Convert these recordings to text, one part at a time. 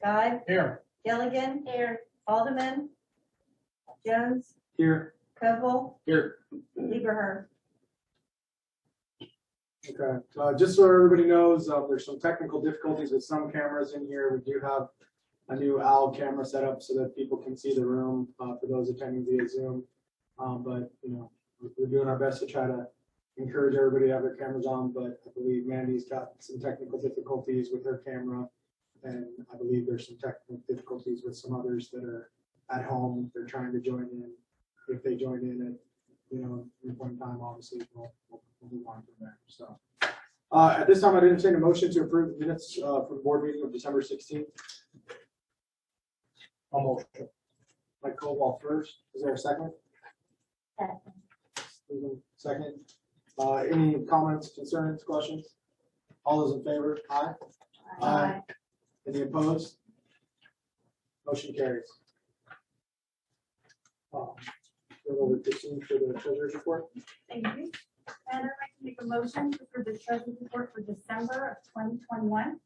Guy, Here. Gilligan, here, Alderman, Jones, Here. Koval, Here. Lieberher. Okay, just so everybody knows, there's some technical difficulties with some cameras in here. We do have a new OWL camera set up so that people can see the room for those attending via Zoom. But you know, we're doing our best to try to encourage everybody to have their cameras on. But I believe Mandy's got some technical difficulties with her camera, and I believe there's some technical difficulties with some others that are at home. They're trying to join in. If they join in at any point in time, obviously we'll move on from there. So at this time, I'd entertain a motion to approve the minutes from the board meeting of December 16th. A motion. Mike Koval first. Is there a second? Second. Any comments, concerns, questions? All those in favor? Aye. Aye. Any opposed? Motion carries. We'll proceed for the treasurer's report. Thank you. And I'd like to make a motion for the treasurer's report for December of 2021.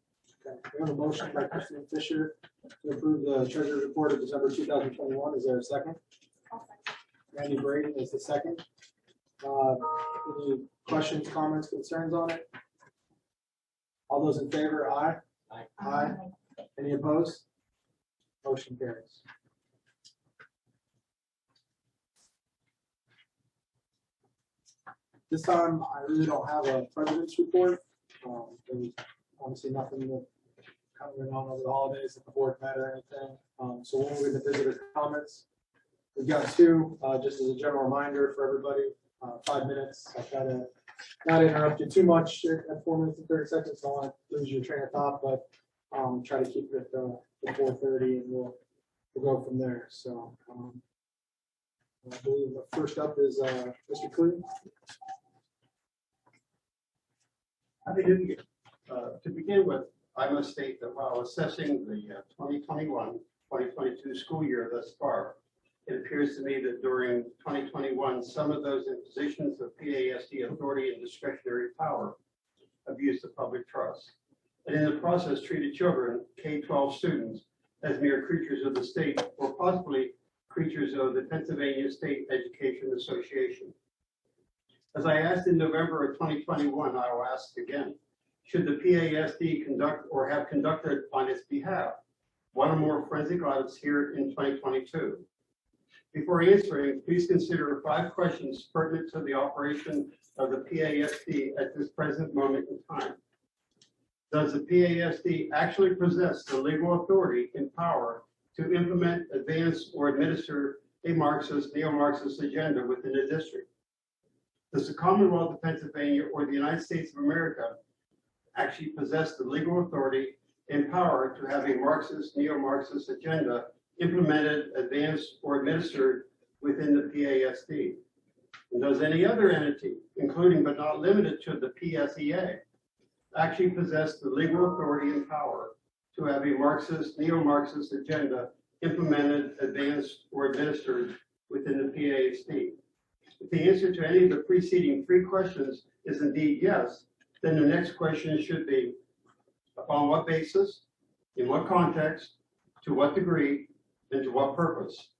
Okay. We have a motion by Christine Fisher to approve the treasurer's report of December 2021. Is there a second? Randy Braden is the second. Any questions, comments, concerns on it? All those in favor, aye. Aye. Aye. Any opposed? Motion carries. This time, I really don't have a president's report. There's obviously nothing coming on over the holidays at the board met or anything. So we'll move into visitor comments. We've got two, just as a general reminder for everybody, 5 minutes. I'll try to not interrupt you too much at 4 minutes and 30 seconds. So I won't lose your train of thought, but try to keep it to 4:30 and we'll go from there. So I believe the first up is Mr. Clee. To begin with, I must state that while assessing the 2021-2022 school year thus far, it appears to me that during 2021, some of those in positions of PASD authority and discretionary power abused the public trust, and in the process treated children, K-12 students, as mere creatures of the state or possibly creatures of the Pennsylvania State Education Association. As I asked in November of 2021, I will ask again. Should the PASD conduct or have conducted on its behalf one or more forensic audits here in 2022? Before answering, please consider 5 questions pertinent to the operation of the PASD at this present moment in time. Does the PASD actually possess the legal authority and power to implement, advance, or administer a Marxist, neo-Marxist agenda within the district? Does the Commonwealth of Pennsylvania or the United States of America actually possess the legal authority and power to have a Marxist, neo-Marxist agenda implemented, advanced, or administered within the PASD? And does any other entity, including but not limited to the PSEA, actually possess the legal authority and power to have a Marxist, neo-Marxist agenda implemented, advanced, or administered within the PASD? If the answer to any of the preceding 3 questions is indeed yes, then the next question should be, upon what basis, in what context, to what degree, and to what purpose?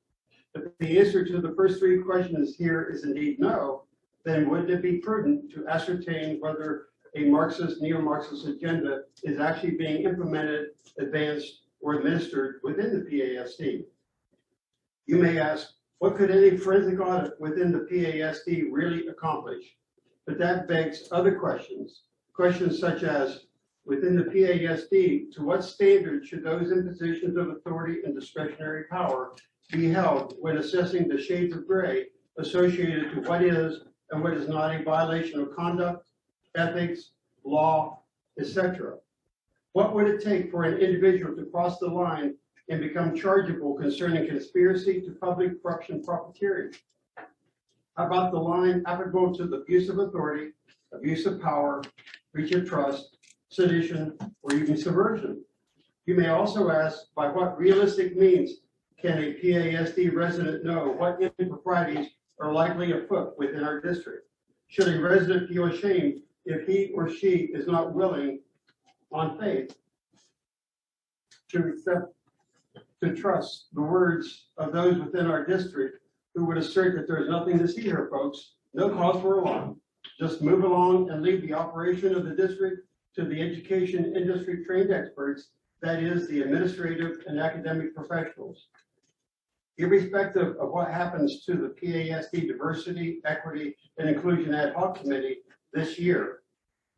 If the answer to the first 3 questions here is indeed no, then wouldn't it be prudent to ascertain whether a Marxist, neo-Marxist agenda is actually being implemented, advanced, or administered within the PASD? You may ask, what could any forensic audit within the PASD really accomplish? But that begs other questions. Questions such as, within the PASD, to what standard should those in positions of authority and discretionary power be held when assessing the shades of gray associated to what is and what is not a violation of conduct, ethics, law, etc.? What would it take for an individual to cross the line and become chargeable concerning conspiracy to public corruption profiteering? How about the line applicable to the abuse of authority, abuse of power, breach of trust, sedition, or even subversion? You may also ask, by what realistic means can a PASD resident know what improprieties are likely afoot within our district? Should a resident feel ashamed if he or she is not willing, on faith, to trust the words of those within our district who would assert that there's nothing to see here, folks. No cause for alarm. Just move along and leave the operation of the district to the education industry trained experts, that is, the administrative and academic professionals. Irrespective of what happens to the PASD Diversity, Equity, and Inclusion Ad Hoc Committee this year,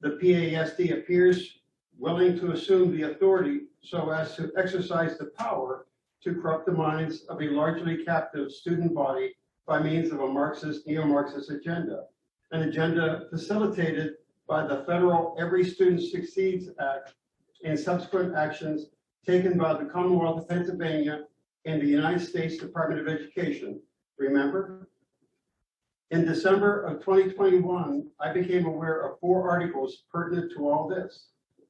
the PASD appears willing to assume the authority so as to exercise the power to corrupt the minds of a largely captive student body by means of a Marxist, neo-Marxist agenda, an agenda facilitated by the federal Every Student Succeeds Act and subsequent actions taken by the Commonwealth of Pennsylvania and the United States Department of Education. Remember? In December of 2021, I became aware of 4 articles pertinent to all this.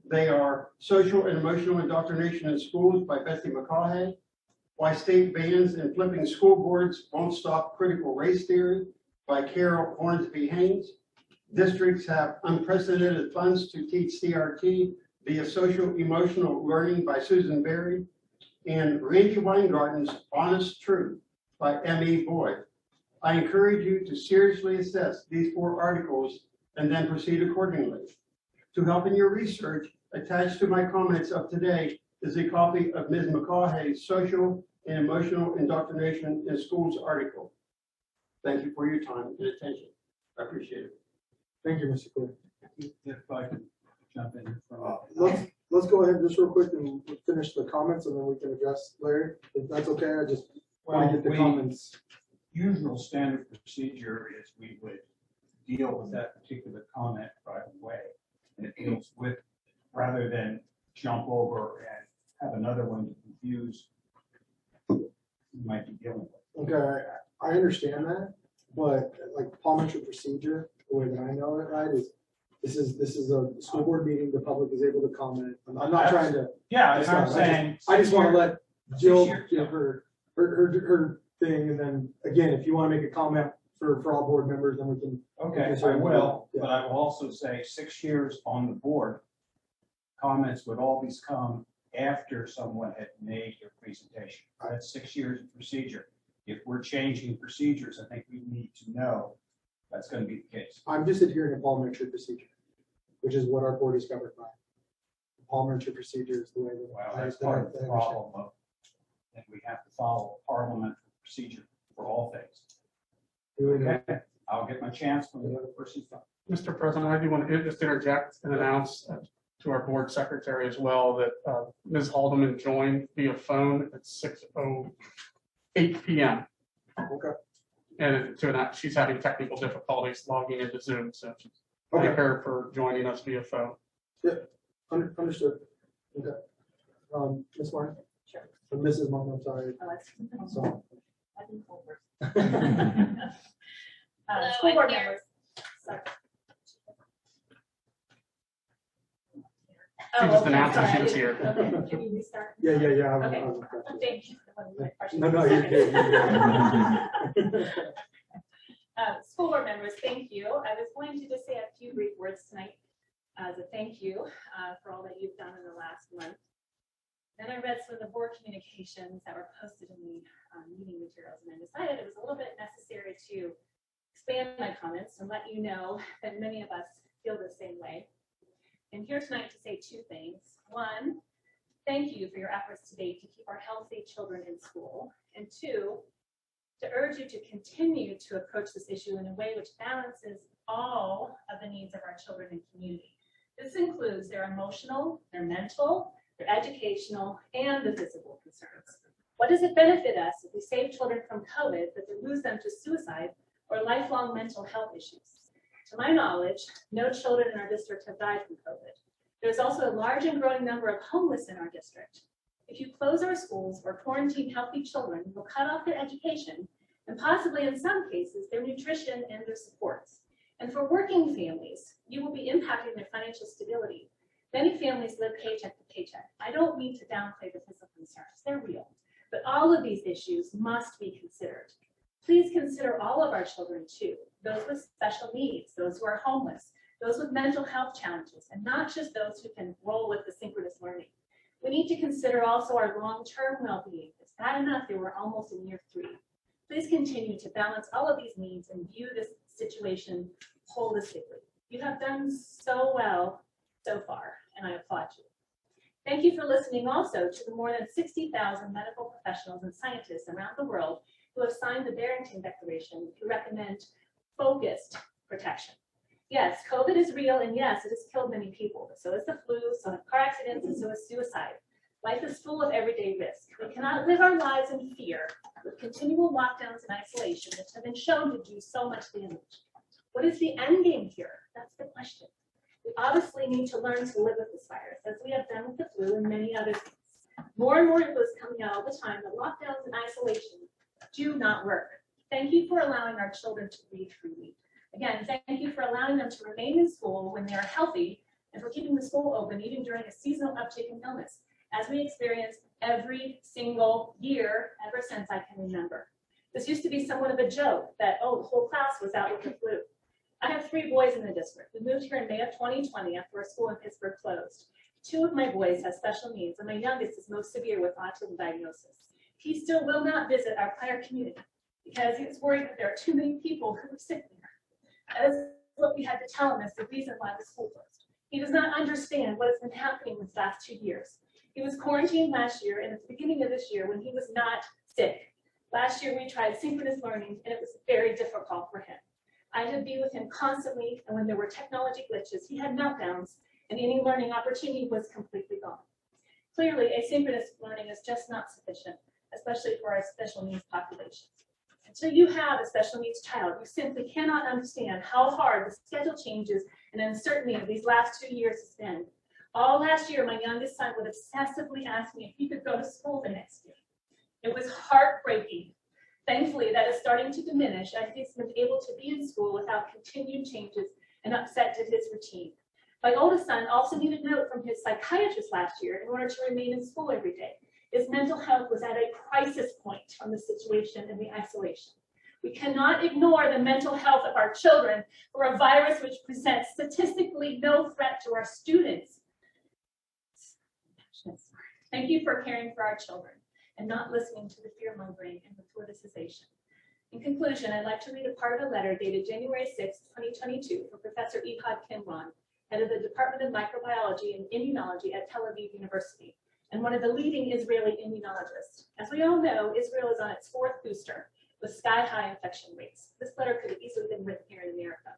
They are Social and Emotional Indoctrination in Schools by Betsy McCaughey, Why State Bans and Flipping School Boards Won't Stop Critical Race Theory by Carol Hornsby Haynes, Districts Have Unprecedented Funds to Teach CRT via Social Emotional Learning by Susan Berry, and Randy Weingarten's Honest Truth by M.E. Boyd. I encourage you to seriously assess these 4 articles and then proceed accordingly. To help in your research, attached to my comments of today is a copy of Ms. McCaughey's Social and Emotional Indoctrination in Schools article. Thank you for your time and attention. I appreciate it. Thank you, Mr. Clerk. If I can jump in. Let's go ahead just real quick and finish the comments and then we can address Larry. If that's okay, I just want to get the comments. Usual standard procedure is we would deal with that particular comment right away. And it deals with, rather than jump over and have another one to confuse who might be dealing with. Okay, I understand that, but like parliamentary procedure, the way that I know it, right, is this is a school board meeting, the public is able to comment. I'm not trying to. Yeah, that's what I'm saying. I just want to let Jill Sure. give her thing, and then again, if you want to make a comment for all board members, then we can. Okay, I will, but I will also say 6 years on the board, comments would always come after someone had made their presentation. That's 6 years of procedure. If we're changing procedures, I think we need to know that's going to be the case. I'm just adhering to parliamentary procedure, which is what our board is covered by. Parliamentary procedure is the way that. Well, that's part of the problem of, and we have to follow parliamentary procedure for all things. Okay, I'll get my chance when the other person's done. Mr. President, I do want to just interject and announce to our board secretary as well that Ms. Haldeman joined via phone at 6:08 p.m. Okay. And to that, she's having technical difficulties logging into Zoom, so Okay. thank her for joining us via phone. Understood. Okay. Ms. Martin? Sure. Or Mrs. Martin, I'm sorry. Oh, Sorry. I've been told first. Hello, School board I'm here. members. Sorry. She just okay, announced that sorry, she was I here. didn't- Okay, can you restart? Yeah. Okay. Thank you. No, you're good. You're good. School board members, thank you. I was going to just say a few brief words tonight as a thank you for all that you've done in the last month. Then I read some of the board communications that were posted in the meeting materials, and I decided it was a little bit necessary to expand my comments and let you know that many of us feel the same way. I'm here tonight to say 2 things. One, thank you for your efforts today to keep our healthy children in school. And 2, to urge you to continue to approach this issue in a way which balances all of the needs of our children and community. This includes their emotional, their mental, their educational, and the physical concerns. What does it benefit us if we save children from COVID, but to lose them to suicide or lifelong mental health issues? To my knowledge, no children in our district have died from COVID. There's also a large and growing number of homeless in our district. If you close our schools or quarantine healthy children, you'll cut off their education and possibly in some cases their nutrition and their supports. And for working families, you will be impacting their financial stability. Many families live paycheck to paycheck. I don't mean to downplay the physical concerns, they're real. But all of these issues must be considered. Please consider all of our children too, those with special needs, those who are homeless, those with mental health challenges, and not just those who can roll with the synchronous learning. We need to consider also our long-term well-being. It's bad enough that we're almost in year 3. Please continue to balance all of these needs and view this situation holistically. You have done so well so far, and I applaud you. Thank you for listening also to the more than 60,000 medical professionals and scientists around the world who have signed the Barrington Declaration to recommend focused protection. Yes, COVID is real, and yes, it has killed many people, but so is the flu, so have car accidents, and so is suicide. Life is full of everyday risk. We cannot live our lives in fear with continual lockdowns and isolation, which have been shown to do so much damage. What is the end game here? That's the question. We obviously need to learn to live with this virus, as we have done with the flu and many other things. More and more info is coming out all the time that lockdowns and isolation do not work. Thank you for allowing our children to breathe freely. Again, thank you for allowing them to remain in school when they are healthy and for keeping the school open even during a seasonal uptick in illness, as we experience every single year ever since I can remember. This used to be somewhat of a joke that, oh, the whole class was out with the flu. I have 3 boys in the district. We moved here in May of 2020 after our school in Pittsburgh closed. 2 of my boys have special needs, and my youngest is most severe with autism diagnosis. He still will not visit our prior community because he was worried that there are too many people who are sick there. That is what we had to tell him as the reason why the school closed. He does not understand what has been happening these last 2 years. He was quarantined last year, and at the beginning of this year when he was not sick. Last year we tried synchronous learning, and it was very difficult for him. I had to be with him constantly, and when there were technology glitches, he had meltdowns, and any learning opportunity was completely gone. Clearly, asynchronous learning is just not sufficient, especially for our special needs population. Until you have a special needs child, you simply cannot understand how hard the schedule changes and uncertainty of these last 2 years has been. All last year, my youngest son would obsessively ask me if he could go to school the next year. It was heartbreaking. Thankfully, that is starting to diminish as he's been able to be in school without continued changes and upset to his routine. My oldest son also needed a note from his psychiatrist last year in order to remain in school every day. His mental health was at a crisis point from the situation and the isolation. We cannot ignore the mental health of our children for a virus which presents statistically no threat to our students. Thank you for caring for our children and not listening to the fear-mongering and the politicization. In conclusion, I'd like to read a part of a letter dated January 6, 2022 from Professor Ehud Kinron, head of the Department of Microbiology and Immunology at Tel Aviv University, and one of the leading Israeli immunologists. As we all know, Israel is on its 4th booster with sky-high infection rates. This letter could have easily been written here in America.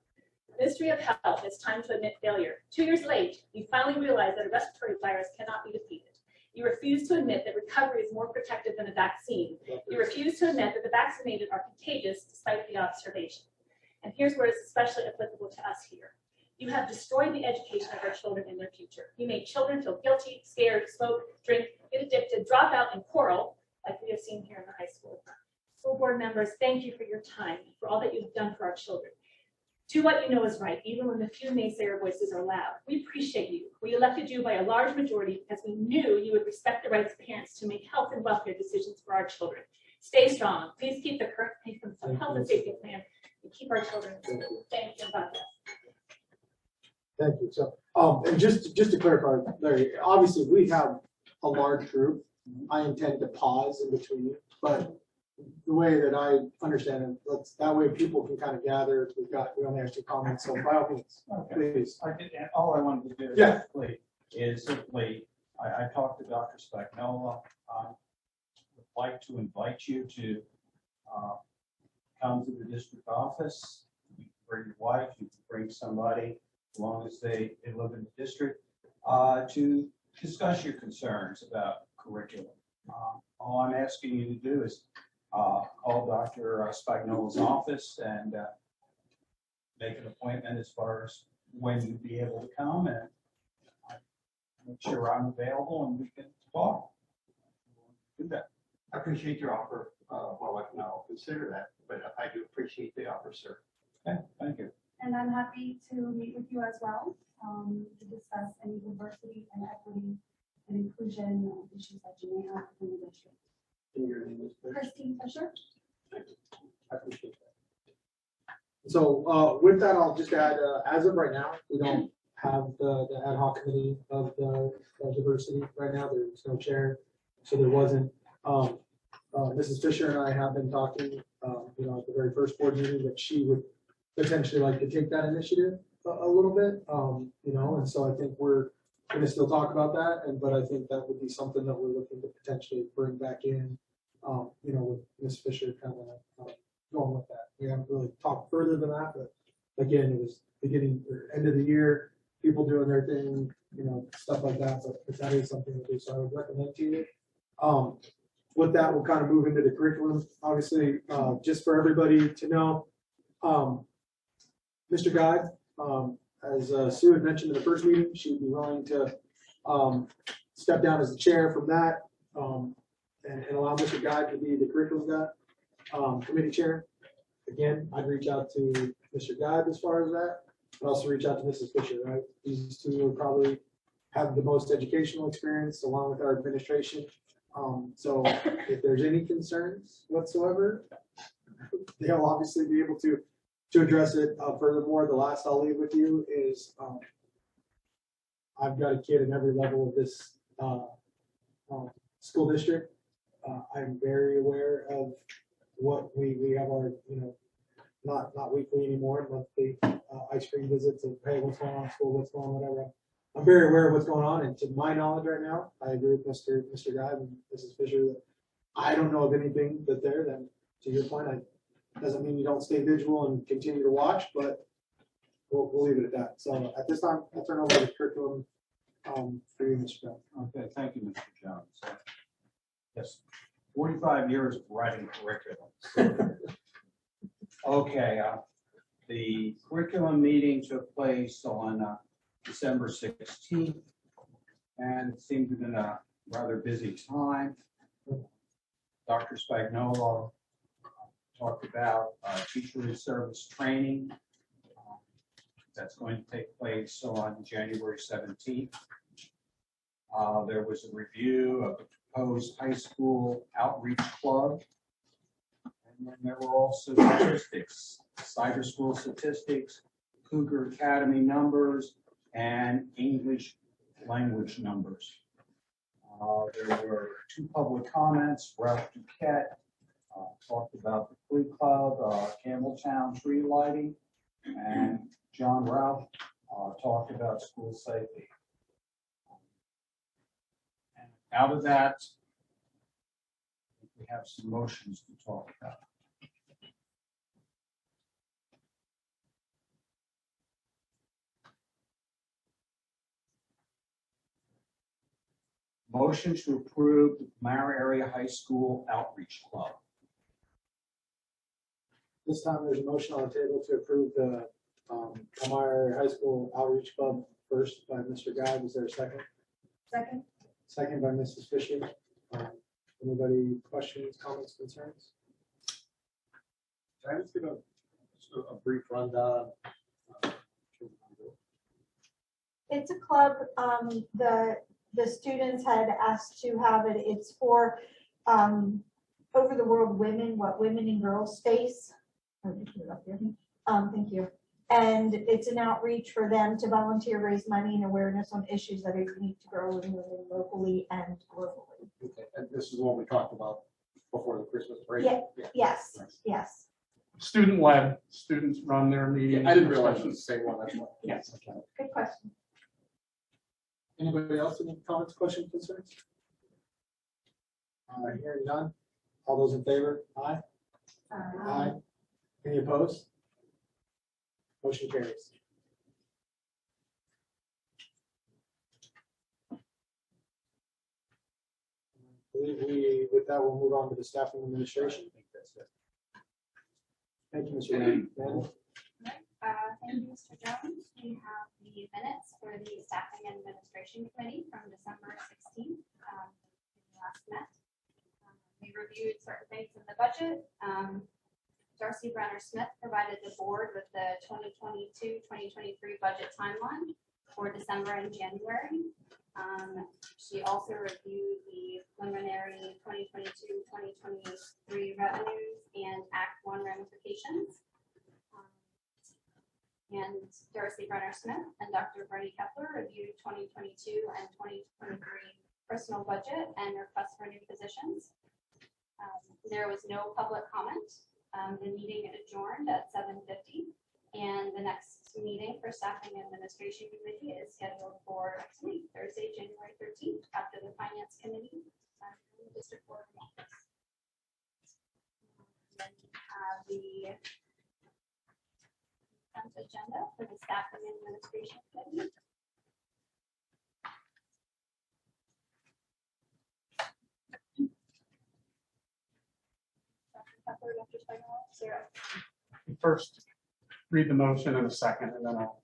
The Ministry of Health, it's time to admit failure. 2 years late, you finally realize that a respiratory virus cannot be defeated. You refuse to admit that recovery is more protective than a vaccine. You refuse to admit that the vaccinated are contagious despite the observation. And here's where it's especially applicable to us here. You have destroyed the education of our children and their future. You made children feel guilty, scared, smoke, drink, get addicted, drop out, and quarrel, like we have seen here in the high school. School board members, thank you for your time, for all that you've done for our children. Do what you know is right, even when the few naysayer voices are loud. We appreciate you. We elected you by a large majority because we knew you would respect the rights of parents to make health and welfare decisions for our children. Stay strong. Please keep the current health and safety plan and keep our children safe. Thank you about that. Thank you. So, and just to clarify, Larry, obviously we have a large group. I intend to pause in between, but the way that I understand it, that way people can kind of gather. We only have 2 comments, so by all means, please. All I wanted to do Yeah. is simply, I talked to Dr. Spagnola. Would like to invite you to come to the district office. You can bring your wife, you can bring somebody, as long as they live in the district, to discuss your concerns about curriculum. All I'm asking you to do is call Dr. Spagnola's office and make an appointment as far as when you'd be able to come, and make sure I'm available and we can talk. Do that. I appreciate your offer. Well, I'll consider that, but I do appreciate the offer, sir. Okay, thank you. And I'm happy to meet with you as well to discuss any diversity and equity and inclusion issues that you may have in the district. Your name is please? Christine Fisher. Thank you. I appreciate that. So with that, I'll just add, as of right now, we don't have the ad hoc committee of the diversity right now. There's no chair, so there wasn't. Mrs. Fisher and I have been talking, at the very first board meeting, that she would potentially like to take that initiative a little bit, and so I think we're going to still talk about that, but I think that would be something that we're looking to potentially bring back in, with Ms. Fisher kind of going with that. We haven't really talked further than that, but again, it was beginning or end of the year, people doing their thing, stuff like that, but that is something to do, so I would recommend to you. With that, we'll kind of move into the curriculum. Obviously, just for everybody to know, Mr. Guy, as Sue had mentioned in the first meeting, she would be willing to step down as the chair from that and allow Mr. Guy to be the curriculum guy, committee chair. Again, I'd reach out to Mr. Guy as far as that, but also reach out to Mrs. Fisher, right? These two will probably have the most educational experience along with our administration. So if there's any concerns whatsoever, they'll obviously be able to address it. Furthermore, the last I'll leave with you is I've got a kid in every level of this school district. I'm very aware of what we have our, not weekly anymore, monthly ice cream visits of, hey, what's going on in school, what's going on, whatever. I'm very aware of what's going on, and to my knowledge right now, I agree with Mr. Guy and Mrs. Fisher that I don't know of anything that there. Then, to your point, doesn't mean you don't stay vigilant and continue to watch, but we'll leave it at that. So at this time, I'll turn over the curriculum for you, Mr. Guy. Okay, thank you, Mr. Jones. Yes, 45 years of writing curriculum. Okay, the curriculum meeting took place on December 16th, and it seemed to have been a rather busy time. Dr. Spagnola talked about teacher in service training. That's going to take place on January 17th. There was a review of the proposed high school outreach club. And then there were also statistics, cyber school statistics, Cougar Academy numbers, and English language numbers. There were 2 public comments. Ralph Duquette talked about the Flea Club, Campbelltown tree lighting, and John Ralph talked about school safety. And out of that, we have some motions to talk about. Motion to approve the Palmyra Area High School Outreach Club. This time, there's a motion on the table to approve the Palmyra High School Outreach Club first by Mr. Guy. Was there a second? Second. Second by Mrs. Fisher. Anybody questions, comments, concerns? Can I just give a brief rundown? It's a club, the students had asked to have it. It's for over the world women, what women and girls face. Thank you. And it's an outreach for them to volunteer, raise money and awareness on issues that are unique to girls and women locally and globally. Okay, and this is what we talked about before the Christmas break? Yeah. Yes, yes. Student led, students run their meetings. I didn't realize it was the same one, that's why. Yes. Okay. Good question. Anybody else, any comments, questions, concerns? Hearing none. All those in favor? Aye. Aye. Any opposed? Motion carries. With that, we'll move on to the staffing administration. I think that's it. Thank you, Mr. Rand. Thank you, Mr. Jones. We have the minutes for the Staffing and Administration Committee from December 16th. We last met. We reviewed certain things in the budget. Darcy Brenner Smith provided the board with the 2022-2023 budget timeline for December and January. She also reviewed the preliminary 2022-2023 revenues and Act 1 ramifications. And Darcy Brenner Smith and Dr. Bernie Kepler reviewed 2022 and 2023 personal budget and requests for new positions. There was no public comment. The meeting adjourned at 7:50, and the next meeting for Staffing and Administration Committee is scheduled for next week, Thursday, January 13th, after the Finance Committee in the District Board of Office. Then we have the consent agenda for the Staffing and Administration Committee. Dr. Pepper, Dr. Spagnuolo, Sarah. First, read the motion in a second, and then I'll.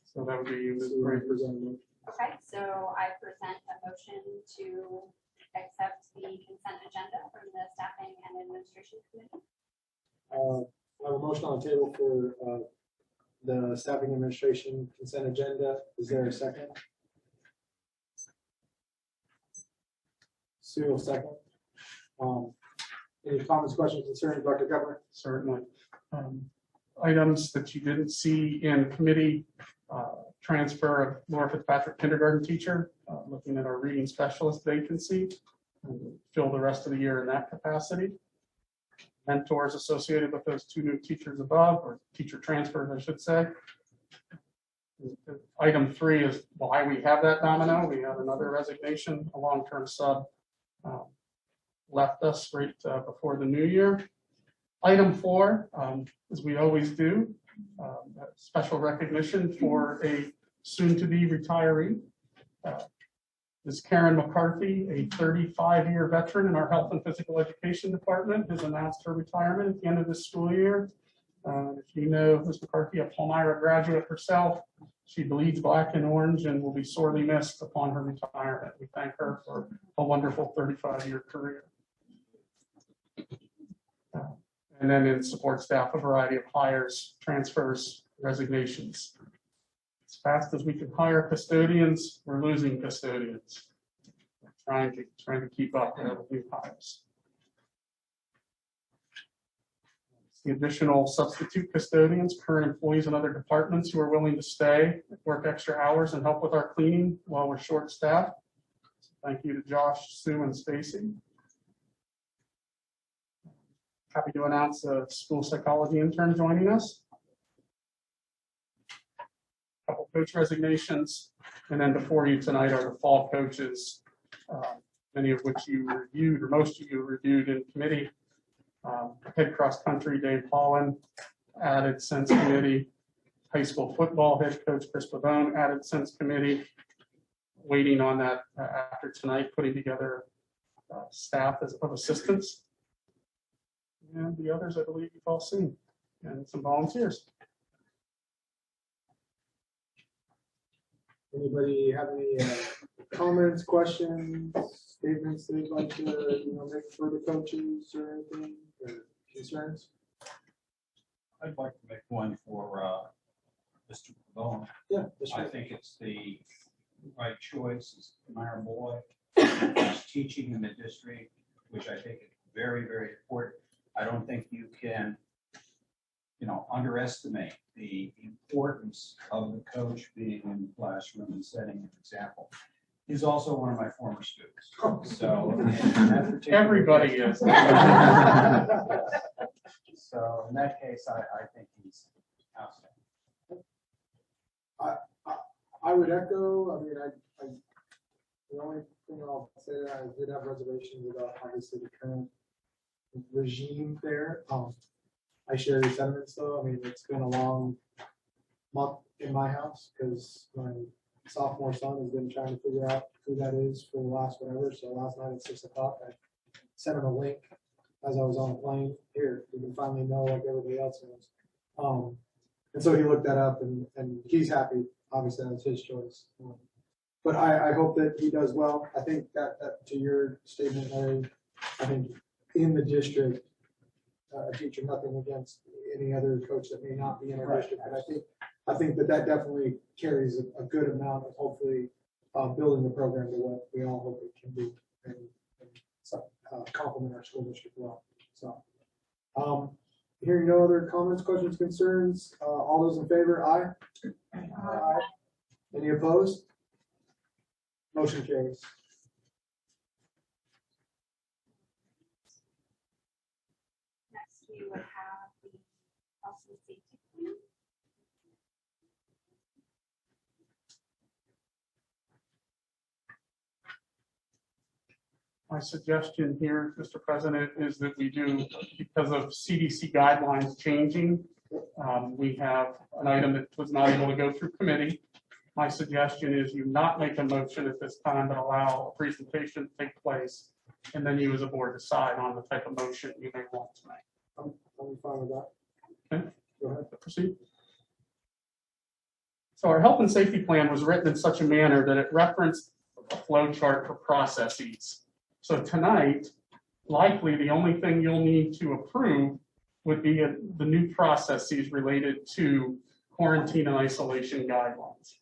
So that would be you, Ms. Green. Okay, so I present a motion to accept the consent agenda from the Staffing and Administration Committee. I have a motion on the table for the Staffing Administration consent agenda. Is there a second? Sue will second. Any comments, questions, concerns, Dr. Kepler? Certainly. Items that you didn't see in committee, transfer of Laura Fitzpatrick kindergarten teacher, looking at our reading specialist vacancy, fill the rest of the year in that capacity. Mentors associated with those two new teachers above, or teacher transfers, I should say. Item 3 is why we have that domino. We have another resignation, a long-term sub left us right before the new year. Item 4, as we always do, special recognition for a soon-to-be retiree. Ms. Karen McCarthy, a 35-year veteran in our Health and Physical Education Department, has announced her retirement at the end of this school year. If you know Ms. McCarthy, a Palmyra graduate herself, she bleeds black and orange and will be sorely missed upon her retirement. We thank her for a wonderful 35-year career. And then in support staff, a variety of hires, transfers, resignations. As fast as we can hire custodians, we're losing custodians. We're trying to keep up with new hires. The additional substitute custodians, current employees in other departments who are willing to stay, work extra hours, and help with our cleaning while we're short-staffed. So thank you to Josh, Sue, and Stacy. Happy to announce a school psychology intern joining us. Couple coach resignations, and then before you tonight are the fall coaches, many of which you reviewed, or most of you reviewed in committee. Head cross country Dave Holland added since committee. High school football head coach Chris Pavone added since committee. Waiting on that after tonight, putting together staff of assistants. And the others, I believe you've all seen, and some volunteers. Anybody have any comments, questions, statements they'd like to make for the coaches or anything, or concerns? I'd like to make one for Mr. Pavone. Yeah, that's I right. think it's the right choice. He's a minor boy. He's teaching in the district, which I think is very, very important. I don't think you can, underestimate the importance of the coach being in the classroom and setting an example. He's also one of my former students. So in that particular Everybody case- is. So in that case, I think he's outstanding. I would echo. I mean, I the only thing I'll say, I did have reservations about obviously the current regime there. I share your sentiments though. I mean, it's been a long month in my house because my sophomore son has been trying to figure out who that is for the last whatever. So last night at 6 o'clock, I sent him a link as I was on the plane. Here, you can finally know like everybody else knows. And so he looked that up and he's happy. Obviously, that's his choice. But I hope that he does well. I think that to your statement, Larry, I think in the district, a teacher, nothing against any other coach that may not be in our district, but I think that definitely carries a good amount of hopefully building the program to what we all hope it can be and complement our school district well. So Hearing no other comments, questions, concerns, all those in favor, aye? Aye. Any opposed? Motion carries. Next, we would have the health and safety plan. My suggestion here, Mr. President, is that we do, because of CDC guidelines changing, we have an item that was not able to go through committee. My suggestion is you not make a motion at this time, but allow a presentation to take place, and then you as a board decide on the type of motion you may want to make. I'm fine with that. Okay. Go ahead. Proceed. So our health and safety plan was written in such a manner that it referenced a flow chart for processes. So tonight, likely the only thing you'll need to approve would be the new processes related to quarantine and isolation guidelines.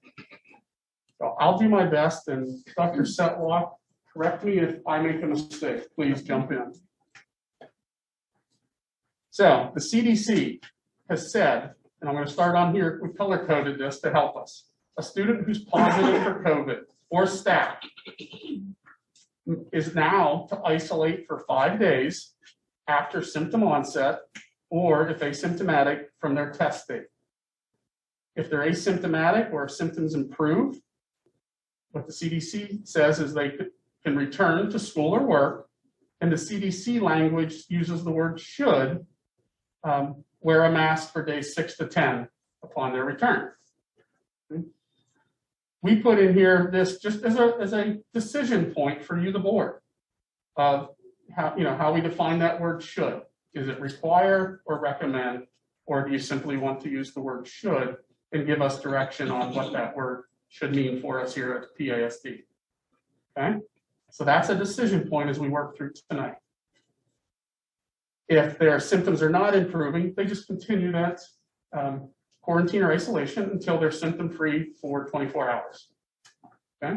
So I'll do my best, and Dr. Setlock, correct me if I make a mistake, please jump in. So the CDC has said, and I'm going to start on here, we color coded this to help us. A student who's positive for COVID or staff is now to isolate for 5 days after symptom onset, or if asymptomatic, from their test date. If they're asymptomatic or if symptoms improve, what the CDC says is they can return to school or work, and the CDC language uses the word should wear a mask for days 6 to 10 upon their return. We put in here this just as a decision point for you, the board, of how we define that word should. Is it require or recommend, or do you simply want to use the word should and give us direction on what that word should mean for us here at PASD? Okay, so that's a decision point as we work through tonight. If their symptoms are not improving, they just continue that quarantine or isolation until they're symptom-free for 24 hours. Okay?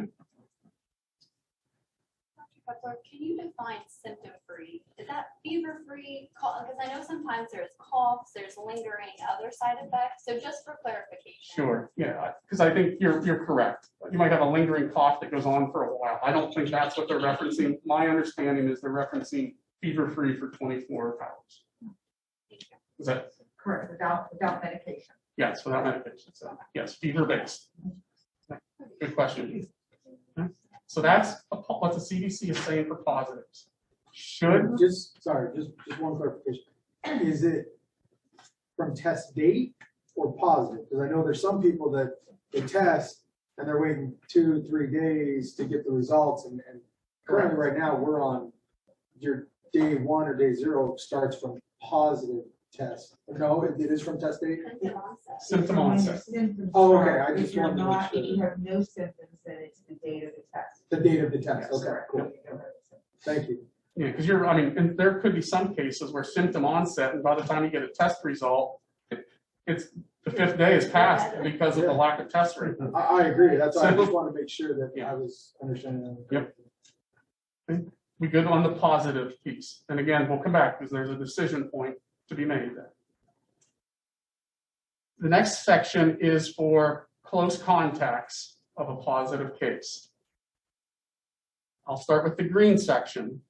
Dr. Cutler, can you define symptom-free? Is that fever-free? Because I know sometimes there's coughs, there's lingering other side effects. So just for clarification. Sure, yeah, because I think you're correct. You might have a lingering cough that goes on for a while. I don't think that's what they're referencing. My understanding is they're referencing fever-free for 24 hours. Is that correct? Without medication. Yes, without medication. So yes, fever-based. Good question. Okay. So that's what the CDC is saying for positives. Should just one clarification. Is it from test date or positive? Because I know there's some people that they test and they're waiting 2-3 days to get the results, and currently right now we're on your day 1 or day 0 starts from positive test. No, it is from test date? symptom onset. Oh, okay, I If just you're wanted to make not, sure. if you have no symptoms, then it's the date of the test. The date of the test, Yes, okay, cool, thank you. Yeah, because and there could be some cases where symptom onset, and by the time you get a test result, it's the 5th day is passed because of the lack of test rate. I agree, that's why I just want to make sure that I was understanding. Yep. We good on the positive piece. And again, we'll come back because there's a decision point to be made there. The next section is for close contacts of a positive case. I'll start with the green section.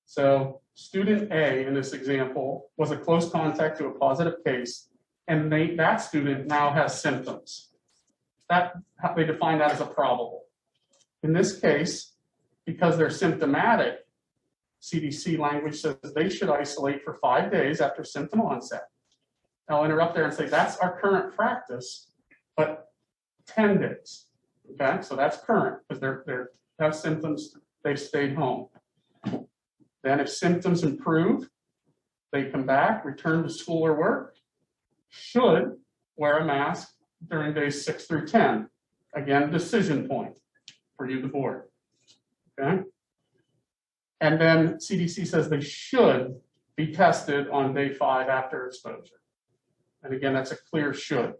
So student A in this example was a close contact to a positive case, and that student now has symptoms. They define that as a probable. In this case, because they're symptomatic, CDC language says they should isolate for 5 days after symptom onset. I'll interrupt there and say that's our current practice, but 10 days. Okay, so that's current because they have symptoms, they've stayed home. Then if symptoms improve, they come back, return to school or work, should wear a mask during days 6 through 10. Again, decision point for you, the board. Okay. And then CDC says they should be tested on day 5 after exposure. And again, that's a clear should.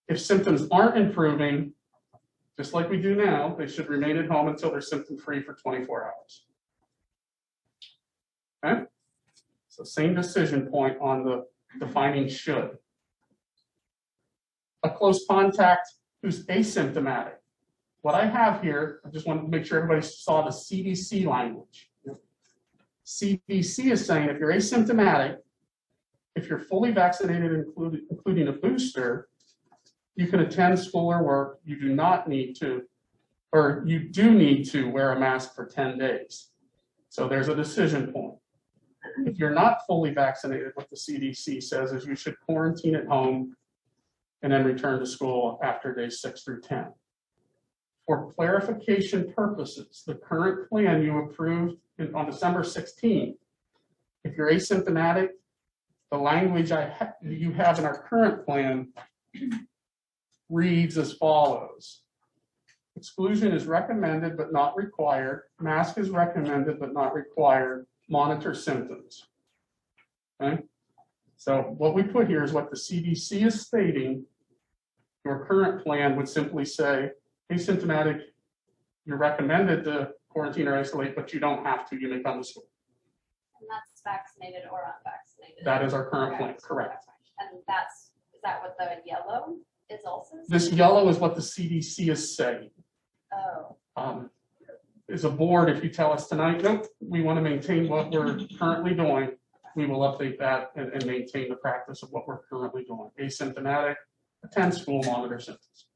If symptoms aren't improving, just like we do now, they should remain at home until they're symptom-free for 24 hours. Okay? So same decision point on the defining should. A close contact who's asymptomatic. What I have here, I just wanted to make sure everybody saw the CDC language. CDC is saying if you're asymptomatic, if you're fully vaccinated, including a booster, you can attend school or work. You do not need to, or you do need to wear a mask for 10 days. So there's a decision point. If you're not fully vaccinated, what the CDC says is you should quarantine at home and then return to school after days 6 through 10. For clarification purposes, the current plan you approved on December 16th, if you're asymptomatic, the language you have in our current plan reads as follows. Exclusion is recommended but not required. Mask is recommended but not required. Monitor symptoms. Okay? So what we put here is what the CDC is stating. Your current plan would simply say, asymptomatic, you're recommended to quarantine or isolate, but you don't have to. You may come to school. And that's vaccinated or unvaccinated. That is our current plan, correct. And is that what the yellow is also saying? This yellow is what the CDC is saying. Oh. As a board, if you tell us tonight, nope, we want to maintain what we're currently doing, we will update that and maintain the practice of what we're currently doing. Asymptomatic, attend school, monitor symptoms.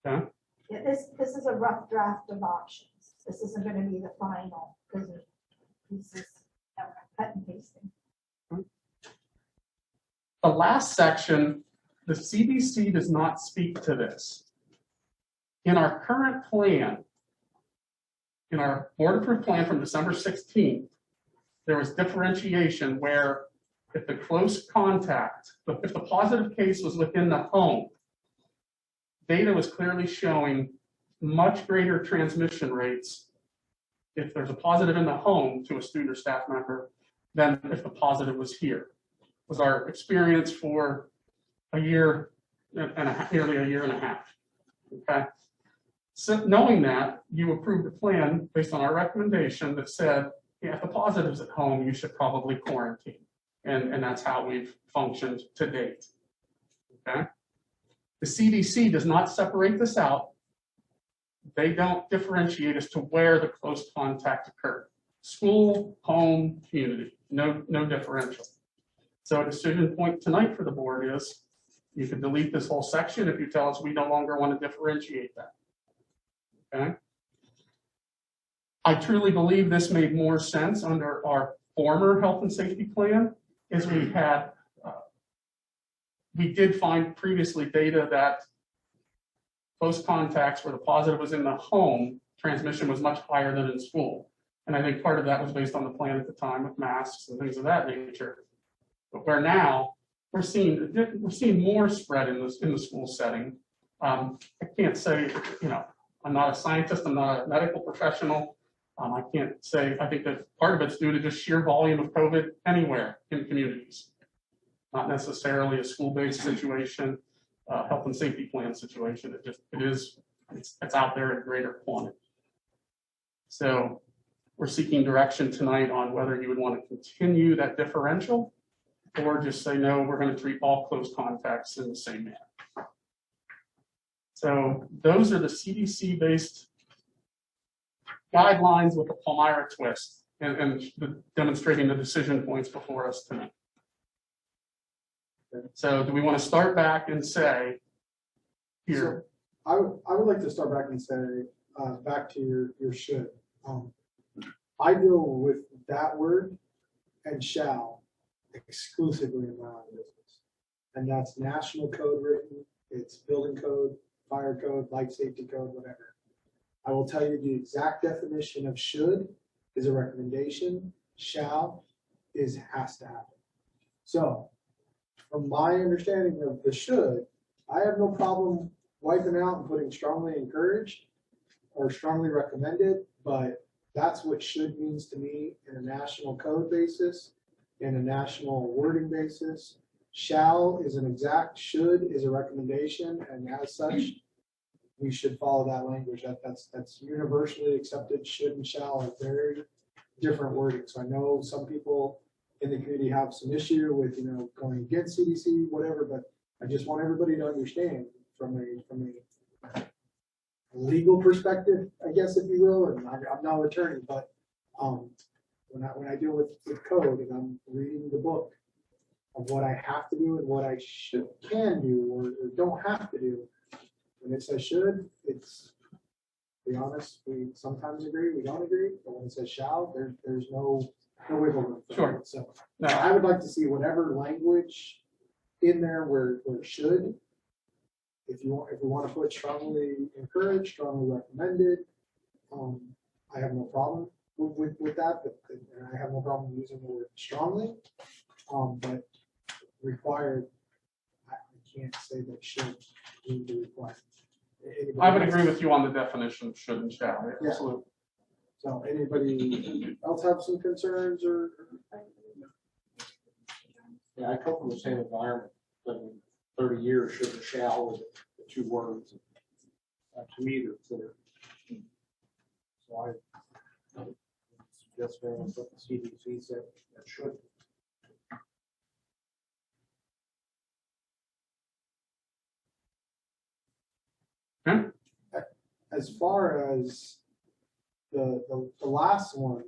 Okay? Yeah, this is a rough draft of options. This isn't going to be the final because this is cut and pasting. The last section, the CDC does not speak to this. In our current plan, in our board approved plan from December 16th, there was differentiation where if the close contact, if the positive case was within the home, data was clearly showing much greater transmission rates if there's a positive in the home to a student or staff member than if the positive was here. Was our experience for a year and a half, nearly a year and a half. Okay. So knowing that, you approved a plan based on our recommendation that said, yeah, if the positive's at home, you should probably quarantine. And that's how we've functioned to date. Okay. The CDC does not separate this out. They don't differentiate as to where the close contact occurred. School, home, community, no differential. So a decision point tonight for the board is you can delete this whole section if you tell us we no longer want to differentiate that. Okay. I truly believe this made more sense under our former health and safety plan, as we had, we did find previously data that close contacts where the positive was in the home, transmission was much higher than in school. And I think part of that was based on the plan at the time with masks and things of that nature. But where now we're seeing more spread in the school setting. I can't say, you know, I'm not a scientist, I'm not a medical professional. I can't say, I think that part of it's due to just sheer volume of COVID anywhere in communities. Not necessarily a school-based situation, health and safety plan situation. It's out there in greater quantity. So we're seeking direction tonight on whether you would want to continue that differential or just say, no, we're going to treat all close contacts in the same manner. So those are the CDC-based guidelines with a Palmyra twist and demonstrating the decision points before us tonight. So do we want to start back and say here? So I would like to start back and say, back to your should. I deal with that word and shall exclusively in my own business. And that's national code written, it's building code, fire code, life safety code, whatever. I will tell you the exact definition of should is a recommendation, shall is has to happen. So from my understanding of the should, I have no problem wiping out and putting strongly encouraged or strongly recommended, but that's what should means to me in a national code basis, in a national wording basis. Shall is an exact, should is a recommendation, and as such, we should follow that language. That's universally accepted. Should and shall are very different wording. So I know some people in the community have some issue with, going against CDC, whatever, but I just want everybody to understand from a legal perspective, I guess, if you will, and I'm no attorney, but when I deal with code and I'm reading the book of what I have to do and what I can do or don't have to do, when it says should, it's, to be honest, we sometimes agree, we don't agree, but when it says shall, there's no wiggle room. Sure. So No, I would like to see whatever language in there where it should. If we want to put strongly encouraged, strongly recommended, I have no problem with that, but and I have no problem using the word strongly. But required, I can't say that should be the required. I would agree with you on the definition of should and shall, Yeah. absolutely. So anybody else have some concerns or? Yeah, I come from the same environment, but in 30 years, should and shall was the two words. To me, they're clear. So I suggest very much what the CDC said, that should. As far as the last one,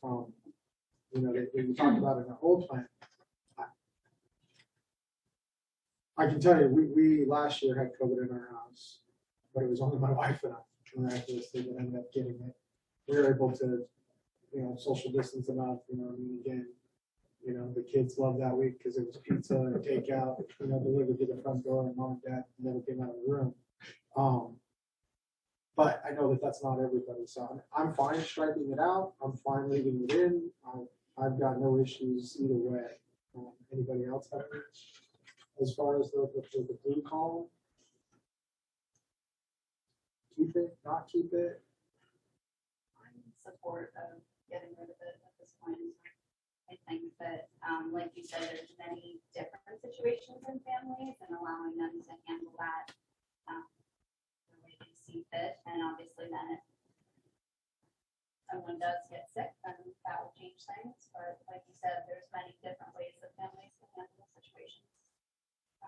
that we talked about in the old plan, I can tell you, we last year had COVID in our house, but it was only my wife and I miraculously that ended up getting it. We were able to, social distance enough, again, the kids loved that week because it was pizza and takeout, delivered to the front door, and mom and dad never came out of the room. But I know that that's not everybody, so I'm fine striking it out. I'm fine leaving it in. I've got no issues either way. Anybody else have any? As far as the blue column? Keep it, not keep it? I'm in support of getting rid of it at this point. I think that, like you said, there's many different situations in families and allowing them to handle that the way they see fit. And obviously then if someone does get sick, then that will change things. But like you said, there's many different ways that families can handle situations.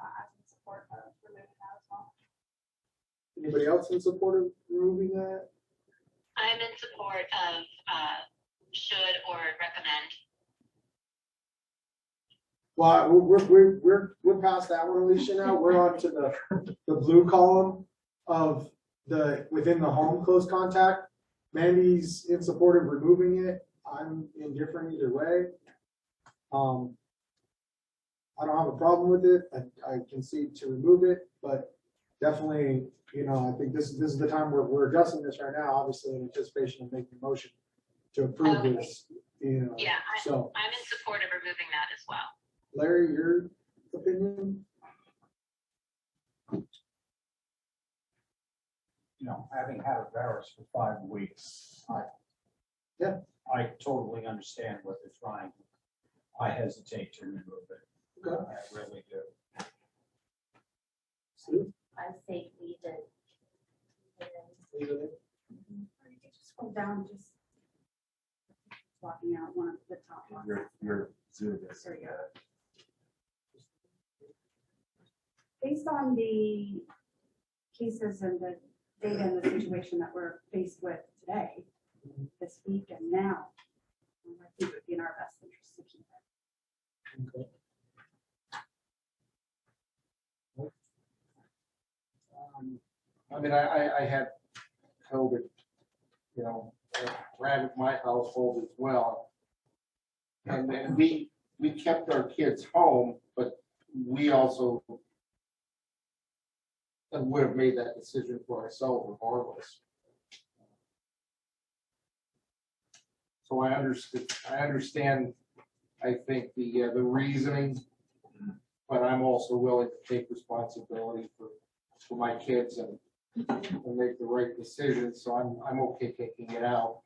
I'm in support of removing that as well. Anybody else in support of removing that? I'm in support of should or recommend. Well, we're past that one, Alicia. Now we're on to the blue column of the within the home close contact. Mandy's in support of removing it. I'm indifferent either way. I don't have a problem with it. I concede to remove it, but definitely, I think this is the time where we're addressing this right now, obviously in anticipation of making a motion to approve this. Yeah, so I'm in support of removing that as well. Larry, your opinion? Having had a virus for 5 weeks, I totally understand what they're trying. I hesitate to remove it. Okay. I really do. Sue? I say leave it. Leave it in? Or you could just scroll down, just blocking out one of the top ones. Your Zoom is. There you go. Based on the cases and the data and the situation that we're faced with today, this week and now, I think it would be in our best interest to keep it. Okay. I had COVID, ran with my household as well. And then we kept our kids home, but we also would have made that decision for ourselves regardless. So I understand, I think the reasoning, but I'm also willing to take responsibility for my kids and make the right decision. So I'm okay taking it out.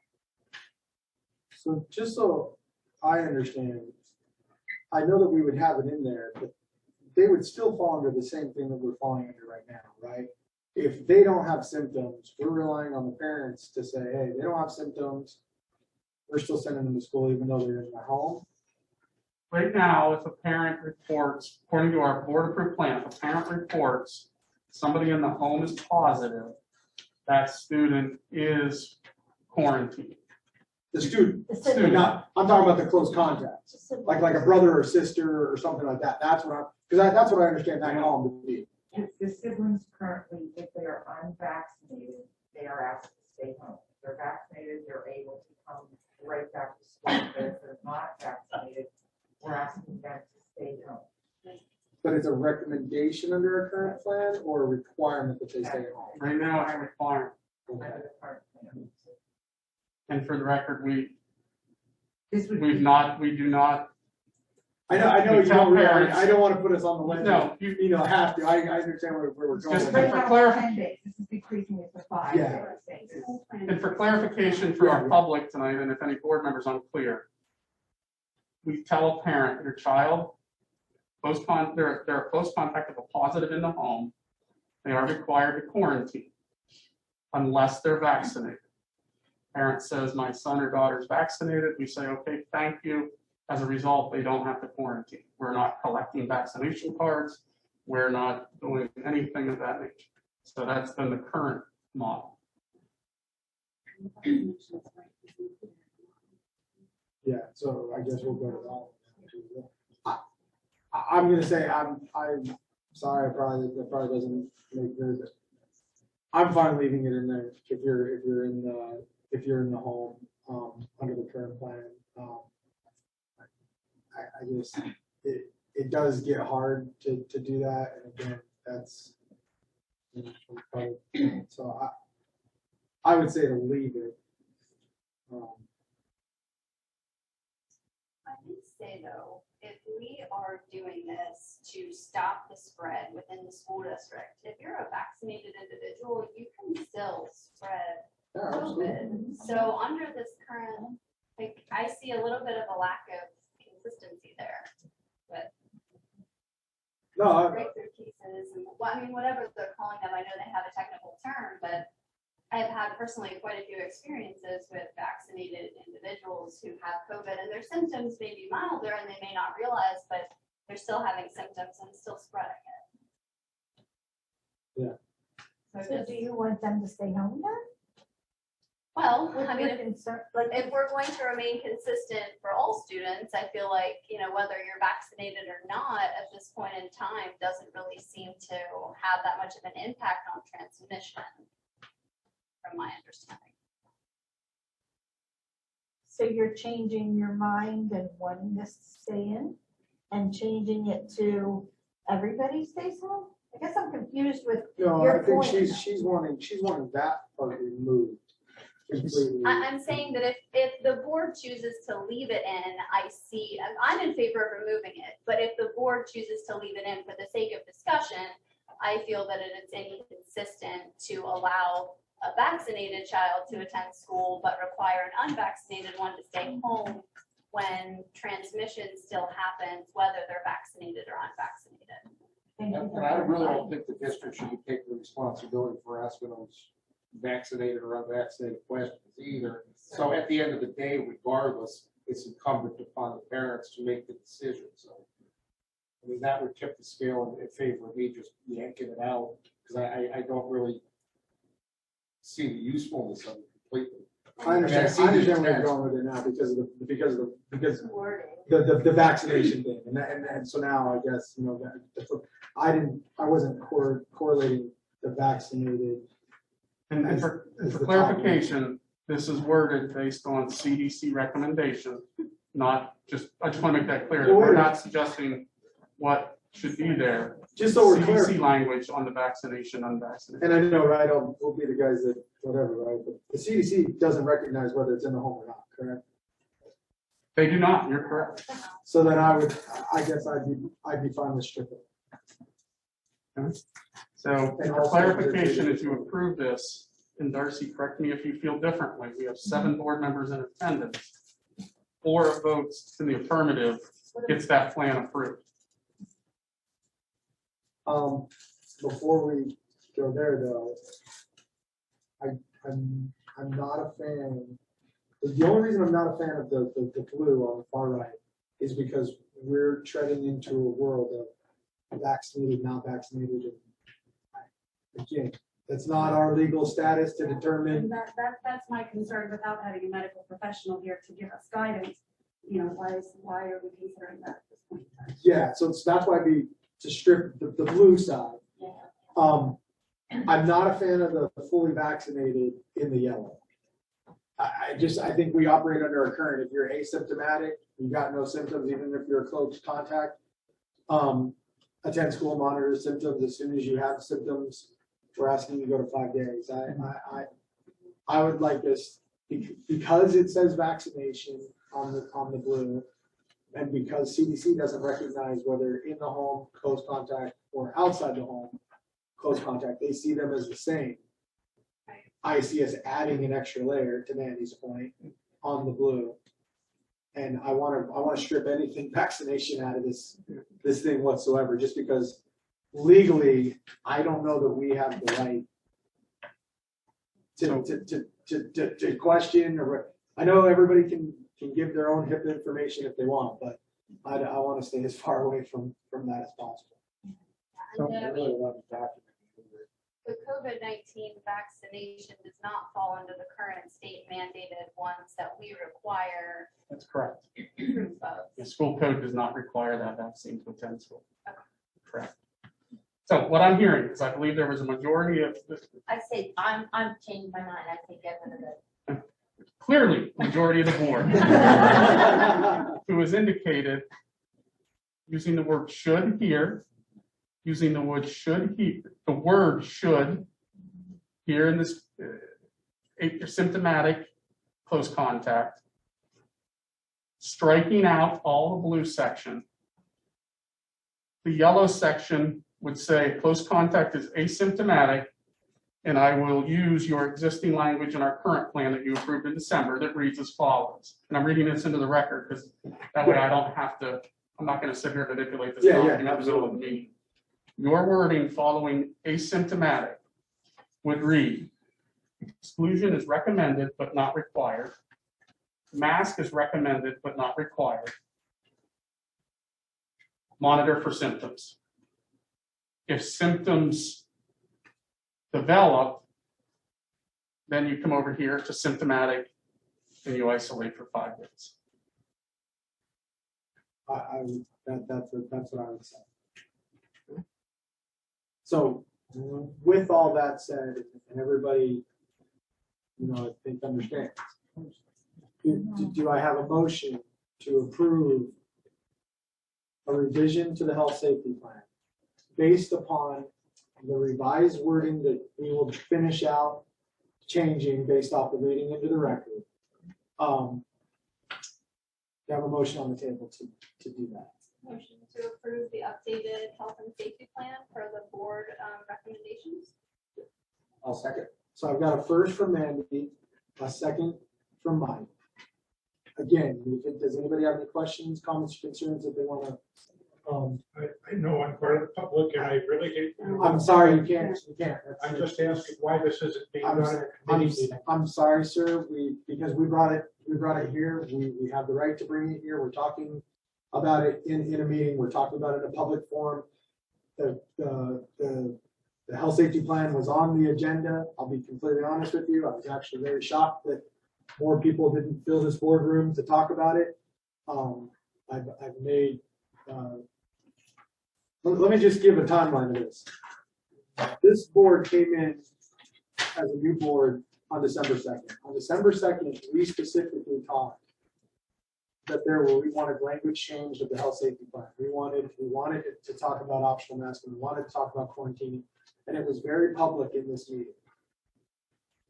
So just so I understand, I know that we would have it in there, but they would still fall under the same thing that we're falling under right now, right? If they don't have symptoms, we're relying on the parents to say, hey, they don't have symptoms. We're still sending them to school even though they're in the home. Right now, if a parent reports, according to our board-approved plan, if a parent reports somebody in the home is positive, that student is quarantined. The student, The city. not, I'm talking about the close contacts, like a brother or sister or something like that. That's what that's what I understand that column to be. The siblings currently, if they are unvaccinated, they are asked to stay home. If they're vaccinated, they're able to come right back to school. But if they're not vaccinated, we're asking them to stay home. But it's a recommendation under our current plan or a requirement that they stay home? Right now, it's a requirement. Okay. Under the current plan. And for the record, This would we be- do not, I know We you tell don't, parents- I don't want to put us on the ledge. no, You know, have to. I understand where we're going. Just with think that. for clar- 10 days. This is decreasing it to 5 Yeah. days. and for clarification for our public tonight, and if any board members unclear, we tell a parent, your child, they're a close contact of a positive in the home, they are required to quarantine unless they're vaccinated. Parent says, my son or daughter is vaccinated, we say, okay, thank you. As a result, they don't have to quarantine. We're not collecting vaccination cards. We're not doing anything of that nature. So that's been the current model. Yeah, so I guess we'll go to that. I'm gonna say, I'm sorry, that probably doesn't make good. I'm fine leaving it in there if you're in the home, under the current plan. I just, it does get hard to do that, and again, that's, so I would say to leave it. I would say though, if we are doing this to stop the spread within the school district, if you're a vaccinated individual, you can still spread Yeah, absolutely. COVID. So under this current, like, I see a little bit of a lack of consistency there with No, breakthrough cases and, well, I mean, whatever they're calling them, I know they have a technical term, but I've had personally quite a few experiences with vaccinated individuals who have COVID and their symptoms may be milder and they may not realize, but they're still having symptoms and still spreading it. So do you want them to stay home then? Well, With I mean, your concern, like, if we're going to remain consistent for all students, I feel like, whether you're vaccinated or not at this point in time doesn't really seem to have that much of an impact on transmission, from my understanding. so you're changing your mind and wanting this to stay in and changing it to everybody stays home? I guess I'm confused with no, your I think point. she's wanting that part removed completely. I'm saying that if the board chooses to leave it in, I'm in favor of removing it, but if the board chooses to leave it in for the sake of discussion, I feel that it is inconsistent to allow a vaccinated child to attend school, but require an unvaccinated one to stay home when transmission still happens, whether they're vaccinated or unvaccinated. Thank you for And I really clarifying. don't think the district should be taking the responsibility for asking those vaccinated or unvaccinated questions either. So at the end of the day, regardless, it's incumbent upon the parents to make the decision. So, I mean, that would tip the scale in favor of me just yanking it out, because I don't really see the usefulness of it completely. I understand where you're going with it now because the vaccination thing, and so now I guess, I wasn't correlating the vaccinated. And for clarification, this is worded based on CDC recommendation, not just, I just want to make that clear, that we're not suggesting what should be there. Just so we're clear. CDC language on the vaccination, unvaccinated. And I know, right, we'll be the guys that, whatever, right, but the CDC doesn't recognize whether it's in the home or not, correct? They do not, you're correct. So then I guess I'd be fine with stripping. Okay. So for clarification, if you approve this, and Darcy, correct me if you feel differently, we have 7 board members in attendance. 4 votes in the affirmative gets that plan approved. Before we go there though, I'm not a fan. The only reason I'm not a fan of the blue on the far right is because we're treading into a world of vaccinated, not vaccinated. And again, it's not our legal status to And determine. that's my concern without having a medical professional here to give us guidance. You know, why are we considering that at this point in time? Yeah, so that's why to strip the blue side. Yeah. I'm not a fan of the fully vaccinated in the yellow. I think we operate under a current. If you're asymptomatic, you've got no symptoms, even if you're a close contact, attend school, monitor symptoms. As soon as you have symptoms, we're asking you to go to 5 days. I would like this because it says vaccination on the blue, and because CDC doesn't recognize whether in the home, close contact, or outside the home, close contact, they see them as the same. I see us adding an extra layer, to Mandy's point, on the blue. And I want to strip anything vaccination out of this thing whatsoever, just because legally, I don't know that we have the right to question, or I know everybody can give their own HIPAA information if they want, but I want to stay as far away from that as possible. And then the COVID-19 vaccination does not fall under the current state mandated ones that we require That's correct. proof of. The school code does not require that vaccine to attend school. Correct. So what I'm hearing is I believe there was a majority of, I say, I'm changing my mind, I think I'm gonna go. clearly, majority of the board who has indicated using the word should here, using the word should here in this symptomatic close contact, striking out all the blue section. The yellow section would say close contact is asymptomatic, and I will use your existing language in our current plan that you approved in December that reads as follows. And I'm reading this into the record because that way I don't have to, I'm not going to sit here and manipulate this document in the middle of the meeting. Your wording following asymptomatic would read, exclusion is recommended but not required. Mask is recommended but not required. Monitor for symptoms. If symptoms develop, then you come over here to symptomatic and you isolate for 5 days. That's what I would say. So with all that said, and everybody, I think understands, do I have a motion to approve a revision to the health safety plan based upon the revised wording that we will finish out changing based off the reading into the record? You have a motion on the table to do that. Motion to approve the updated health and safety plan for the board recommendations. I'll second. So I've got a first from Mandy, a second from Mike. Again, does anybody have any questions, comments, or concerns that they want to? I know I'm part of the public and I really hate. I'm sorry, you can't. I'm just asking why this isn't being done at a committee meeting. I'm sorry, sir. Because we brought it here. We have the right to bring it here. We're talking about it in a meeting. We're talking about it in a public forum. The health safety plan was on the agenda. I'll be completely honest with you. I was actually very shocked that more people didn't fill this boardroom to talk about it. I've made. Let me just give a timeline of this. This board came in as a new board on December 2nd. On December 2nd, we specifically talked that we wanted language change of the health safety plan. We wanted it to talk about optional masking. We wanted to talk about quarantining, and it was very public in this meeting.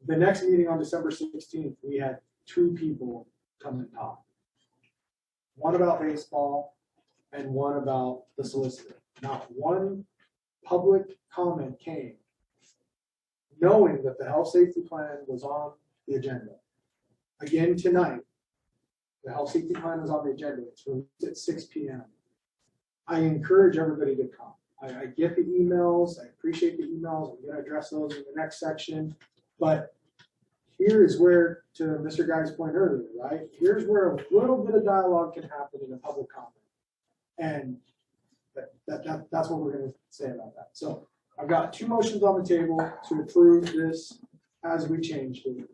The next meeting on December 16th, we had 2 people come and talk. One about baseball and one about the solicitor. Not one public comment came knowing that the health safety plan was on the agenda. Again, tonight, the health safety plan is on the agenda. It's released at 6 p.m. I encourage everybody to come. I get the emails. I appreciate the emails. We're going to address those in the next section. But here is where, to Mr. Guy's point earlier, right? Here's where a little bit of dialogue can happen in a public comment. And that's what we're gonna say about that. So I've got two motions on the table to approve this as we changed it.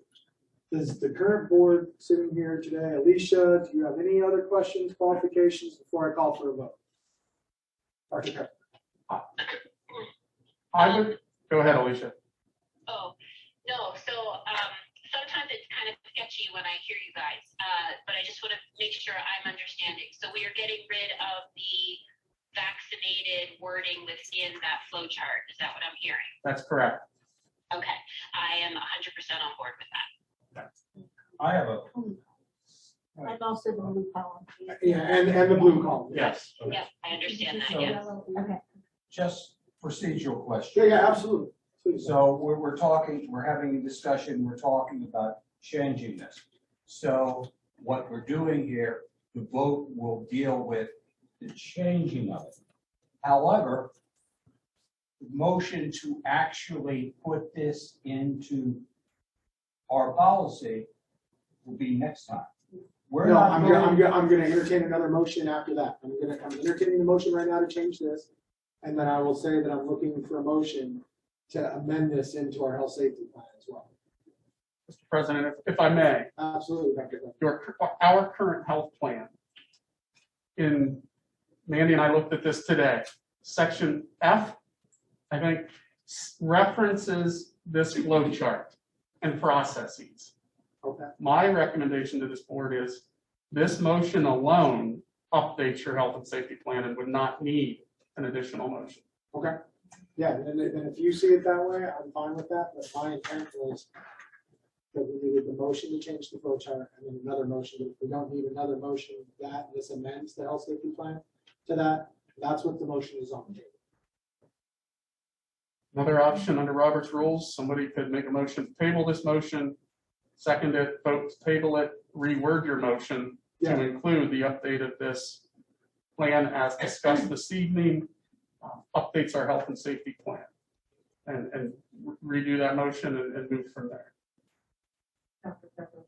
Does the current board sitting here today, Alicia, do you have any other questions, qualifications before I call for a vote? Dr. Pepper. I would, go ahead, Alicia. Oh, no, so sometimes it's kind of sketchy when I hear you guys, but I just want to make sure I'm understanding. So we are getting rid of the vaccinated wording within that flow chart. Is that what I'm hearing? That's correct. Okay, I am 100% on board with that. I have a, And also the blue column. Yeah, and the blue column. Yes. Yeah, I understand that, So- yes. Okay. just procedural question. Yeah, absolutely. Please. So we're talking, we're having a discussion, we're talking about changing this. So what we're doing here, the vote will deal with the changing of it. However, the motion to actually put this into our policy will be next time. We're No, not I'm voting- gonna entertain another motion after that. I'm entertaining the motion right now to change this. And then I will say that I'm looking for a motion to amend this into our health safety plan as well. Mr. President, if I may, Absolutely, Dr. Pepper. our current health plan, Mandy and I looked at this today, section F, I think, references this flow chart and processes. Okay. My recommendation to this board is this motion alone updates your health and safety plan and would not need an additional motion. Okay. Yeah, and if you see it that way, I'm fine with that, but my intent was that we needed the motion to change the flow chart and then another motion. If we don't need another motion, that this amends the health safety plan to that, that's what the motion is on the table. Another option under Robert's rules, somebody could make a motion to table this motion, second it, vote to table it, reword your motion Yeah. to include the update of this plan as discussed this evening, updates our health and safety plan. And redo that motion and move from there. Dr. Pepper, can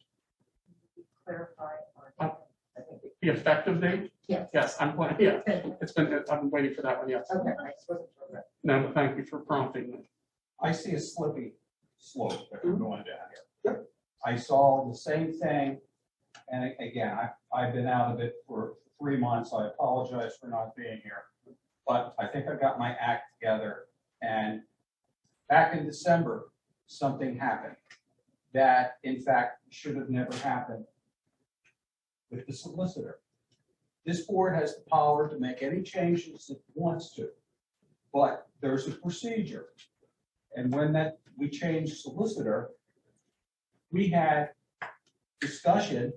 you clarify on, I think, The effective date? yes. Yes, I'm planning, yeah. It's been, I've been waiting for that one, yes. Okay, I just wasn't sure. That. No, but thank you for prompting me. I see a slippy slope that we're going down here. Yep. I saw the same thing, and again, I've been out of it for 3 months. I apologize for not being here. But I think I got my act together, and back in December, something happened that in fact should have never happened with the solicitor. This board has the power to make any changes it wants to, but there's a procedure. And when we changed solicitor, we had discussion,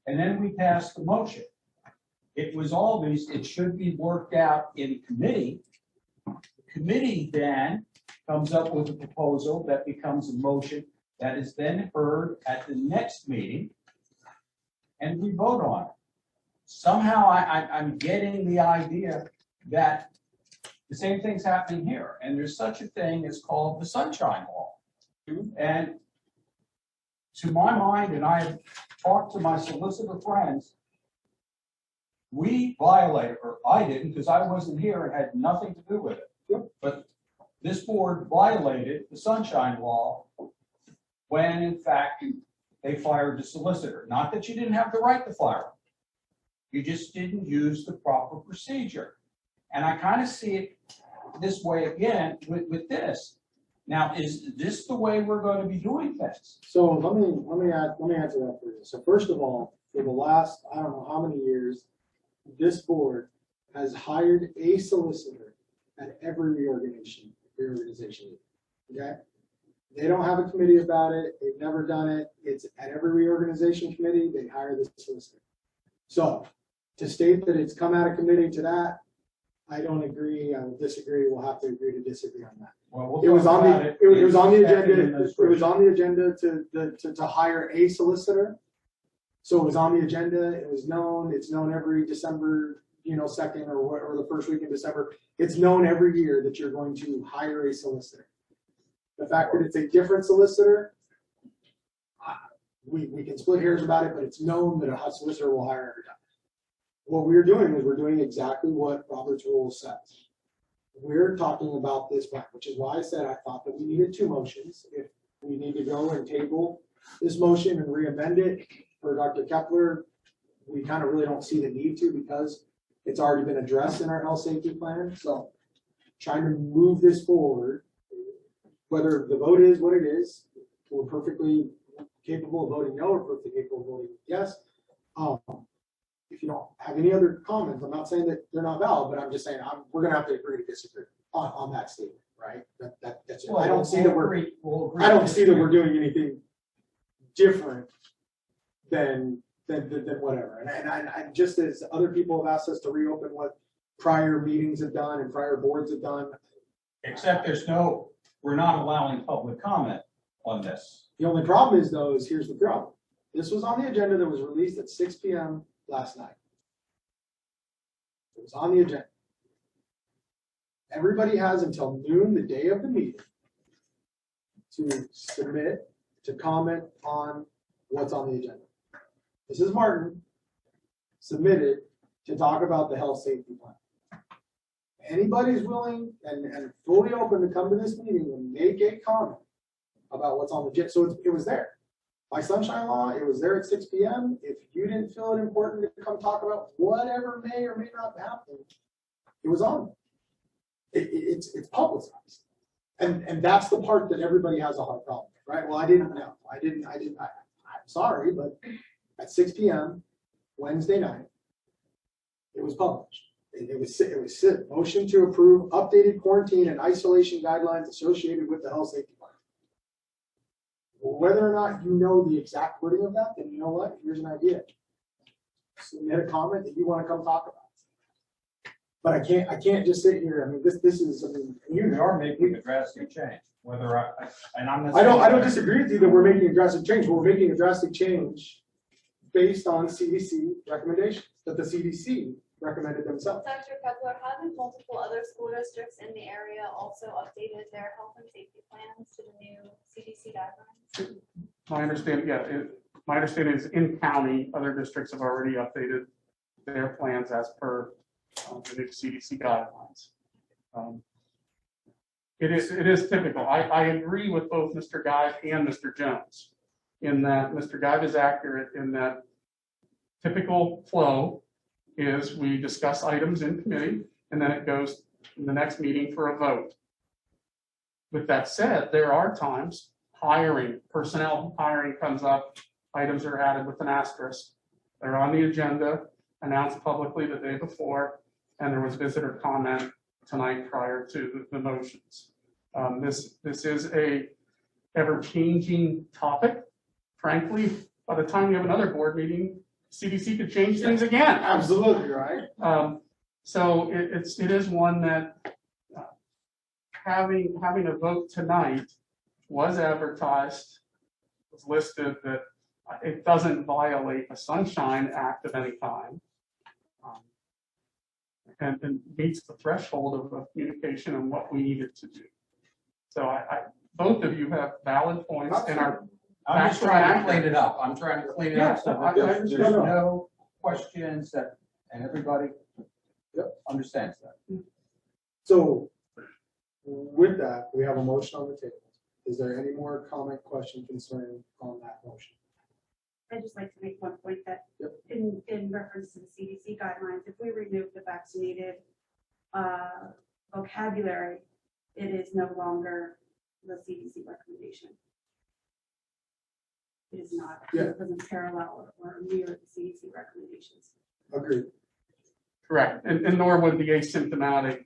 and then we passed the motion. It was always, it should be worked out in committee. The committee then comes up with a proposal that becomes a motion that is then heard at the next meeting, and we vote on it. Somehow I'm getting the idea that the same thing's happening here, and there's such a thing as called the Sunshine Law. And to my mind, and I've talked to my solicitor friends, we violated, or I didn't because I wasn't here and had nothing to do with it. But this board violated the Sunshine Law when in fact they fired the solicitor. Not that you didn't have the right to fire him. You just didn't use the proper procedure. And I kind of see it this way again with this. Now, is this the way we're going to be doing things? So let me answer that for you. So first of all, for the last, I don't know how many years, this board has hired a solicitor at every reorganization. Okay? They don't have a committee about it. They've never done it. It's at every reorganization committee, they hire the solicitor. So to state that it's come out of committee to that, I don't agree. I will disagree. We'll have to agree to disagree on that. Well, It was on the, it was on the agenda, it was administration. on the agenda to hire a solicitor. So it was on the agenda, it was known, it's known every December, 2nd or the first week in December. It's known every year that you're going to hire a solicitor. The fact that it's a different solicitor, we can split hairs about it, but it's known that a solicitor will hire every time. what we're doing is we're doing exactly what Robert's rule says. We're talking about this plan, which is why I said I thought that we needed two motions. If we need to go and table this motion and re-amend it for Dr. Kepler, we kind of really don't see the need to because it's already been addressed in our health safety plan. So trying to move this forward, whether the vote is what it is, we're perfectly capable of voting no, we're perfectly capable of voting yes. If you don't have any other comments, I'm not saying that they're not valid, but I'm just saying we're gonna have to agree to disagree on that statement, right? That's it. I don't see that we're doing anything different than whatever. And I just as other people have asked us to reopen what prior meetings have done and prior boards have done. Except we're not allowing public comment on this. The only problem is though, here's the problem. This was on the agenda that was released at 6 p.m. last night. It was on the agenda. Everybody has until noon, the day of the meeting, to submit, to comment on what's on the agenda. Mrs. Martin submitted to talk about the health safety plan. Anybody's willing and fully open to come to this meeting and make a comment about what's on the agenda. So it was there. By sunshine law, it was there at 6 p.m. If you didn't feel it important to come talk about whatever may or may not happen, it was on. It's publicized. And that's the part that everybody has a hard problem with, right? Well, I didn't know. I'm sorry, but at 6 p.m. Wednesday night, it was published. It was motion to approve updated quarantine and isolation guidelines associated with the health safety plan. Whether or not you know the exact wording of that, then you know what? Here's an idea. Submit a comment that you want to come talk about. But I can't just sit here. I mean, this is. I mean, You are making a drastic change. Whether I'm not. I don't disagree with you that we're making a drastic change. But we're making a drastic change based on CDC recommendations that the CDC recommended themselves. Dr. Kepler, haven't multiple other school districts in the area also updated their health and safety plans to the new CDC guidelines? My understanding is in county, other districts have already updated their plans as per the new CDC guidelines. It is typical. I agree with both Mr. Guy and Mr. Jones in that Mr. Guy is accurate in that typical flow is we discuss items in committee and then it goes in the next meeting for a vote. With that said, there are times personnel hiring comes up, items are added with an asterisk. They're on the agenda, announced publicly the day before, and there was visitor comment tonight prior to the motions. This is a ever-changing topic. Frankly, by the time we have another board meeting, CDC could change things again. Absolutely right. So it is one that having a vote tonight was advertised, was listed that it doesn't violate a Sunshine Act of any kind, and meets the threshold of communication and what we needed to do. So both of you have valid points and are. I'm just trying to clean it up. I'm trying to clean it up so that there's no questions and everybody understands that. So with that, we have a motion on the table. Is there any more comment, question, concern on that motion? I'd just like to make one point that in reference to the CDC guidelines, if we remove the vaccinated vocabulary, it is no longer the CDC recommendation. It is not. It doesn't parallel or mirror the CDC recommendations. Agreed. Correct, and nor would the asymptomatic.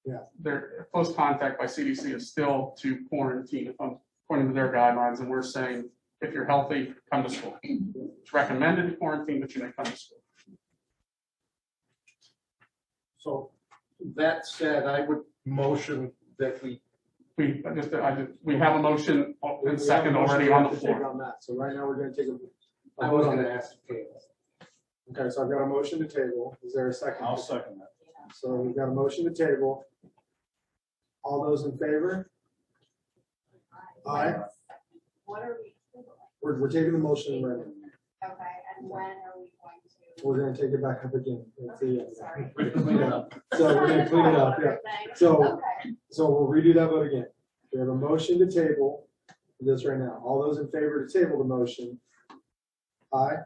Yeah. Their close contact by CDC is still to quarantine according to their guidelines, and we're saying if you're healthy, come to school. It's recommended to quarantine, but you may come to school. So that said, I would motion that we have a motion and second already on the floor. On that. So right now we're going to take a I was going to ask the table. Okay, so I've got a motion to table. Is there a second? I'll second that. So we've got a motion to table. All those in favor? Aye. What are we? We're taking the motion right now. Okay, and when are we going to? We're gonna take it back up again. Let's see. Sorry. We're gonna clean it up. So we're gonna clean it up, yeah. So, Okay. so we'll redo that vote again. We have a motion to table this right now. All those in favor to table the motion? Aye?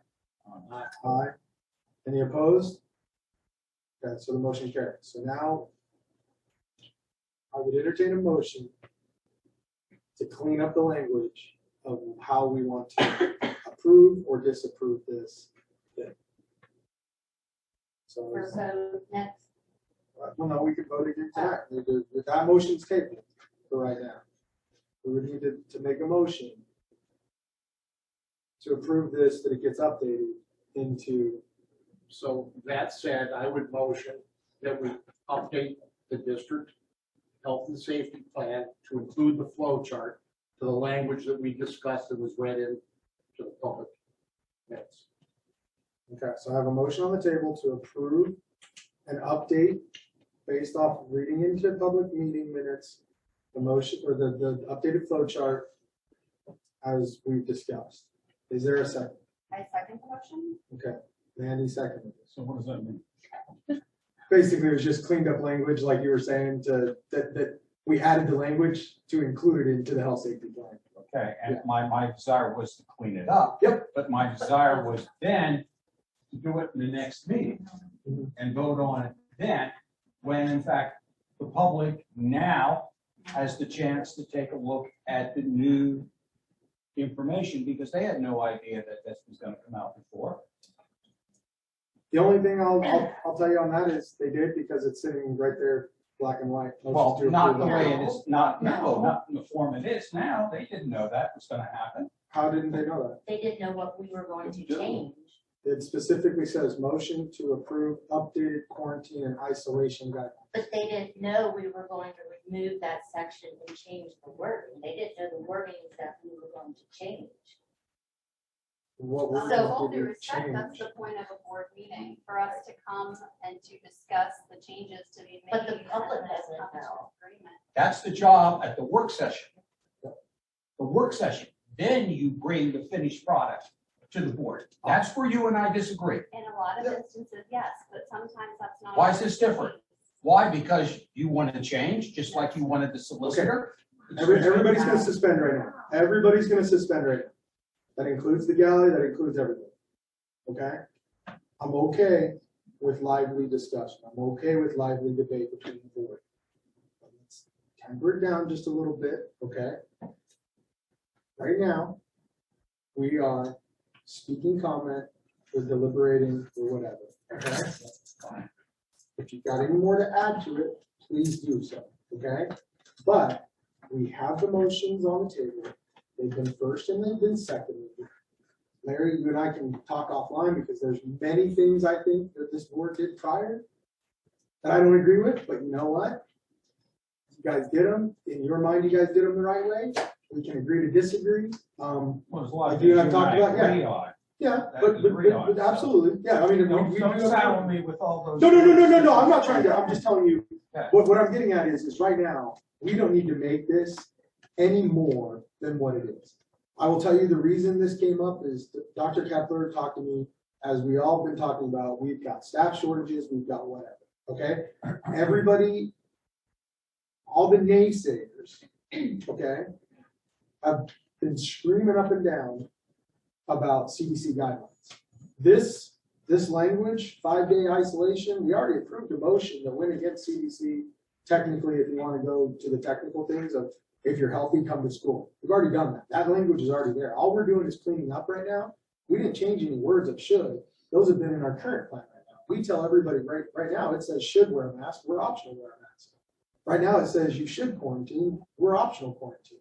Aye. Any opposed? Okay, so the motion carries. So now I would entertain a motion to clean up the language of how we want to approve or disapprove this thing. So, For vote next. well, no, we could vote again tonight. That motion's tabled for right now. We would need to make a motion to approve this, that it gets updated into, So that said, I would motion that we update the district health and safety plan to include the flow chart to the language that we discussed and was read in to the public. Yes. okay, so I have a motion on the table to approve an update based off of reading into public meeting minutes, the motion or the updated flow chart as we've discussed. Is there a second? I second the motion. Okay, Mandy seconded. So what does that mean? Basically, it was just cleaned up language, like you were saying, that we added the language to include it into the health safety plan. Okay, and my desire was to clean it up. Yep. But my desire was then to do it in the next meeting and vote on it then, when in fact the public now has the chance to take a look at the new information, because they had no idea that this was gonna come out before. The only thing I'll tell you on that is they did, because it's sitting right there, black and white. Well, Motion to not the approve. way it is, not in the form it is now. They didn't know that was gonna happen. How didn't they know that? They didn't know what we were going to change. It specifically says motion to approve updated quarantine and isolation guidelines. But they didn't know we were going to remove that section and change the wording. They didn't know the wording that we were going to change. What wording So did all due we respect, that's change? the point of a board meeting, for us to come and to discuss the changes to be made. But the public and doesn't come to know. agreement. That's the job at the work session. The work session, then you bring the finished product to the board. That's where you and I disagree. In a lot of instances, yes, but sometimes that's not. Why is this different? Why? Because you wanted to change, just like you wanted the solicitor. Everybody's gonna suspend right now. Everybody's gonna suspend right now. That includes the gallery, that includes everything. Okay? I'm okay with lively discussion. I'm okay with lively debate between the board. But let's temper it down just a little bit, okay? Right now, we are speaking comment, we're deliberating, or whatever, okay? If you've got any more to add to it, please do so, okay? But we have the motions on the table. They've been first and they've been seconded. Larry, you and I can talk offline, because there's many things I think that this board did prior that I don't agree with, but you know what? You guys did them. In your mind, you guys did them the right way. We can agree to disagree. Well, there's a lot of Like you and I things talked you and I about, agree on. Yeah, That but is real. absolutely, yeah, I mean, Don't we don't do saddle have. me with all those. No, I'm not trying to, I'm just telling you, Okay. what I'm getting at is right now, we don't need to make this any more than what it is. I will tell you the reason this came up is that Dr. Kepler talked to me, as we all been talking about, we've got staff shortages, we've got whatever, okay? Everybody, all the naysayers, okay, have been screaming up and down about CDC guidelines. This language, 5-day isolation, we already approved a motion that went against CDC. Technically, if you want to go to the technical things of if you're healthy, come to school. We've already done that. That language is already there. All we're doing is cleaning up right now. We didn't change any words of should. Those have been in our current plan right now. We tell everybody right now, it says should wear a mask, we're optional wear a mask. Right now, it says you should quarantine, we're optional quarantine,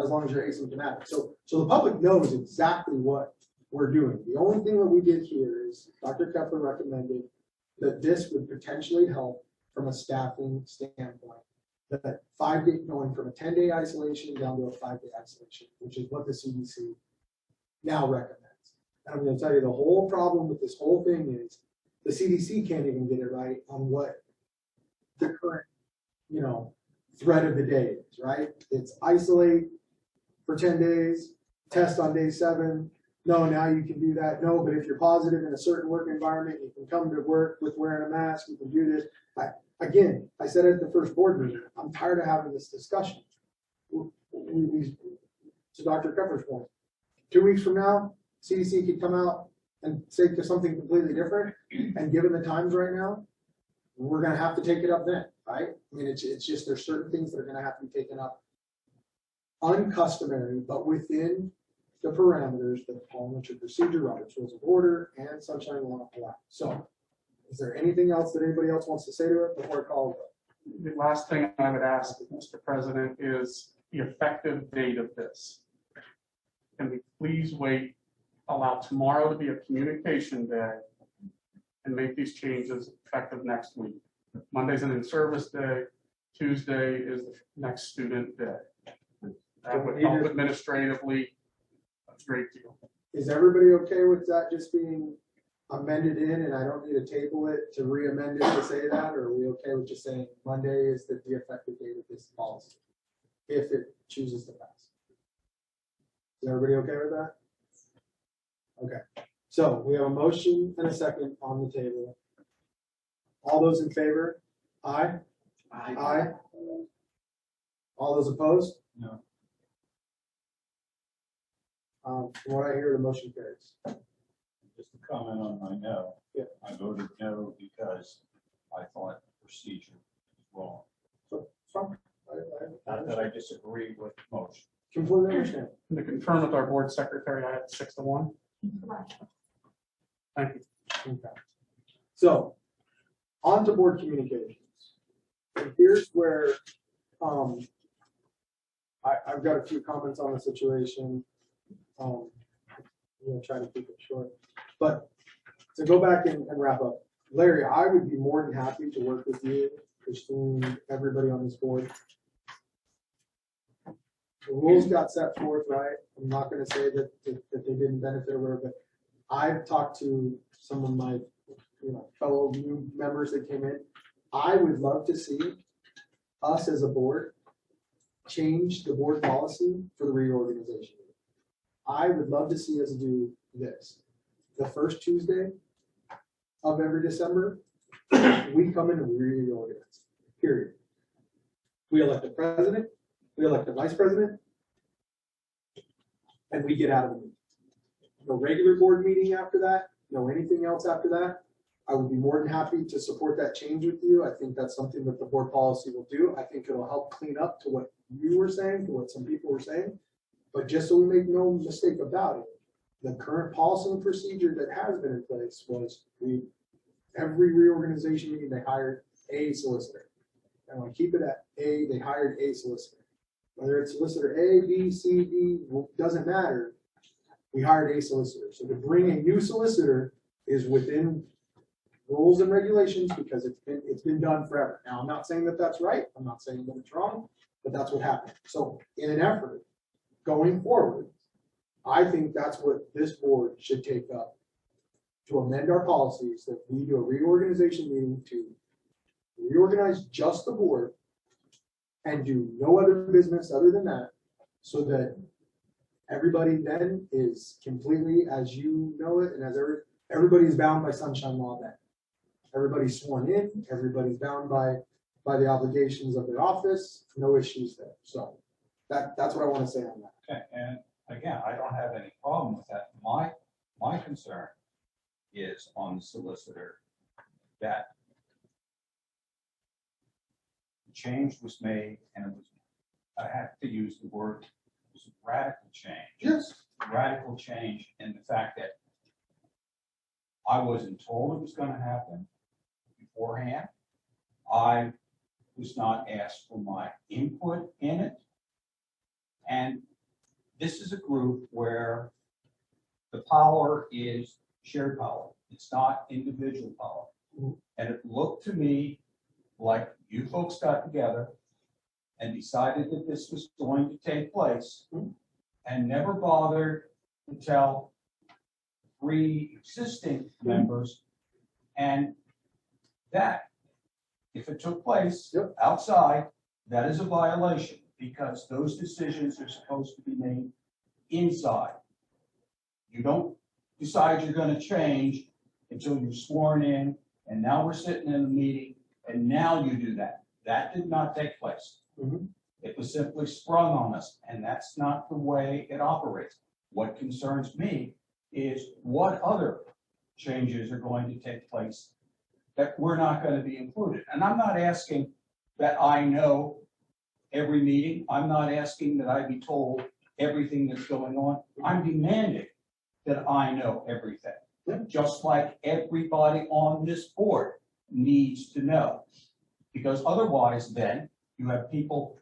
as long as you're asymptomatic. So the public knows exactly what we're doing. The only thing that we did here is Dr. Kepler recommended that this would potentially help from a staffing standpoint. That 5-day, going from a 10-day isolation down to a 5-day isolation, which is what the CDC now recommends. And I'm going to tell you the whole problem with this whole thing is the CDC can't even get it right on what the current, threat of the day is, right? It's isolate for 10 days, test on day 7, no, now you can do that. No, but if you're positive in a certain work environment, you can come to work with wearing a mask, you can do this. Again, I said it at the first board meeting, I'm tired of having this discussion. To Dr. Pepper's point, 2 weeks from now, CDC could come out and say something completely different, and given the times right now, we're gonna have to take it up then, right? I mean, it's just, there's certain things that are gonna have to be taken up uncustomary, but within the parameters that parliamentary procedure, Robert's Rules of Order, and Sunshine Law allow. So, is there anything else that anybody else wants to say to it before I call it? The last thing I would ask, Mr. President, is the effective date of this. Can we please wait, allow tomorrow to be a communication day and make these changes effective next week? Monday's an in-service day, Tuesday is the next student day. That would help administratively a great deal. Is everybody okay with that just being amended in, and I don't need to table it to re-amend it to say that, or are we okay with just saying Monday is the effective date of this policy, if it chooses to pass? Is everybody okay with that? Okay, so we have a motion and a second on the table. All those in favor? Aye? Aye. All those opposed? No. From what I hear, the motion carries. Just to comment on my no. Yeah. I voted no because I thought the procedure was wrong. So, Not that I disagree with the motion. completely understand. And to confirm with our board secretary, I had 6-1. Thank you. Okay. So, on to board communications. And here's where I've got a few comments on the situation. I'm gonna try to keep it short. But to go back and wrap up, Larry, I would be more than happy to work with you, Christine, everybody on this board. The rules got set forth, right? I'm not gonna say that they didn't benefit or whatever, but I've talked to some of my fellow new members that came in. I would love to see us as a board change the board policy for the reorganization. I would love to see us do this. The first Tuesday of every December, we come in and reorganize, period. We elect a president, we elect a vice president, and we get out of the meeting. No regular board meeting after that, no anything else after that. I would be more than happy to support that change with you. I think that's something that the board policy will do. I think it'll help clean up to what you were saying, to what some people were saying. But just so we make no mistake about it, the current policy and procedure that has been in place was every reorganization meeting, they hired a solicitor. And I want to keep it at A, they hired a solicitor. Whether it's solicitor A, B, C, D, doesn't matter. We hired a solicitor. So to bring a new solicitor is within rules and regulations because it's been done forever. Now, I'm not saying that that's right. I'm not saying that it's wrong, but that's what happened. So in an effort going forward, I think that's what this board should take up to amend our policies, that we do a reorganization meeting to reorganize just the board and do no other business other than that, so that everybody then is completely, as you know it, and as everybody's bound by Sunshine Law then. Everybody's sworn in, everybody's bound by the obligations of their office, no issues there. So that's what I want to say on that. Okay, and again, I don't have any problem with that. My concern is on the solicitor that the change was made, and it was, I have to use the word, it was a radical change. Yes. Radical change in the fact that I wasn't told it was going to happen beforehand. I was not asked for my input in it. And this is a group where the power is shared power. It's not individual power. And it looked to me like you folks got together and decided that this was going to take place and never bothered to tell 3 existing members, and that if it took place outside, that is a violation, because those decisions are supposed to be made inside. You don't decide you're gonna change until you're sworn in, and now we're sitting in a meeting, and now you do that. That did not take place. Mhm. It was simply sprung on us, and that's not the way it operates. What concerns me is what other changes are going to take place that we're not going to be included. And I'm not asking that I know every meeting. I'm not asking that I be told everything that's going on. I'm demanding that I know everything. Just like everybody on this board needs to know. Because otherwise then you have people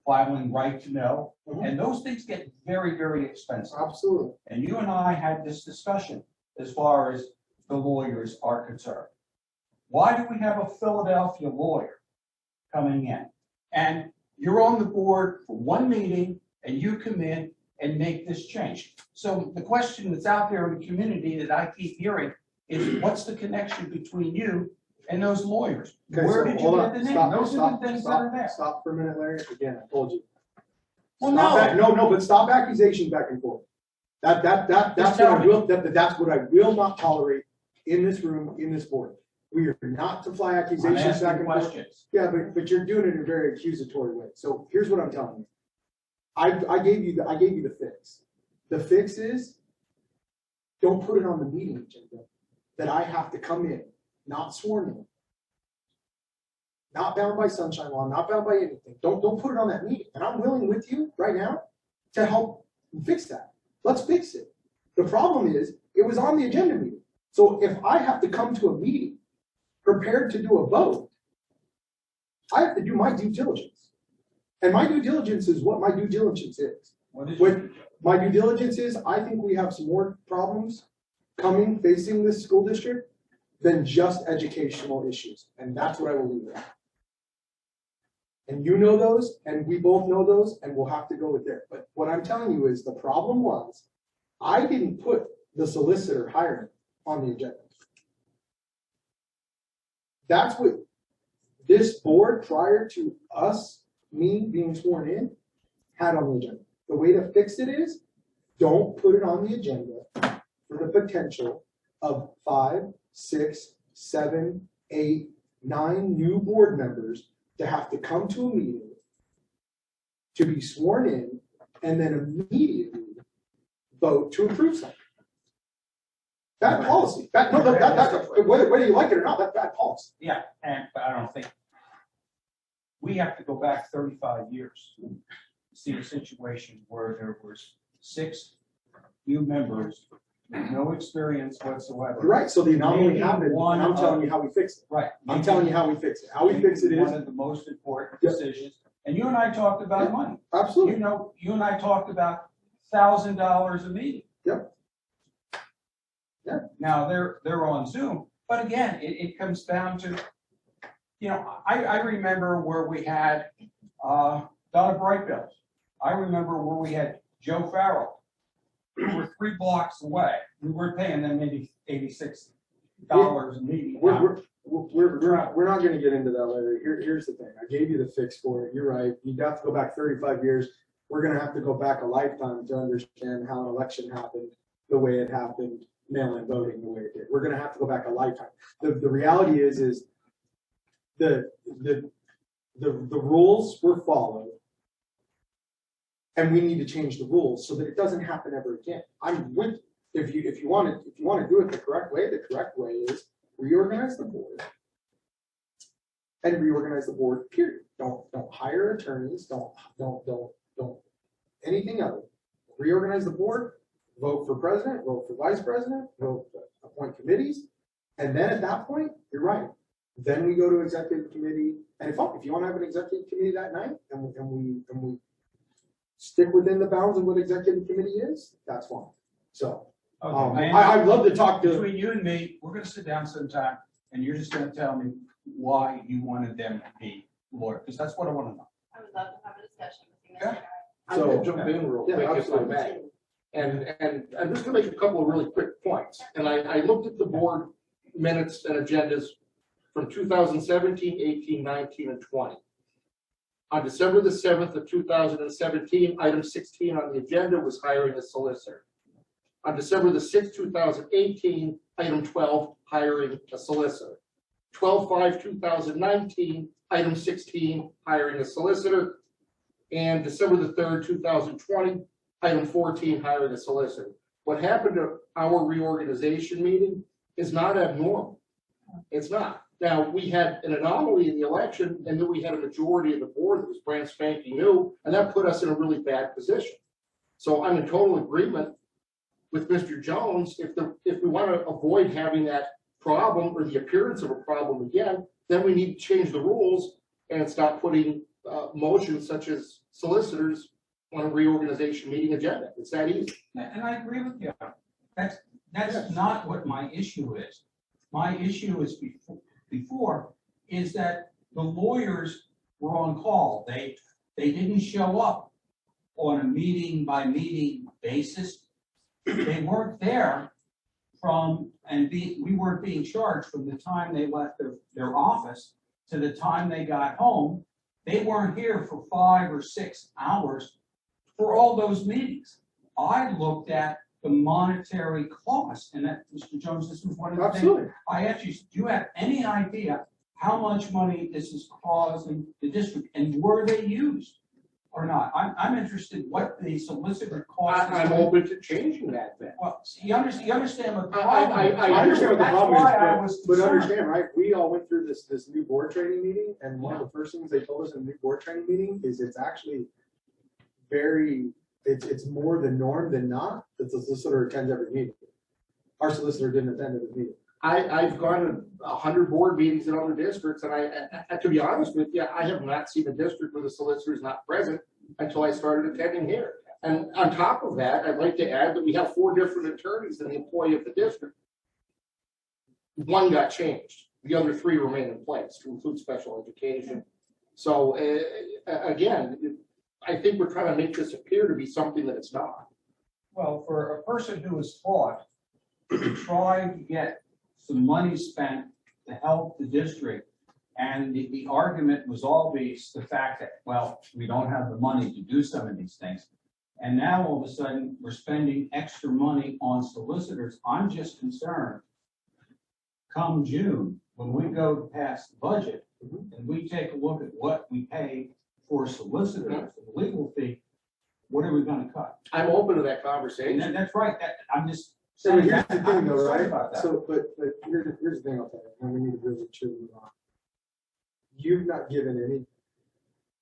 filing right to know, and those things get very, very expensive. Absolutely. And you and I had this discussion as far as the lawyers are concerned. Why do we have a Philadelphia lawyer coming in? And you're on the board for one meeting and you come in and make this change. So the question that's out there in the community that I keep hearing is what's the connection between you and those lawyers? Okay, Where so did you hold get on. the name? Stop, Those are stop, the things that stop, are there. stop for a minute, Larry. Again, I told you. Well, Stop no. no, but stop accusations back and forth. That's Just what tell I me. will, that's what I will not tolerate in this room, in this board. We are not to fly I'm accusations back asking and forth. questions. Yeah, but you're doing it in a very accusatory way. So here's what I'm telling you. I gave you the fix. The fix is don't put it on the meeting agenda that I have to come in, not sworn in, not bound by sunshine law, not bound by anything. Don't put it on that meeting. And I'm willing with you right now to help fix that. Let's fix it. The problem is it was on the agenda meeting. So if I have to come to a meeting prepared to do a vote, I have to do my due diligence. And my due diligence is what my due diligence is. What is What my due diligence is, I think we have some more problems facing this school district than just educational issues. And that's what I will leave it at. And you know those, and we both know those, and we'll have to go with there. But what I'm telling you is the problem was, I didn't put the solicitor hiring on the agenda. That's what this board, prior to me being sworn in, had on the agenda. The way to fix it is, don't put it on the agenda for the potential of 5, 6, 7, 8, 9 new board members to have to come to a meeting, to be sworn in, and then immediately vote to approve something. Bad policy. Whether you like it or not, that's bad policy. Yeah, but I don't think we have to go back 35 years to see a situation where there was 6 new members with no experience whatsoever. You're right. So the anomaly Maybe happened, and one I'm telling of- you how we fix it. Right. I'm telling you how we fix it. How we fix it is one of the most important decisions. And you and I talked about money. absolutely. You know, you and I talked about $1,000 a meeting. Yep. Yeah. Now they're on Zoom, but again, it comes down to, you know, I remember where we had Donna Brightbill. I remember where we had Joe Farrell. We were 3 blocks away. We weren't paying them maybe $86 a meeting. We're not going to get into that, Larry. Here's the thing. I gave you the fix for it. You're right. You have to go back 35 years. We're going to have to go back a lifetime to understand how an election happened the way it happened, mail-in voting the way it did. We're going to have to go back a lifetime. The reality is the rules were followed, and we need to change the rules so that it doesn't happen ever again. I'm with if you want to do it the correct way is reorganize the board and reorganize the board, period. Don't hire attorneys, don't anything other. Reorganize the board, vote for president, vote for vice president, appoint committees, and then at that point, you're right. Then we go to executive committee, and if you want to have an executive committee that night, and we stick within the bounds of what executive committee is, that's fine. So I'd love to talk to between you and me. We're going to sit down sometime, and you're just going to tell me why you wanted them to be lawyer, because that's what I want to know. I would love to have a discussion with you, Mr. Yeah. Guy. I'm So- gonna jump in real Yeah, quick if I absolutely. may. And I'm just gonna make a couple of really quick points. And I looked at the board minutes and agendas from 2017, 18, 19, and 20. On December the 7th of 2017, item 16 on the agenda was hiring a solicitor. On December the 6th, 2018, item 12, hiring a solicitor. 12/5/2019, item 16, hiring a solicitor. And December the 3rd, 2020, item 14, hiring a solicitor. What happened to our reorganization meeting is not abnormal. It's not. Now, we had an anomaly in the election, and then we had a majority of the board that was brand spanking new, and that put us in a really bad position. So I'm in total agreement with Mr. Jones. If we want to avoid having that problem or the appearance of a problem again, then we need to change the rules and stop putting motions such as solicitors on a reorganization meeting agenda. It's that easy. And I agree with you. That's not what my issue is. My issue is before is that the lawyers were on call. They didn't show up on a meeting by meeting basis. They weren't there we weren't being charged from the time they left their office to the time they got home. They weren't here for 5 or 6 hours for all those meetings. I looked at the monetary cost, and that, Mr. Jones, this was one of the things I asked you, do you have any idea how much money this is costing the district, and were they used or not? I'm interested what the solicitor cost. I'm open to changing that then. Well, you understand what the I problem is. understand what the That's problem why I is, was but concerned. understand, right? We all went through this new board training meeting, and one of the first things they told us in the new board training meeting is it's actually it's more the norm than not that the solicitor attends every meeting. Our solicitor didn't attend every meeting. I've gone to 100 board meetings in other districts, and I to be honest with you, I have not seen a district where the solicitor is not present until I started attending here. And on top of that, I'd like to add that we have 4 different attorneys in the employee of the district. One got changed. The other 3 remain in place, to include special education. So again, I think we're trying to make this appear to be something that it's not. Well, for a person who is taught to try to get some money spent to help the district, and the argument was always the fact that, well, we don't have the money to do some of these things. And now all of a sudden, we're spending extra money on solicitors. I'm just concerned, come June, when we go to pass the budget, and we take a look at what we pay for solicitors, the legal fee, what are we gonna cut? I'm open to that conversation. And that's right, I'm just So saying here's that, the I'm thing though, concerned right? about that. So, but here's the thing I'll tell you, and we need to really chew it on. You've not given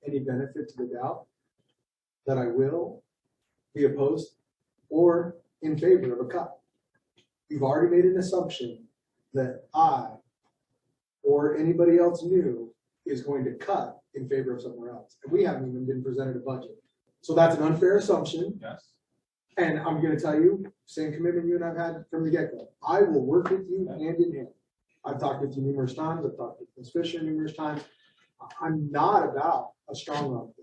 any benefit to the doubt that I will be opposed or in favor of a cut. You've already made an assumption that I or anybody else new is going to cut in favor of somewhere else. And we haven't even been presented a budget. So that's an unfair assumption. Yes. And I'm gonna tell you, same commitment you and I've had from the get-go. I will work with you hand in hand. I've talked with you numerous times. I've talked with Ms. Fisher numerous times. I'm not about a strong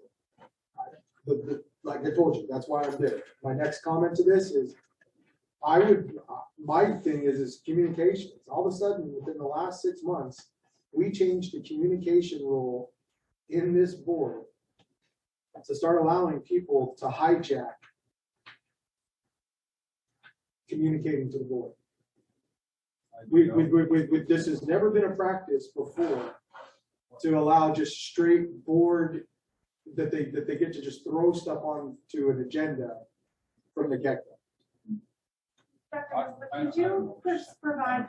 arm. Like I told you, that's why I'm there. My next comment to this is, my thing is communications. All of a sudden, within the last 6 months, we changed the communication rule in this board to start allowing people to hijack communicating to the board. This has never been a practice before to allow just straight board that they get to just throw stuff onto an agenda from the get-go. Dr. Could you just provide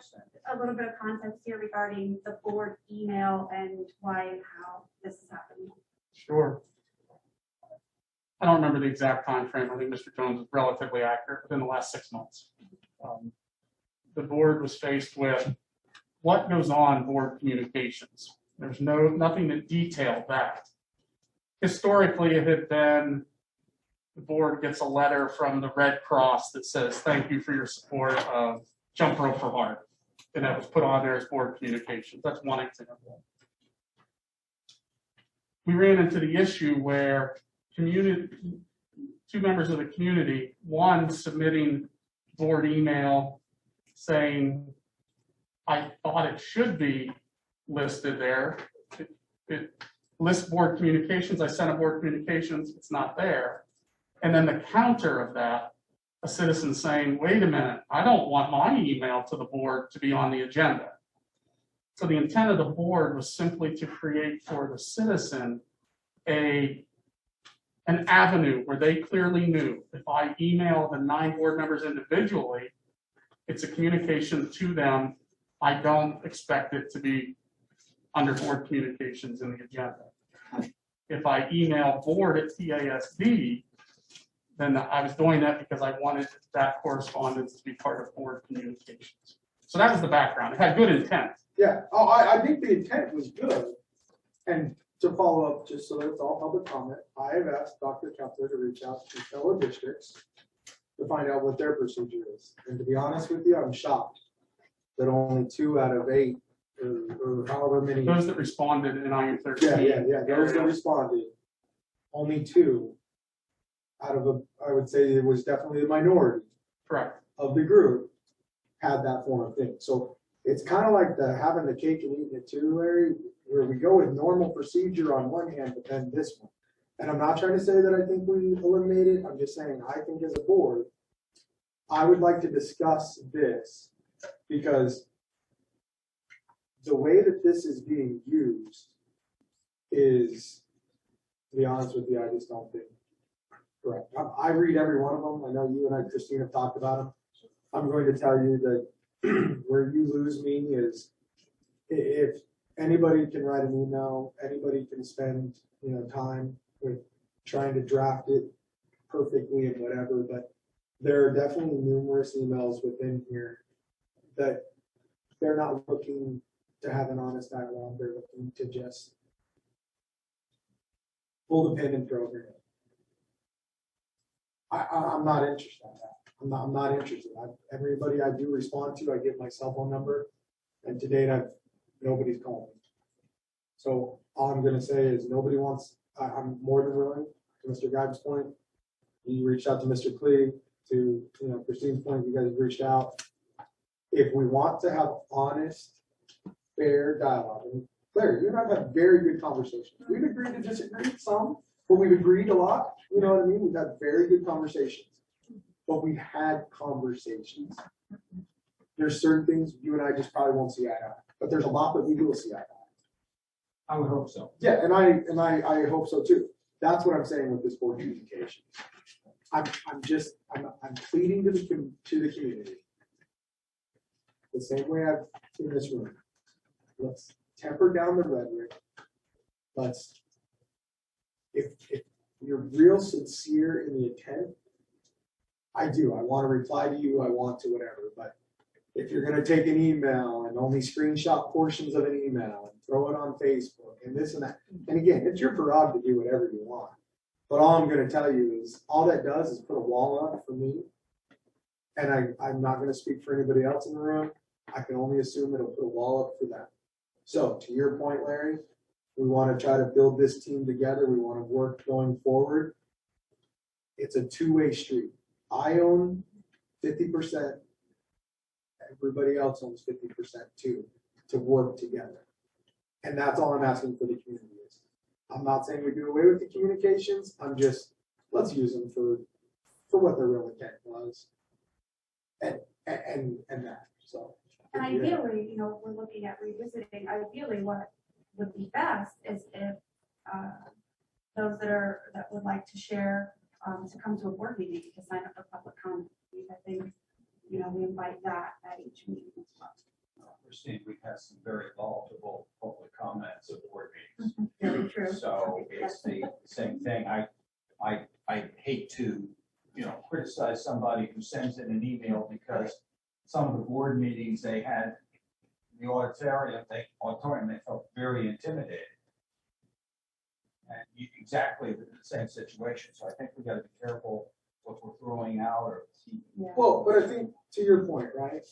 a little bit of context here regarding the board email and why and how this is happening? Sure. I don't remember the exact time frame. I think Mr. Jones is relatively accurate within the last 6 months. The board was faced with what goes on board communications. There's nothing that detailed that. Historically, it had been the board gets a letter from the Red Cross that says, thank you for your support of Jump Rope for Heart. And that was put on there as board communications. That's one example. We ran into the issue where two members of the community, one submitting board email saying, I thought it should be listed there. It lists board communications. I sent a board communications. It's not there. And then the counter of that a citizen saying, wait a minute, I don't want my email to the board to be on the agenda. So the intent of the board was simply to create for the citizen an avenue where they clearly knew if I email the 9 board members individually, it's a communication to them. I don't expect it to be under board communications in the agenda. If I email board at TASD, then I was doing that because I wanted that correspondence to be part of board communications. So that was the background. It had good intent. Yeah, oh, I think the intent was good. And to follow up, just so that it's all public comment, I have asked Dr. Kepler to reach out to fellow districts to find out what their procedure is. And to be honest with you, I'm shocked that only 2 out of 8 or however many. Those that responded in IU13. Yeah, those that responded, only 2 out of I would say it was definitely a minority. Correct. Of the group had that form of thing. So it's kind of like having the cake and eating it too, Larry, where we go with normal procedure on one hand, but then this one. And I'm not trying to say that I think we eliminate it. I'm just saying, I think as a board, I would like to discuss this because the way that this is being used is, to be honest with you, I just don't think correct. I read every one of them. I know you and I, Christine, have talked about them. I'm going to tell you that where you lose me is if anybody can write an email, anybody can spend time with trying to draft it perfectly and whatever, but there are definitely numerous emails within here that they're not looking to have an honest dialogue. They're looking to just pull the pin and throw it in. I'm not interested in that. I'm not interested. Everybody I do respond to, I give my cell phone number, and to date, nobody's called me. So all I'm going to say is nobody wants. I'm more than willing. To Mr. Guy's point, he reached out to Mr. Klee. To Christine's point, you guys reached out. If we want to have honest, fair dialogue, and Larry, you and I have had very good conversations. We've agreed to disagree some, but we've agreed a lot. You know what I mean? We've had very good conversations. But we've had conversations. There's certain things you and I just probably won't see eye to eye, but there's a lot that we will see eye to eye. I would hope so. Yeah, and I hope so too. That's what I'm saying with this board communication. I'm pleading to the community the same way I've in this room. Let's temper down the rhetoric. If you're real sincere in the intent, I want to reply to you, I want to whatever, but if you're going to take an email and only screenshot portions of an email and throw it on Facebook and this and that, and again, it's your prerogative to do whatever you want. But all I'm going to tell you is all that does is put a wall up for me. And I'm not going to speak for anybody else in the room. I can only assume it'll put a wall up for them. So to your point, Larry, we want to try to build this team together. We want to work going forward. It's a two-way street. I own 50%. Everybody else owns 50% too, to work together. And that's all I'm asking for the community is. I'm not saying we do away with the communications. I'm just, let's use them for what their real intent was. And that, so. And ideally, we're looking at revisiting, ideally what would be best is if those that would like to share, to come to a board meeting to sign up for public comment. I think, we invite that at each meeting as well. We're seeing we have some very volatile public comments at board meetings. Very true. So it's the same thing. I hate to, criticize somebody who sends in an email because some of the board meetings they had in the auditorium, they felt very intimidated. And exactly the same situation. So I think we got to be careful what we're throwing out or. Yeah. Well, but I think to your point, right?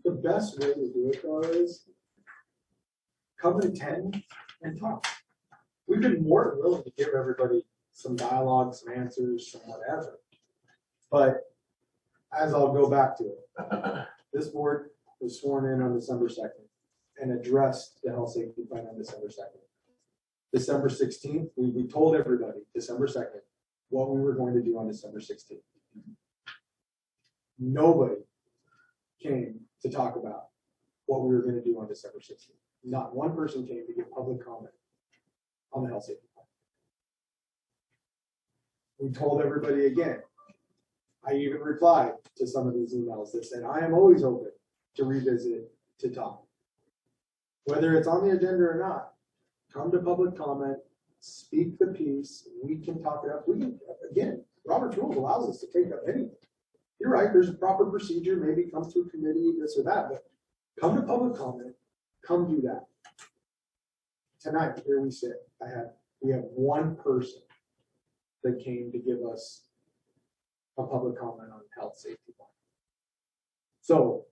The best way to do it though is come and attend and talk. We've been more than willing to give everybody some dialogue, some answers, some whatever. But as I'll go back to it, this board was sworn in on December 2nd and addressed the health safety plan on December 2nd. December 16th, we told everybody December 2nd what we were going to do on December 16th. Nobody came to talk about what we were gonna do on December 16th. Not one person came to give public comment on the health safety plan. We told everybody again. I even replied to some of these emails that said, I am always open to revisit, to talk. Whether it's on the agenda or not, come to public comment, speak the piece, we can talk it up. We can, again, Robert's rules allows us to take up anything. You're right, there's a proper procedure, maybe come through committee, this or that, but come to public comment, come do that. Tonight, here we sit, we have one person that came to give us a public comment on health safety plan. So,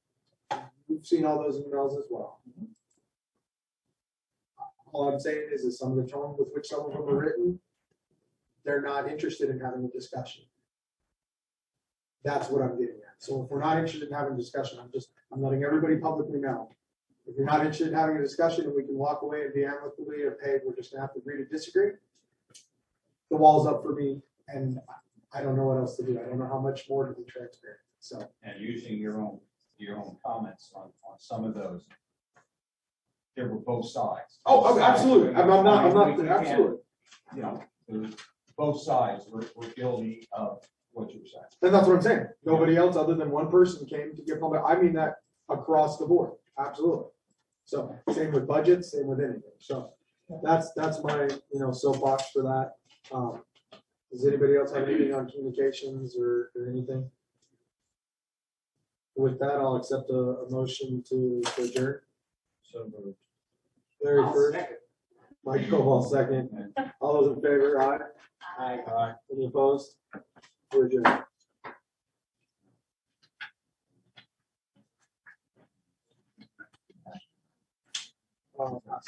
we've seen all those emails as well. All I'm saying is some of the tone with which some of them are written, they're not interested in having a discussion. That's what I'm getting at. So if we're not interested in having a discussion, I'm letting everybody publicly know. If you're not interested in having a discussion and we can walk away and be amicably of, hey, we're just gonna have to agree to disagree, the wall's up for me and I don't know what else to do. I don't know how much more to be transparent. So. And using your own comments on some of those, there were both sides. Oh, absolutely. I'm not, We can't, absolutely. You know, both sides were guilty of what you were saying. And that's what I'm saying. Nobody else other than one person came to give public. I mean that across the board. Absolutely. So same with budgets, same with anything. So that's my soapbox for that. Does anybody else have anything on communications or anything? With that, I'll accept a motion to adjourn. So moved. Larry first. Mike Koval second. All those in favor, aye? Aye. Any opposed? We're adjourned. Oh, I'm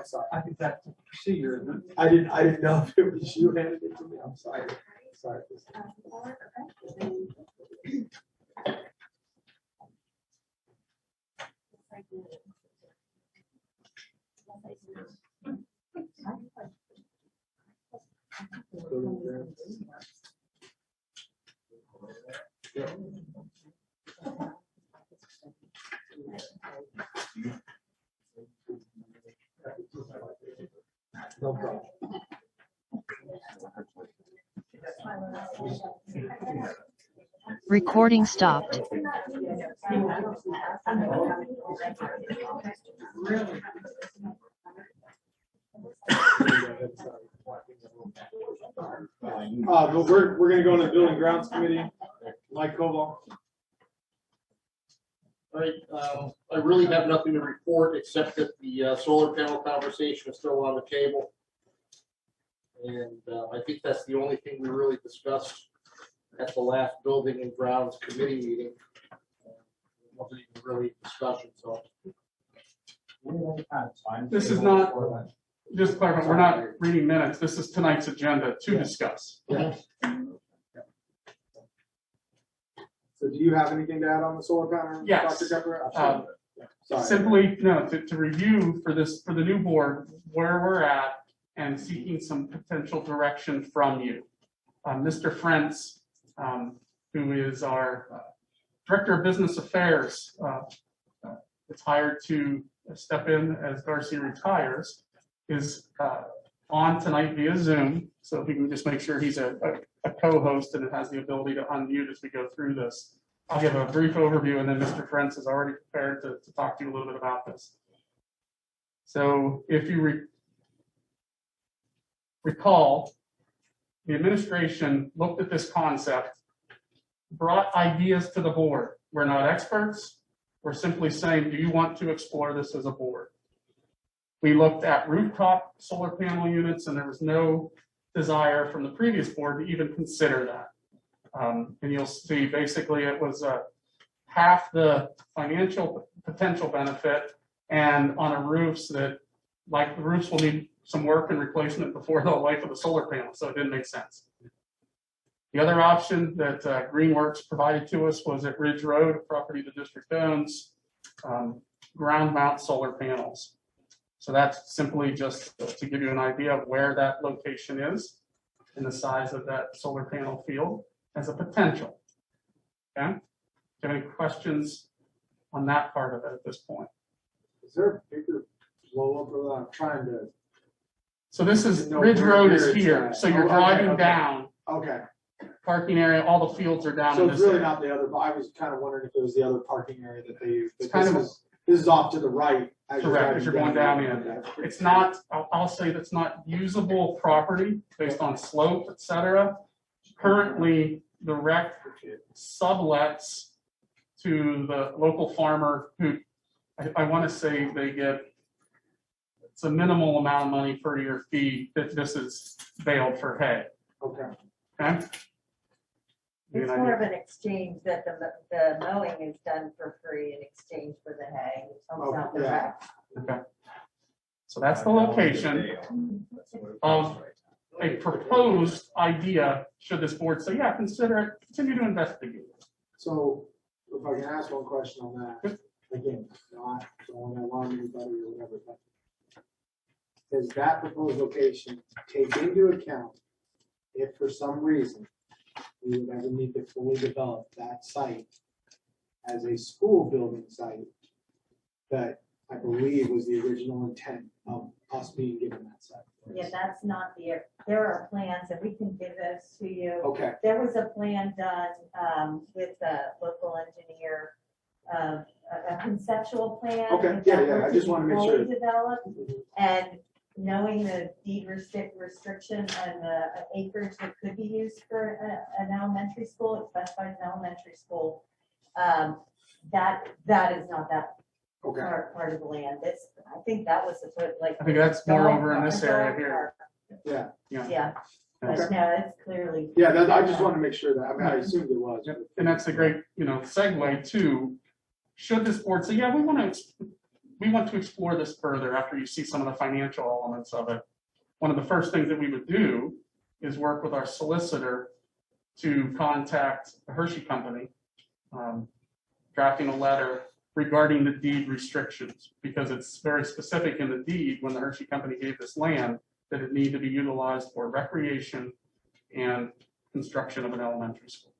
sorry. I think that's the procedure. I didn't know if it was you handed it to me. I'm sorry. Sorry. No problem. Recording stopped. But we're gonna go into the building grounds committee. Mike Koval. All right, I really have nothing to report except that the solar panel conversation is still on the table. And I think that's the only thing we really discussed at the last building and grounds committee meeting. It wasn't even really a discussion, so. This is not, just clarify, we're not reading minutes. This is tonight's agenda to discuss. Yeah. So do you have anything to add on the solar panel? Yes. Dr. Gepper? Sorry. Simply, no, to review for the new board, where we're at and seeking some potential direction from you. Mr. Frentz, who is our Director of Business Affairs, is hired to step in as Darcy retires, is on tonight via Zoom. So if we can just make sure he's a co-host and it has the ability to unmute as we go through this. I'll give a brief overview and then Mr. Frentz is already prepared to talk to you a little bit about this. So if you recall, the administration looked at this concept, brought ideas to the board. We're not experts. We're simply saying, do you want to explore this as a board? We looked at rooftop solar panel units and there was no desire from the previous board to even consider that. And you'll see basically it was half the financial potential benefit and on a roofs that, like the roofs will need some work and replacement before the life of the solar panel, so it didn't make sense. The other option that Greenworks provided to us was at Ridge Road, a property the district owns, ground mount solar panels. So that's simply just to give you an idea of where that location is and the size of that solar panel field as a potential. Okay? Do you have any questions on that part of it at this point? Is there a bigger blow up of that? I'm trying to. So this is, No, Ridge where- Road where is it's here, at. so you're Oh, okay, driving okay. down, Okay, parking area, all the fields are down so in it's this really area. not the other, but I was kind of wondering if it was the other parking area that they use. But It's kind this is off to the right. As Correct, as you're going down in. Okay. It's not, I'll say that's not usable property based on slope, et cetera. Currently, the rec sublets to the local farmer who, I want to say they get, it's a minimal amount of money per year fee that this is baled for hay. Okay. Okay? It's more of an exchange that the mowing is done for free in exchange for the hay. It comes out the yeah. rec. Okay. So that's the location of a proposed idea, should this board say, yeah, consider it, continue to investigate. So if I can ask one question on that, again, not don't want to alarm anybody or whatever, but does that proposed location take into account if for some reason we would ever need to fully develop that site as a school building site that I believe was the original intent of us being given that site? Yeah, that's not there are plans, and we can give this to you. Okay, There was a plan done with the local engineer, a conceptual plan. Okay, if yeah, that yeah, were I just wanna make fully sure. Developed, and knowing the deed restriction and the acreage that could be used for an elementary school, it specifies an elementary school. That is not that okay. part of the land. I think that was like. I think that's more over in this area here. Yeah. Yeah, but Okay. no, it's clearly. Yeah, I just wanted to make sure that, I mean, I assumed it was. Yep. And that's a great, segue to, should this board say, yeah, we want to explore this further after you see some of the financial elements of it. One of the first things that we would do is work with our solicitor to contact the Hershey Company, drafting a letter regarding the deed restrictions, because it's very specific in the deed when the Hershey Company gave this land that it needed to be utilized for recreation and construction of an elementary school.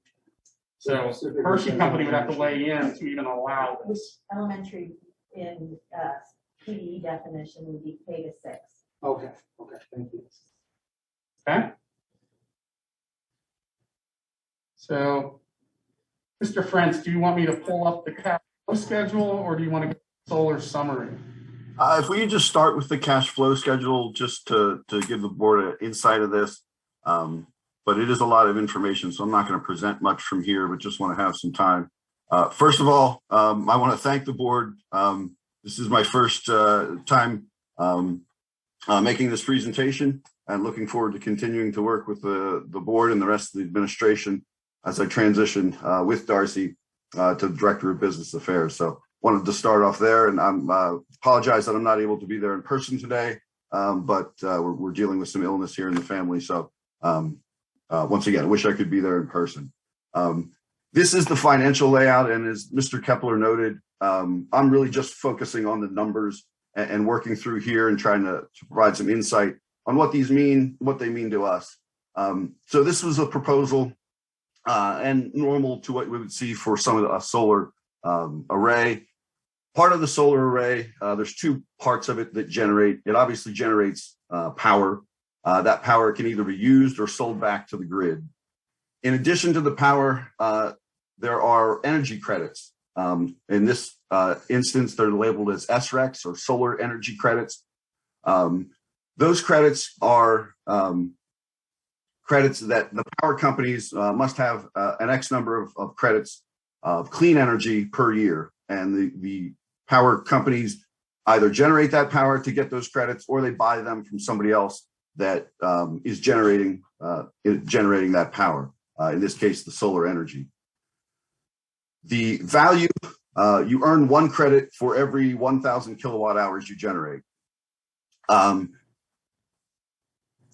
So Hershey Company would have to weigh in to even allow this. Elementary in PE definition would be K to 6. Okay, thank you. Okay. So, Mr. Frentz, do you want me to pull up the cash flow schedule, or do you want to get the solar summary? If we could just start with the cash flow schedule, just to give the board an insight of this. But it is a lot of information, so I'm not going to present much from here, but just want to have some time. First of all, I want to thank the board. This is my first time making this presentation, and looking forward to continuing to work with the board and the rest of the administration as I transition with Darcy to Director of Business Affairs. So wanted to start off there, and I apologize that I'm not able to be there in person today, but we're dealing with some illness here in the family. So once again, I wish I could be there in person. This is the financial layout, and as Mr. Kepler noted, I'm really just focusing on the numbers and working through here and trying to provide some insight on what these mean, what they mean to us. So this was a proposal and normal to what we would see for some of the solar array. Part of the solar array, there's two parts of it that it obviously generates power. That power can either be used or sold back to the grid. In addition to the power, there are energy credits. In this instance, they're labeled as SRECs, or solar energy credits. Those credits are credits that the power companies must have an X number of credits of clean energy per year. And the power companies either generate that power to get those credits, or they buy them from somebody else that is generating that power. In this case, the solar energy. The value, you earn 1 credit for every 1,000 kilowatt hours you generate. 50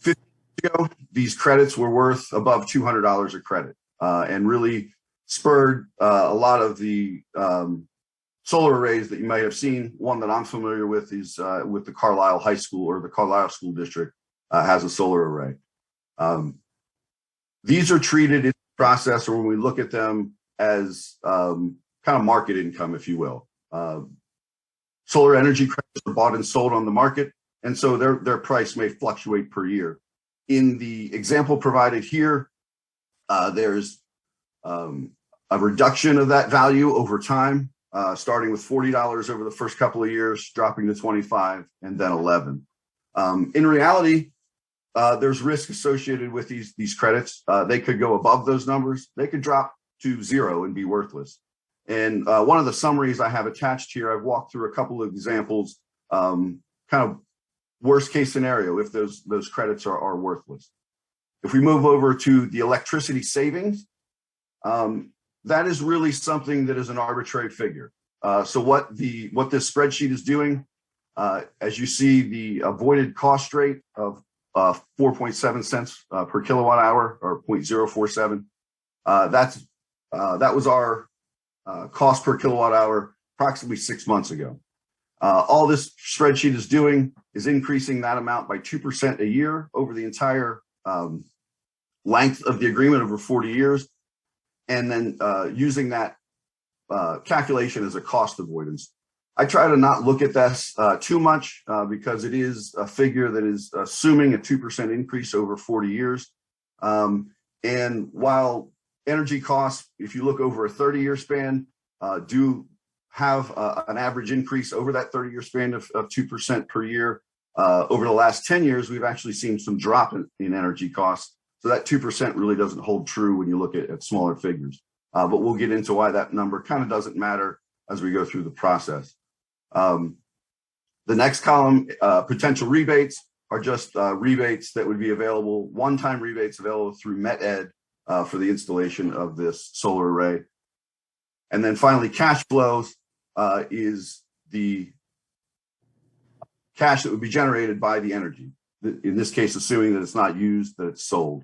years ago, these credits were worth above $200 a credit, and really spurred a lot of the solar arrays that you may have seen. One that I'm familiar with is with the Carlisle High School, or the Carlisle School District has a solar array. These are treated in the process, or when we look at them, as kind of market income, if you will. Solar energy credits are bought and sold on the market, and so their price may fluctuate per year. In the example provided here, there's a reduction of that value over time, starting with $40 over the first couple of years, dropping to $25 and then $11. In reality, there's risk associated with these credits. They could go above those numbers. They could drop to zero and be worthless. And one of the summaries I have attached here, I've walked through a couple of examples, kind of worst case scenario if those credits are worthless. If we move over to the electricity savings, that is really something that is an arbitrary figure. So what this spreadsheet is doing, as you see, the avoided cost rate of 4.7 cents per kilowatt hour, or 0.047. That was our cost per kilowatt hour approximately 6 months ago. All this spreadsheet is doing is increasing that amount by 2% a year over the entire length of the agreement over 40 years, and then using that calculation as a cost avoidance. I try to not look at this too much because it is a figure that is assuming a 2% increase over 40 years. And while energy costs, if you look over a 30-year span, do have an average increase over that 30-year span of 2% per year, over the last 10 years, we've actually seen some drop in energy costs. So that 2% really doesn't hold true when you look at smaller figures. But we'll get into why that number kind of doesn't matter as we go through the process. The next column, potential rebates, are just rebates that would be available, one-time rebates available through MET-Ed for the installation of this solar array. And then finally, cash flows is the cash that would be generated by the energy. In this case, assuming that it's not used, that it's sold.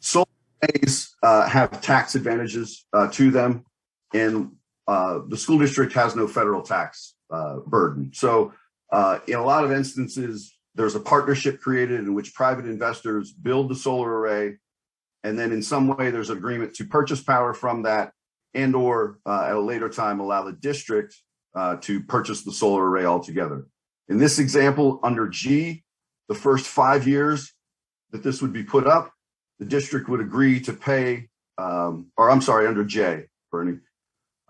Solar arrays have tax advantages to them, and the school district has no federal tax burden. So in a lot of instances, there's a partnership created in which private investors build the solar array, and then in some way there's an agreement to purchase power from that, and or at a later time allow the district to purchase the solar array altogether. In this example, under G, the first 5 years that this would be put up, the district would agree to pay, or I'm sorry, under J, Bernie,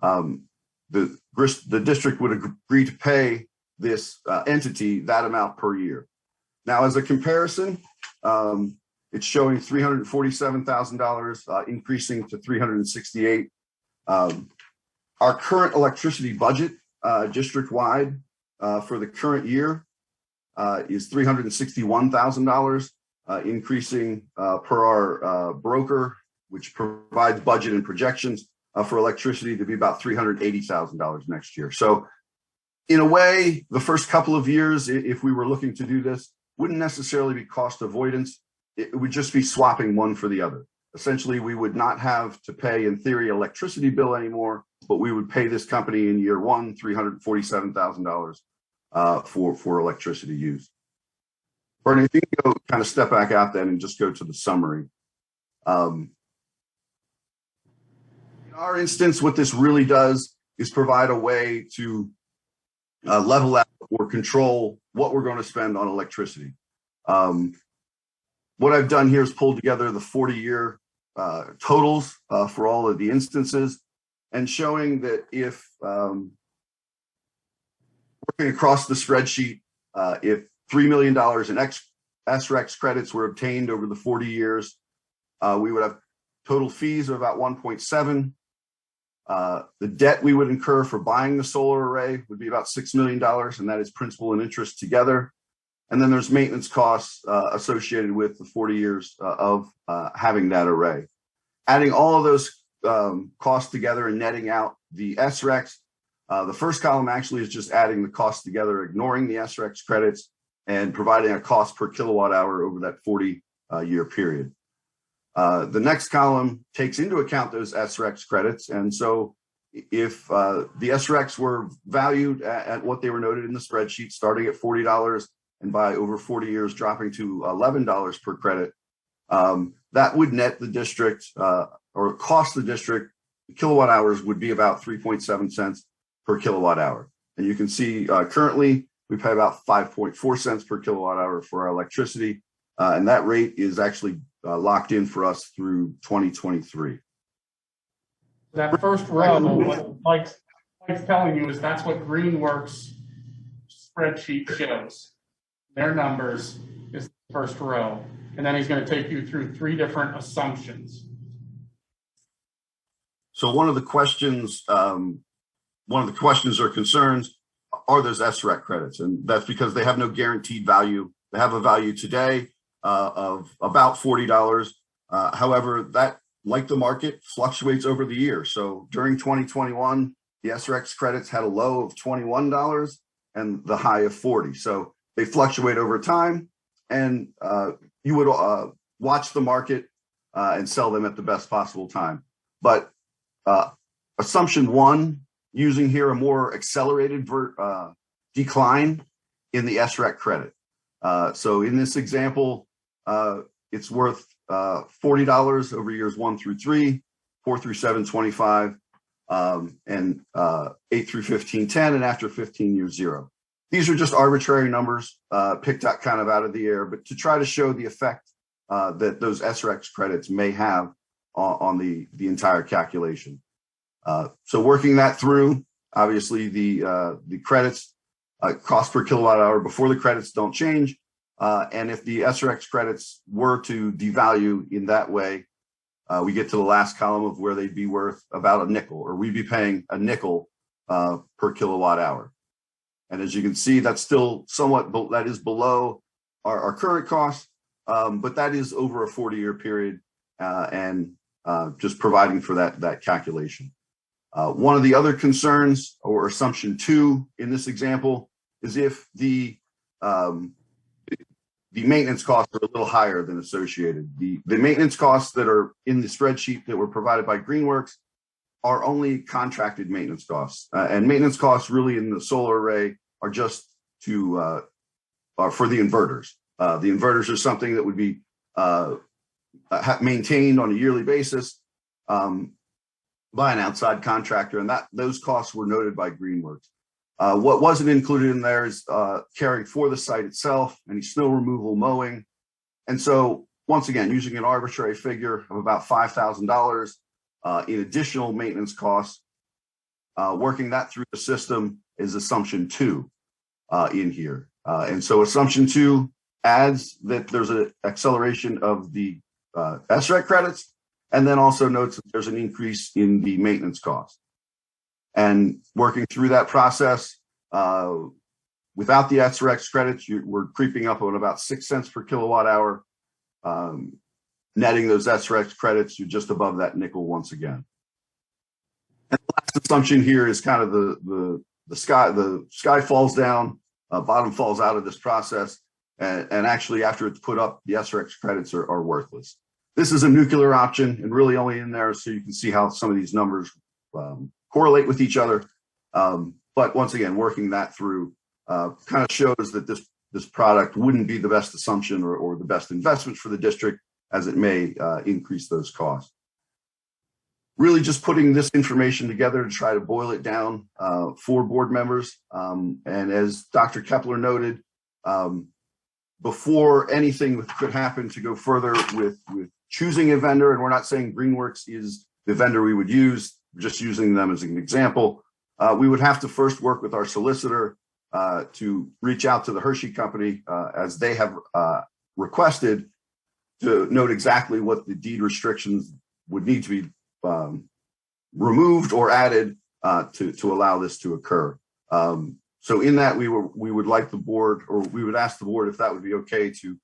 the district would agree to pay this entity that amount per year. Now, as a comparison, it's showing $347,000 increasing to $368,000. Our current electricity budget district-wide for the current year is $361,000, increasing per our broker, which provides budget and projections for electricity to be about $380,000 next year. So in a way, the first couple of years, if we were looking to do this, wouldn't necessarily be cost avoidance. It would just be swapping one for the other. Essentially, we would not have to pay, in theory, electricity bill anymore, but we would pay this company in year one $347,000 for electricity use. Bernie, if you can go kind of step back out then and just go to the summary. In our instance, what this really does is provide a way to level out or control what we're going to spend on electricity. What I've done here is pulled together the 40-year totals for all of the instances, and showing that if working across the spreadsheet, if $3 million in SREX credits were obtained over the 40 years, we would have total fees of about 1.7. The debt we would incur for buying the solar array would be about $6 million, and that is principal and interest together. And then there's maintenance costs associated with the 40 years of having that array. Adding all of those costs together and netting out the SREX, the first column actually is just adding the costs together, ignoring the SREX credits, and providing a cost per kilowatt hour over that 40-year period. The next column takes into account those SREX credits. And so if the SREX were valued at what they were noted in the spreadsheet, starting at $40 and by over 40 years dropping to $11 per credit, that would net the district or cost the district, kilowatt hours would be about 3.7 cents per kilowatt hour. And you can see currently we pay about 5.4 cents per kilowatt hour for our electricity. And that rate is actually locked in for us through 2023. That first row, what Mike's telling you is that's what Greenworks spreadsheet shows. Their numbers is the first row. And then he's going to take you through 3 different assumptions. So one of the questions or concerns are those SREC credits. And that's because they have no guaranteed value. They have a value today of about $40. However, that, like the market, fluctuates over the year. So during 2021, the SREC credits had a low of $21 and the high of 40. So they fluctuate over time, and you would watch the market and sell them at the best possible time. But assumption 1, using here a more accelerated decline in the SREC credit. So in this example, it's worth $40 over years 1 through 3, 4 through 7, 25, and 8 through 15, 10, and after 15 years 0. These are just arbitrary numbers picked out kind of out of the air, but to try to show the effect that those SREC credits may have on the entire calculation. So working that through, obviously the credits cost per kilowatt hour before the credits don't change. And if the SREC credits were to devalue in that way, we get to the last column of where they'd be worth about a nickel, or we'd be paying a nickel per kilowatt hour. And as you can see, that's still somewhat, that is below our current cost, but that is over a 40-year period and just providing for that calculation. One of the other concerns, or assumption 2 in this example, is if the maintenance costs are a little higher than associated. The maintenance costs that are in the spreadsheet that were provided by Greenworks are only contracted maintenance costs. And maintenance costs really in the solar array are just for the inverters. The inverters are something that would be maintained on a yearly basis by an outside contractor, and those costs were noted by Greenworks. What wasn't included in there is caring for the site itself, any snow removal, mowing. And so once again, using an arbitrary figure of about $5,000 in additional maintenance costs, working that through the system is assumption 2 in here. And so assumption 2 adds that there's an acceleration of the SREC credits, and then also notes that there's an increase in the maintenance cost. And working through that process, without the SREC credits, we're creeping up on about 6 cents per kilowatt hour. Netting those SREC credits, you're just above that nickel once again. And the last assumption here is kind of the sky falls down, bottom falls out of this process, and actually after it's put up, the SREC credits are worthless. This is a nuclear option and really only in there so you can see how some of these numbers correlate with each other. But once again, working that through kind of shows that this product wouldn't be the best assumption or the best investment for the district, as it may increase those costs. Really just putting this information together to try to boil it down for board members. And as Dr. Kepler noted, before anything could happen to go further with choosing a vendor, and we're not saying Greenworks is the vendor we would use, just using them as an example, we would have to first work with our solicitor to reach out to the Hershey company as they have requested to note exactly what the deed restrictions would need to be removed or added to allow this to occur. So in that, we would like the board, or we would ask the board if that would be okay to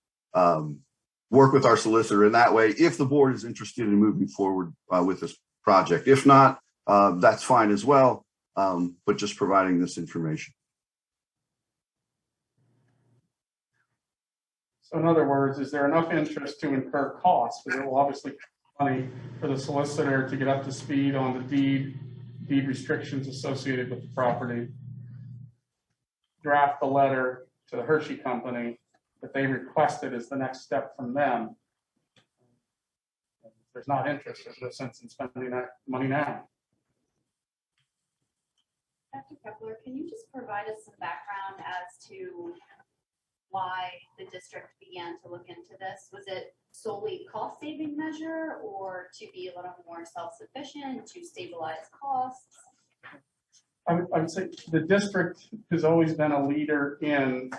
work with our solicitor in that way, if the board is interested in moving forward with this project. If not, that's fine as well, but just providing this information. So in other words, is there enough interest to incur costs? Because it will obviously cost money for the solicitor to get up to speed on the deed restrictions associated with the property, draft the letter to the Hershey company that they requested as the next step from them. there's not interest, there's no sense in spending that money now. Dr. Kepler, can you just provide us some background as to why the district began to look into this? Was it solely cost saving measure or to be a little more self-sufficient, to stabilize costs? I would say the district has always been a leader in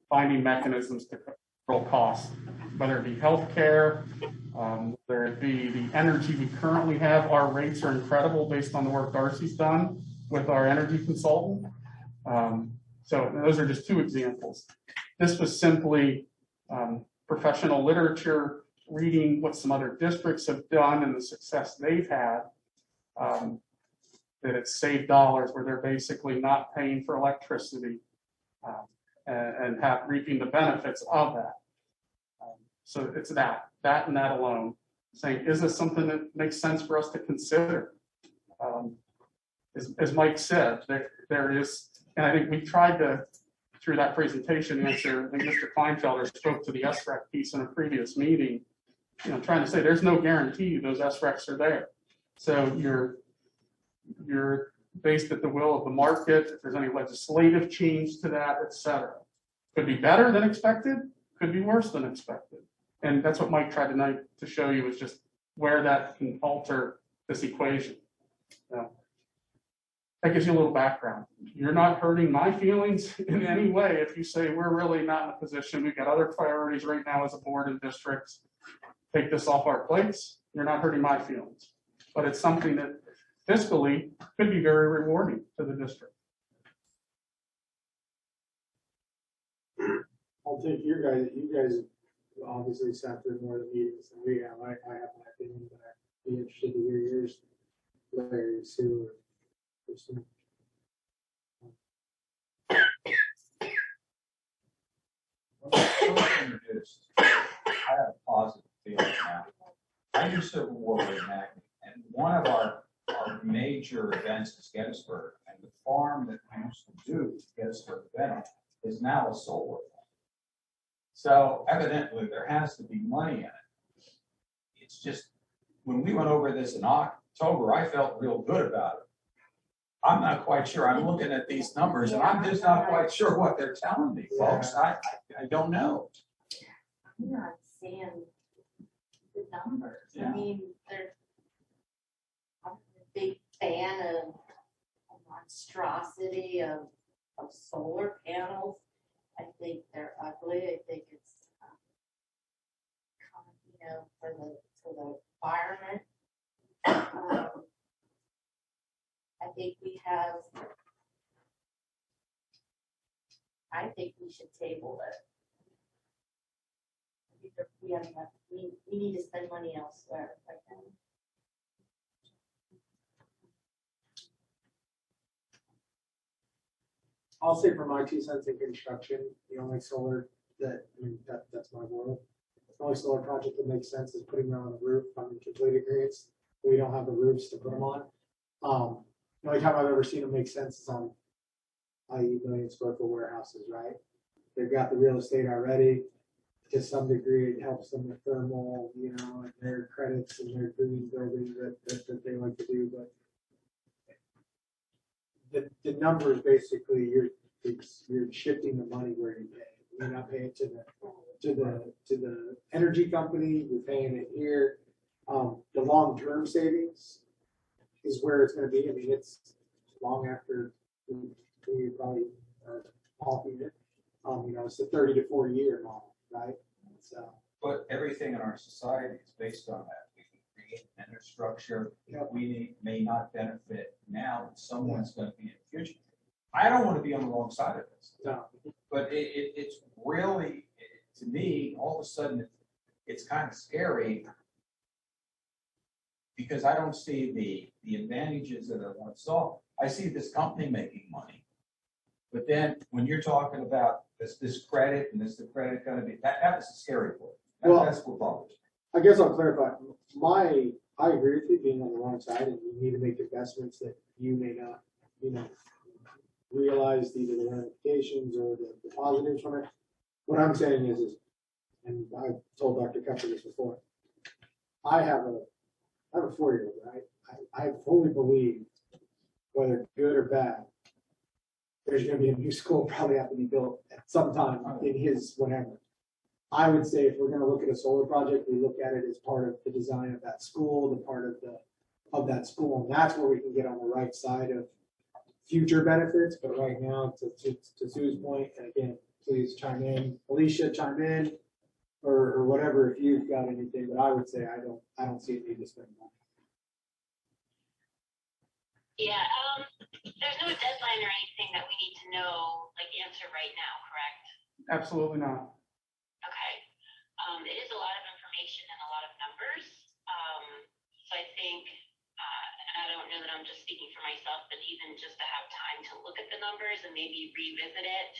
finding mechanisms to control costs, whether it be healthcare, whether it be the energy we currently have. Our rates are incredible based on the work Darcy's done with our energy consultant. So those are just two examples. This was simply professional literature, reading what some other districts have done and the success they've had. That it's saved dollars where they're basically not paying for electricity and reaping the benefits of that. So it's that and that alone. Saying, is this something that makes sense for us to consider? As Mike said, there is, and I think we tried to, through that presentation, answer, I think Mr. Kleinfelder spoke to the SREC piece in a previous meeting, trying to say there's no guarantee those SRECs are there. So you're based at the will of the market, if there's any legislative change to that, et cetera. Could be better than expected, could be worse than expected. And that's what Mike tried tonight to show you, is just where that can alter this equation. That gives you a little background. You're not hurting my feelings in any way if you say we're really not in a position, we've got other priorities right now as a board and districts, take this off our plates. You're not hurting my feelings. But it's something that fiscally could be very rewarding to the district. I'll take you guys obviously sat through more of the meetings than we have. I have my opinion, but I'd be interested to hear yours, Larry, Sue, or Kristen. When I was introduced, I had a positive feeling now. I used to work with Magnet, and one of our major events is Gettysburg, and the farm that we used to do Gettysburg event is now a solar farm. So evidently there has to be money in it. It's just, when we went over this in October, I felt real good about it. I'm not quite sure. I'm looking at these numbers and I'm just not quite sure what they're telling me, folks. I don't know. I'm not seeing the numbers. Yeah. I mean, I'm a big fan of a monstrosity of solar panels. I think they're ugly. I think it's, for the environment. I think we should table it. We need to spend money elsewhere right now. I'll say for my 2 cents in construction, the only solar that's my world. The only solar project that makes sense is putting them on the roof. I'm in complete agreement. We don't have the roofs to put them on. The only time I've ever seen them make sense is on i.e. million-square-foot warehouses, right? They've got the real estate already. To some degree, it helps them with thermal, and their credits and their green building that they like to do. But the numbers basically, you're shifting the money where you pay. You're not paying to the energy company. You're paying it here. The long-term savings is where it's going to be. I mean, it's long after we probably are talking it. It's a 30 to 40 year model, right? So, but everything in our society is based on that. We can create an infrastructure that we may not benefit now, but someone's going to be in the future. I don't want to be on the wrong side of this. No. But it's really, to me, all of a sudden, it's kind of scary because I don't see the advantages that I once saw. I see this company making money. But then when you're talking about this credit and the credit going to be, that was the scary part. That's what bothers me. I guess I'll clarify. I agree with you being on the wrong side, and you need to make investments that you may not, realize either the ramifications or the positives from it. What I'm saying is, and I've told Dr. Kepler this before, I have a 4-year-old, right? I fully believe, whether good or bad, there's gonna be a new school probably have to be built at some time in his whatever. I would say if we're gonna look at a solar project, we look at it as part of the design of that school, the part of that school, and that's where we can get on the right side of future benefits. But right now, to Sue's point, and again, please chime in, Alicia, chime in, or whatever if you've got anything. But I would say I don't see a need to spend money. Yeah, there's no deadline or anything that we need to know, like answer right now, correct? Absolutely not. Okay. It is a lot of information and a lot of numbers. So I think, and I don't know that I'm just speaking for myself, but even just to have time to look at the numbers and maybe revisit it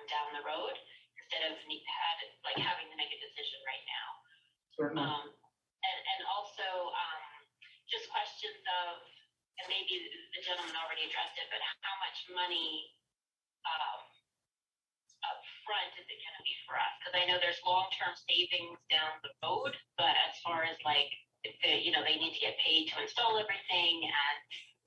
down the road instead of having to make a decision right now. Certainly. And also just questions of, and maybe the gentleman already addressed it, but how much money up front is it going to be for us? Because I know there's long-term savings down the road, but as far as if they need to get paid to install everything, and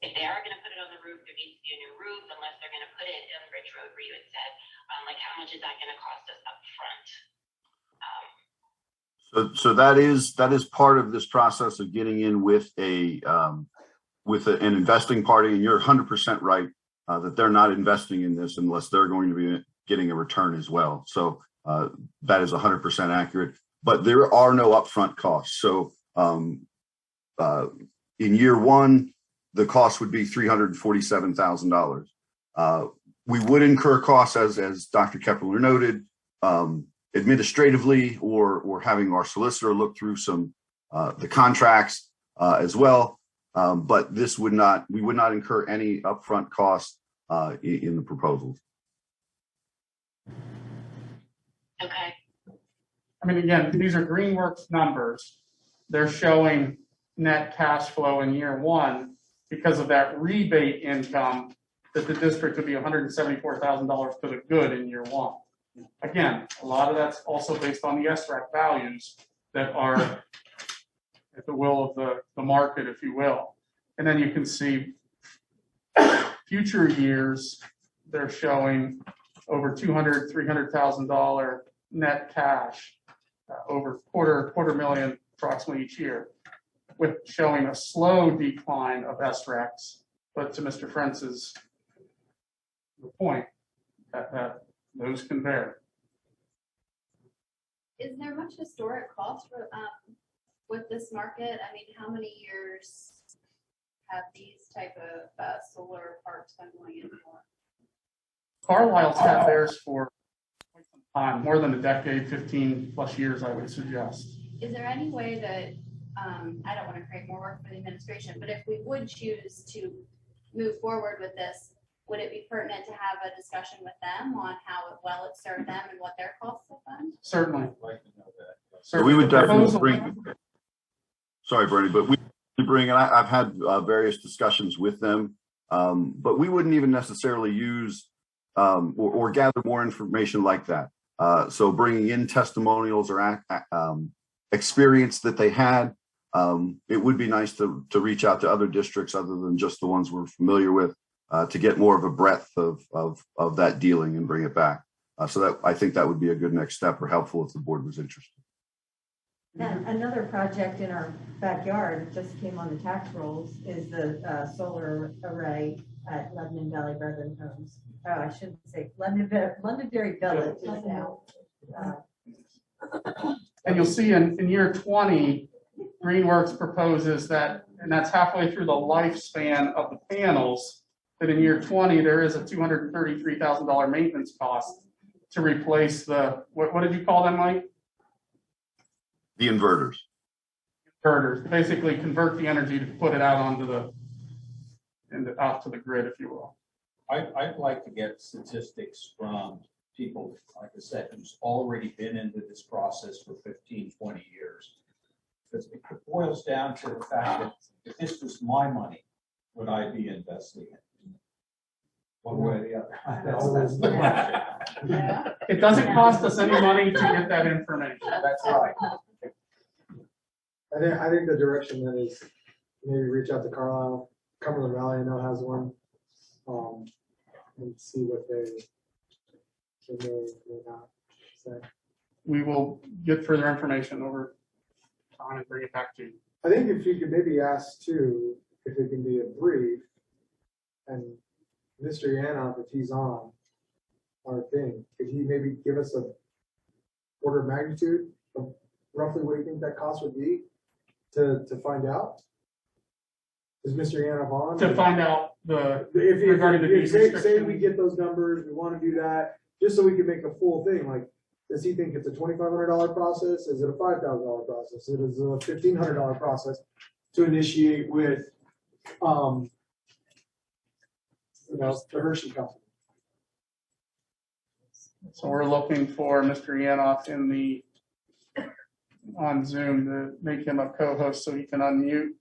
if they are going to put it on the roof, there needs to be a new roof, unless they're going to put it in Ridge Road where you had said, how much is that going to cost us up front? So that is part of this process of getting in with an investing party, and you're 100% right that they're not investing in this unless they're going to be getting a return as well. So that is 100% accurate. But there are no upfront costs. So in year one, the cost would be $347,000. We would incur costs, as Dr. Kepler noted, administratively, or having our solicitor look through some the contracts as well. But we would not incur any upfront costs in the proposals. Okay. I mean, again, these are Greenworks numbers. They're showing net cash flow in year one because of that rebate income that the district would be $174,000 to the good in year one. Again, a lot of that's also based on the SRAC values that are at the will of the market, if you will. And then you can see future years, they're showing over $300,000 net cash, over quarter million approximately each year, with showing a slow decline of SRECs. But to Mr. Frentz's point, that those can vary. Is there much historic cost for, with this market? I mean, how many years have these type of solar parks been going in for? Carlisle's had theirs for quite some time, more than a decade, 15 plus years, I would suggest. Is there any way that, I don't want to create more work for the administration, but if we would choose to move forward with this, would it be pertinent to have a discussion with them on how well it served them and what their costs have been? Certainly. I'd like to know that. So we would definitely bring, sorry, Bernie, but we bring, and I've had various discussions with them, but we wouldn't even necessarily use or gather more information like that. So bringing in testimonials or experience that they had, it would be nice to reach out to other districts other than just the ones we're familiar with, to get more of a breadth of that dealing and bring it back. So that, I think that would be a good next step, or helpful if the board was interested. And another project in our backyard just came on the tax rolls is the solar array at Lebanon Valley Brethren Homes. Oh, I shouldn't say Londonderry Village is now. And you'll see in year 20, Greenworks proposes that, and that's halfway through the lifespan of the panels, that in year 20, there is a $233,000 maintenance cost to replace the, what did you call them, Mike? The inverters. Inverters, basically convert the energy to put it out onto out to the grid, if you will. I'd like to get statistics from people, like I said, who's already been into this process for 15, 20 years. Because it boils down to the fact that if this was my money, would I be investing it? One way or the other. That's the question. Yeah. It doesn't cost us any money to get that information. That's right. I think the direction that is maybe reach out to Carlisle, Cumberland Valley, I know has one. And see what they may not say. We will get further information over time and bring it back to you. I think if you could maybe ask too, if it can be a brief, and Mr. Yanoff, if he's on our thing, could he maybe give us a order of magnitude of roughly what you think that cost would be to find out? Is Mr. Yanoff on? To find out the, If regarding the deed say restriction. we get those numbers, we want to do that, just so we can make a full thing, like, does he think it's a $2,500 process? Is it a $5,000 process? It is a $1,500 process to initiate with, the Hershey company. So we're looking for Mr. Yanoff on Zoom to make him a co-host so he can unmute.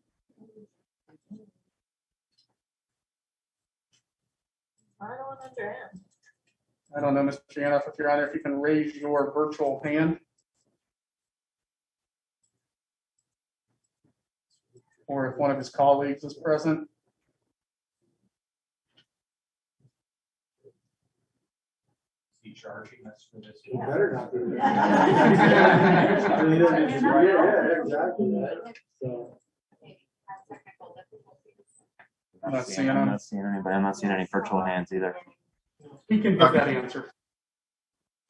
I don't understand. I don't know, Mr. Yanoff, if you're on there, if you can raise your virtual hand. Or if one of his colleagues is present. Is he charging us for this? You better not be. Yeah, exactly. Right? So. I'm not seeing I'm him. not seeing anybody. I'm not seeing any virtual hands either. He can give that answer.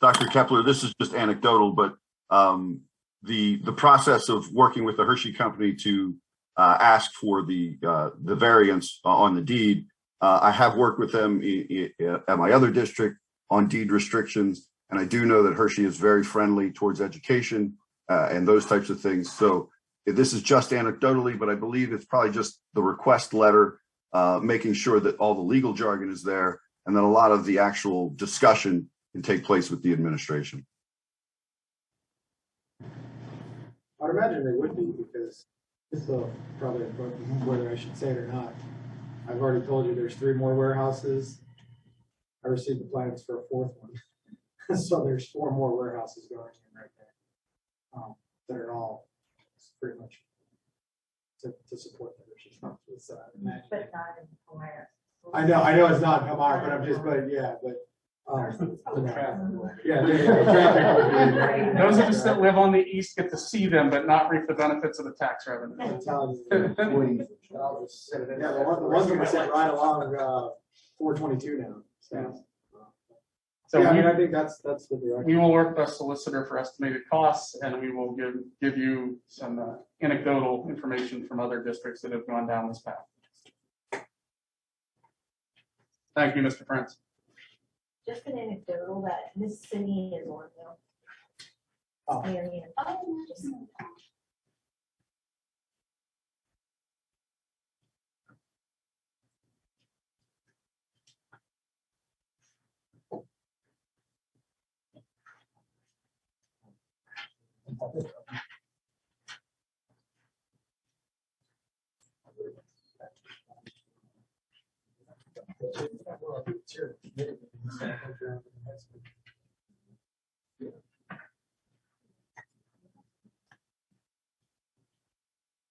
Dr. Kepler, this is just anecdotal, but the process of working with the Hershey company to ask for the variance on the deed, I have worked with them at my other district on deed restrictions, and I do know that Hershey is very friendly towards education and those types of things. So this is just anecdotally, but I believe it's probably just the request letter, making sure that all the legal jargon is there, and then a lot of the actual discussion can take place with the administration. I'd imagine they would be, because this will probably, whether I should say it or not, I've already told you there's 3 more warehouses. I received the plans for a 4th one. So there's 4 more warehouses going in right there. That are all pretty much to support the Hershey company. So But not in Palmyra. I know it's not Palmyra, but I'm just, but yeah, but. Those of us that live on the east get to see them, but not reap the benefits of the tax revenue. I'm telling you, I'll just sit it in. Yeah, the one's gonna sit right along 422 now. So yeah, I mean, I think that's the direction. We will work with a solicitor for estimated costs, and we will give you some anecdotal information from other districts that have gone down this path. Thank you, Mr. Prince. Just an anecdotal that this city is on though. Oh. Just-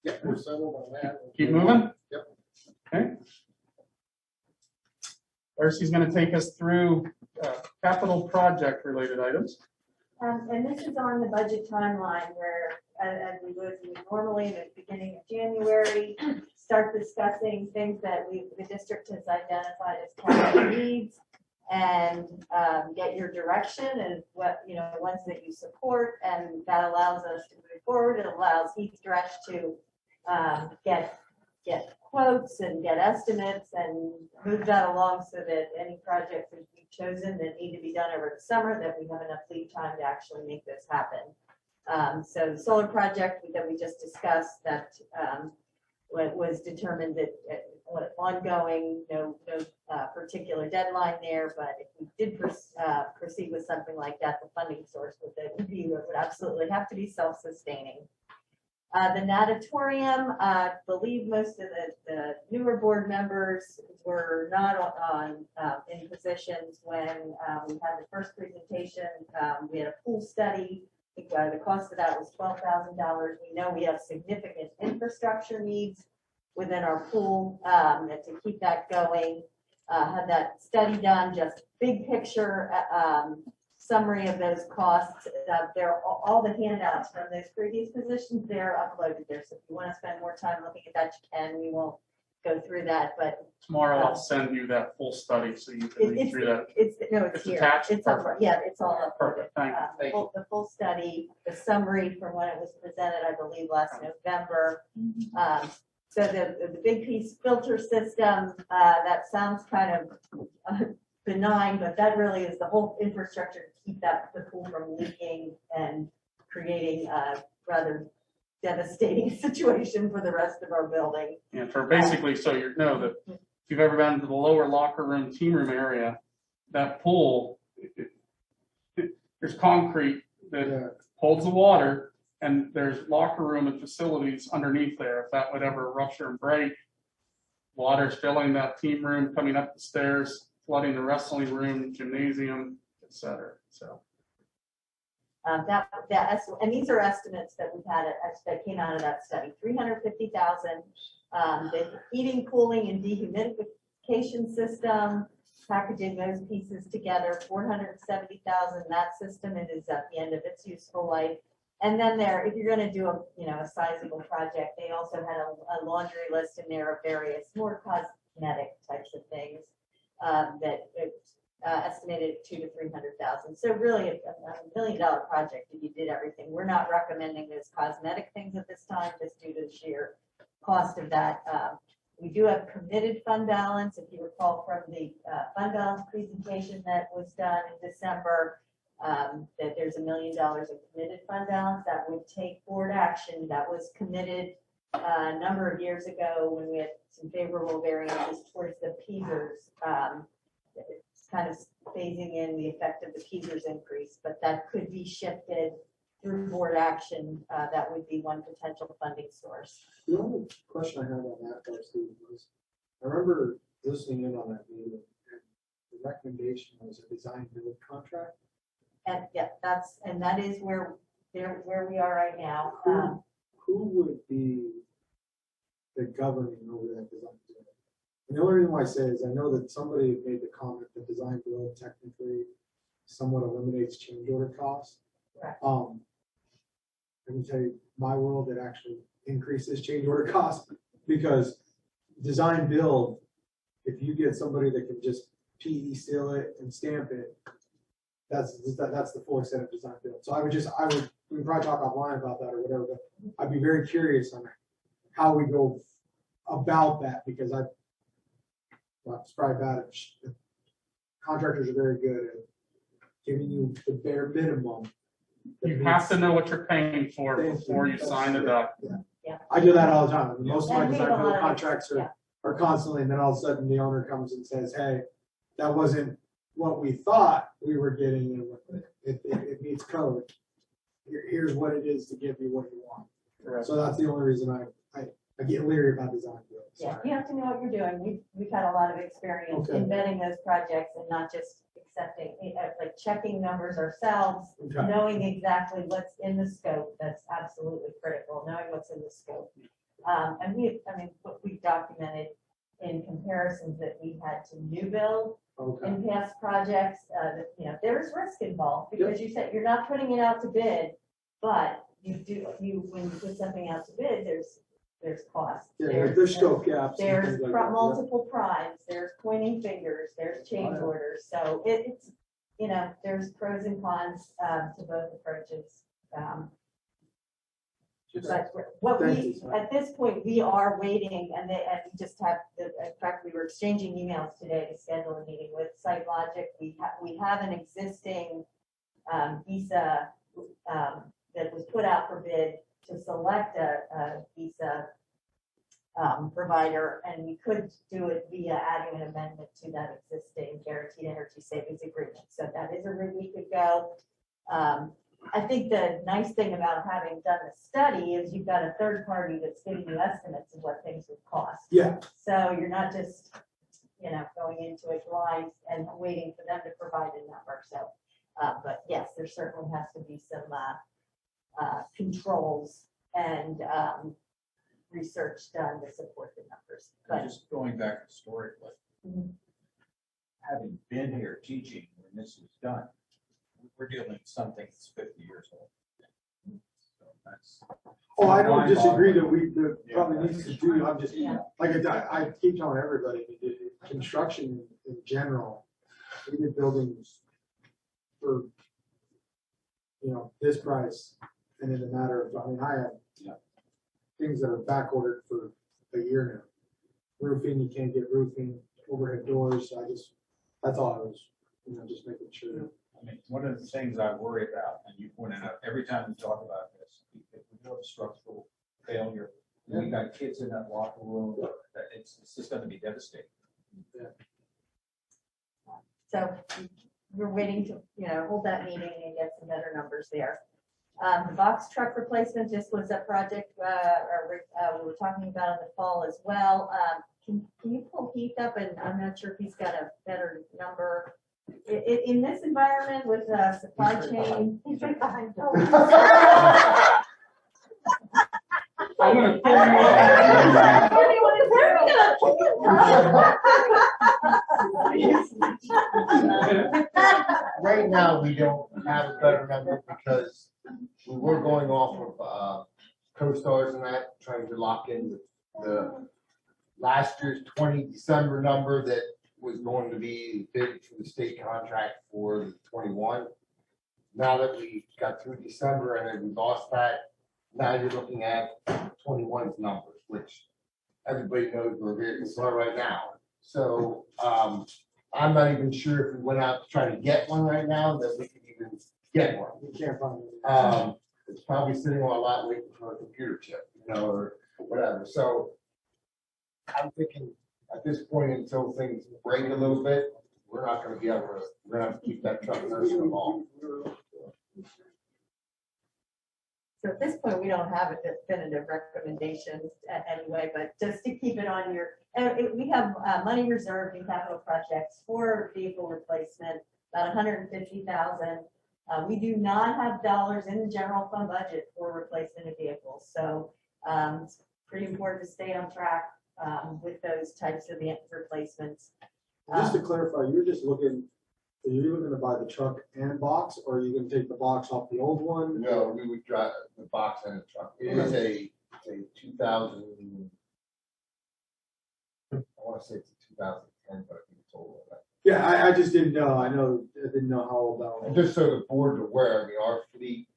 Yep, we're settled on that. Keep moving? Yep. Okay. Darcy's going to take us through capital project related items. And this is on the budget timeline where, as we would normally in the beginning of January, start discussing things that the district has identified as capital needs, and get your direction and what, ones that you support, and that allows us to move forward. It allows each Dresch to get quotes and get estimates and move that along so that any projects that we've chosen that need to be done over the summer, that we have enough lead time to actually make this happen. So the solar project that we just discussed, that was determined that ongoing, no particular deadline there, but if we did proceed with something like that, the funding source would absolutely have to be self-sustaining. The natatorium, I believe most of the newer board members were not in positions when we had the first presentation. We had a pool study The cost of that was $12,000. We know we have significant infrastructure needs within our pool, and to keep that going. Had that study done, just big picture, summary of those costs. There, all the handouts from those previous positions, they're uploaded there. So if you want to spend more time looking at that, you can. We won't go through that, but Tomorrow I'll send you that full study so you can read through that. it's It's here. attached? It's up, Perfect. yeah, it's all up. Perfect, thank you. The full study, the summary from when it was presented, I believe, last November. So the big piece filter system, that sounds kind of benign, but that really is the whole infrastructure to keep the pool from leaking and creating a rather devastating situation for the rest of our building. Yeah, for basically, so you know that if you've ever been to the lower locker room, team room area, that pool, there's concrete that holds the water, and there's locker room and facilities underneath there. If that would ever rupture and break, water's filling that team room, coming up the stairs, flooding the wrestling room, gymnasium, etc. So. And these are estimates that we've had that came out of that study. 350,000. The heating, cooling, and dehumidification system, packaging those pieces together, 470,000. That system, it is at the end of its useful life. And then if you're going to do a sizable project, they also had a laundry list in there of various more cosmetic types of things that estimated at 200,000 to 300,000. So really, a $1 million project if you did everything. We're not recommending those cosmetic things at this time, just due to the sheer cost of that. We do have committed fund balance. If you recall from the fund balance presentation that was done in December, that there's $1 million in committed fund balance that would take board action. That was committed a number of years ago when we had some favorable variances towards the PESers. It's kind of phasing in the effect of the PESers increase, but that could be shifted through board action. That would be one potential funding source. The only question I had on that, Steve, was I remember listening in on that meeting, and the recommendation was a design build contract. And yeah, that is where we are right now. Who would be the governing over that design build? And the only reason why I say is I know that somebody made the comment that design build technically somewhat eliminates change order costs. Right. I can tell you my world, it actually increases change order costs because design build, if you get somebody that can just PE seal it and stamp it, that's the full extent of design build. So we can probably talk offline about that or whatever, but I'd be very curious on how we go about that because it's probably bad. Contractors are very good at giving you the bare minimum. You have to know what you're paying for before you sign it up. Yeah. I do that all the time. Most of my And we design have a build lot of- contracts are constantly, and then all of a sudden the owner comes and says, hey, that wasn't what we thought we were getting, and it meets code. Here's what it is to give you what you want. Correct. So that's the only reason I get leery about design build. Yeah, you have to know what you're doing. We've had a lot of experience in vetting those projects and not just accepting, like checking numbers ourselves, Okay. knowing exactly what's in the scope. That's absolutely critical, knowing what's in the scope. And what we've documented in comparisons that we had to new build in past projects, there's risk involved because you said you're not putting it out to bid, but when you put something out to bid, there's costs. Yeah, there's scope gaps. and There's things like that, multiple primes, there's pointing fingers, there's change orders. So it's, there's pros and cons to both approaches. But at this point, we are waiting and we just have, in fact, we were exchanging emails today to schedule a meeting with SiteLogic. We have an existing visa that was put out for bid to select a visa provider, and we could do it via adding an amendment to that existing guaranteed energy savings agreement. So that is a route we could go. I think the nice thing about having done the study is you've got a third party that's giving you estimates of what things would cost. Yeah. So you're not just, going into it blind and waiting for them to provide a number. So, but yes, there certainly has to be some controls and research done to support the numbers. But Just going back historically, having been here teaching when this was done, we're dealing with something that's 50 years old. So that's. Oh, I don't disagree that that probably needs to do, I'm just, like I keep telling everybody, construction in general, we did buildings for, this price, and in a matter of, I have things that are back ordered for a year now. Roofing, you can't get roofing, overhead doors, that's all I was, just making sure. I mean, one of the things I worry about, and you pointed out, every time we talk about this, if we do have a structural failure, we got kids in that locker room, that it's just gonna be devastating. so we're waiting to, hold that meeting and get some better numbers there. The box truck replacement just was a project, we were talking about in the fall as well. Can you pull Heath up? And I'm not sure if he's got a better number. In this environment with supply chain. He's right behind. I'm gonna pull Right now, we don't have a better number because we were going off of co-stars and that, trying to lock in the last year's 20 December number that was going to be bid for the state contract for the 21. Now that we got through December and then we lost that, now you're looking at 21's numbers, which everybody knows where vehicles are right now. So I'm not even sure if we went out to try to get one right now that we could even get one. You can't find it. It's probably sitting on a lot waiting for a computer chip, or whatever. So I'm thinking at this point, until things break a little bit, we're not going to be able to. We're going to have to keep that truck nursing along. So at this point, we don't have a definitive recommendation anyway, but just to keep it on your, we have money reserved in capital projects for vehicle replacement, about 150,000. We do not have dollars in the general fund budget for replacement of vehicles. So it's pretty important to stay on track with those types of replacements. Just to clarify, you're looking to buy the truck and box, or are you gonna take the box off the old one? No, we would drive the box and the truck. It is a 2000. I want to say it's a 2010, but I think it's older than that. Yeah, I just didn't know. I didn't know how old that was. And just so the board's aware, our fleet,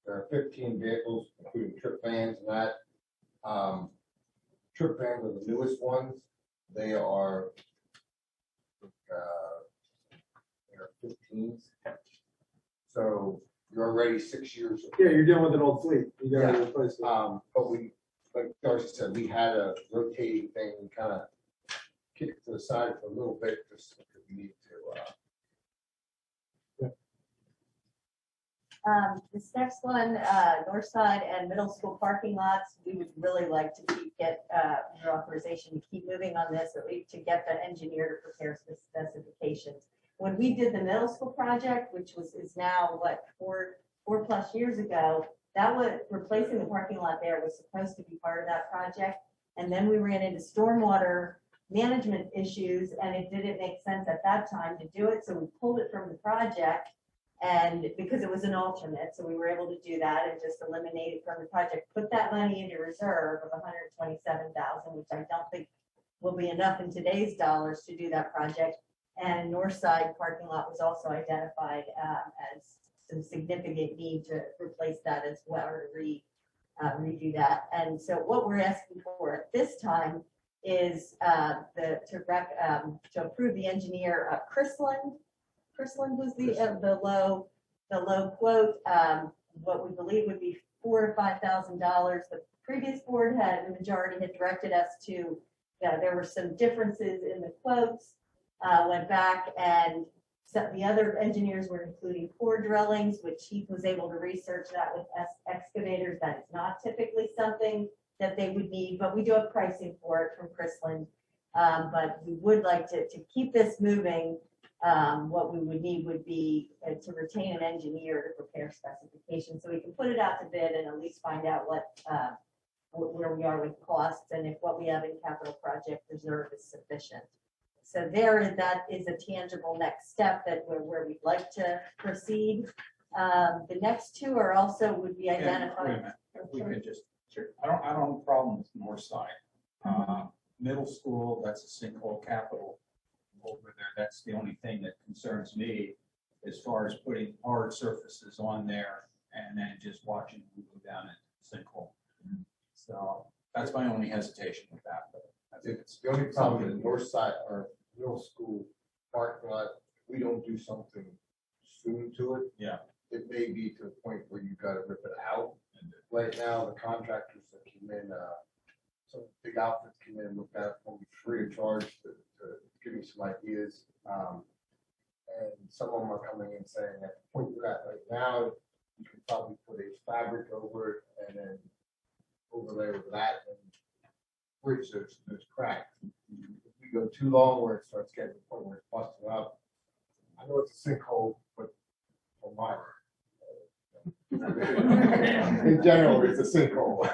there are 15 vehicles, including trip vans and that. Trip vans are the newest ones. They are 15s. So you're already 6 years. Yeah, you're dealing with an old fleet. You gotta Yeah. replace it. But we, like Darcy said, we had a rotating thing. We kind of kicked it to the side for a little bit just because we need to. This next one, north side and middle school parking lots, we would really like to get your authorization to keep moving on this, or at least to get the engineer to prepare specifications. When we did the middle school project, which is now what, four plus years ago, that was replacing the parking lot there was supposed to be part of that project. And then we ran into stormwater management issues, and it didn't make sense at that time to do it. So we pulled it from the project, and because it was an alternate, so we were able to do that and just eliminate it from the project, put that money into reserve of 127,000, which I don't think will be enough in today's dollars to do that project. And north side parking lot was also identified as some significant need to replace that as well, or redo that. And so what we're asking for at this time is to approve the engineer, Chrisland. Chrisland was the low quote. What we believe would be $4,000 to $5,000. The previous board the majority had directed us to. There were some differences in the quotes. Went back, and the other engineers were including core drillings, which he was able to research that with excavators. That is not typically something that they would need, but we do have pricing for it from Chrisland. But we would like to keep this moving What we would need would be to retain an engineer to prepare specifications, so we can put it out to bid and at least find out where we are with costs and if what we have in capital project reserve is sufficient. So that is a tangible next step that where we'd like to proceed. The next two are also would be Wait a identified. minute. If we could just, I don't have a problem with north side. Middle school, that's a sinkhole capital over there. That's the only thing that concerns me as far as putting hard surfaces on there and then just watching them go down into the sinkhole. So that's my only hesitation with that. But I think It's the only problem with the north side or middle school parking lot, we don't do something soon to it. Yeah. It may be to the point where you gotta rip it out. Right now, the contractors that came in, some big outfits came in and looked at it for me free of charge to give me some ideas. And some of them are coming in saying at the point we're at right now, you could probably put a fabric over it and then overlay with that and bridge those cracks. If we go too long where it starts getting to the point where it's busting up, I know it's a sinkhole, but for my in general, it's a sinkhole.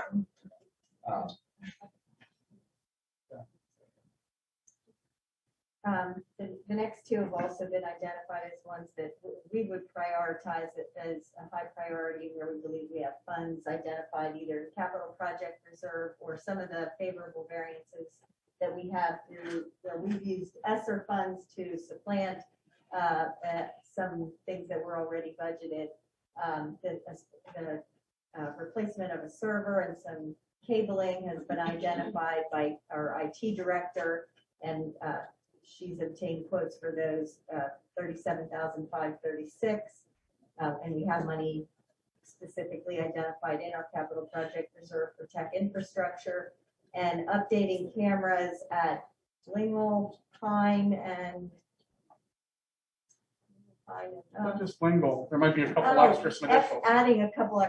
The next two have also been identified as ones that we would prioritize it as a high priority where we believe we have funds identified either in capital project reserve or some of the favorable variances that we have through, we've used ESSER funds to supplant some things that were already budgeted. The replacement of a server and some cabling has been identified by our IT director, and she's obtained quotes for those, $37,536. And we have money specifically identified in our capital project reserve for tech infrastructure and updating cameras at Lingle, Pine, and Not just Lingle, there might be a couple extra some additional. adding a couple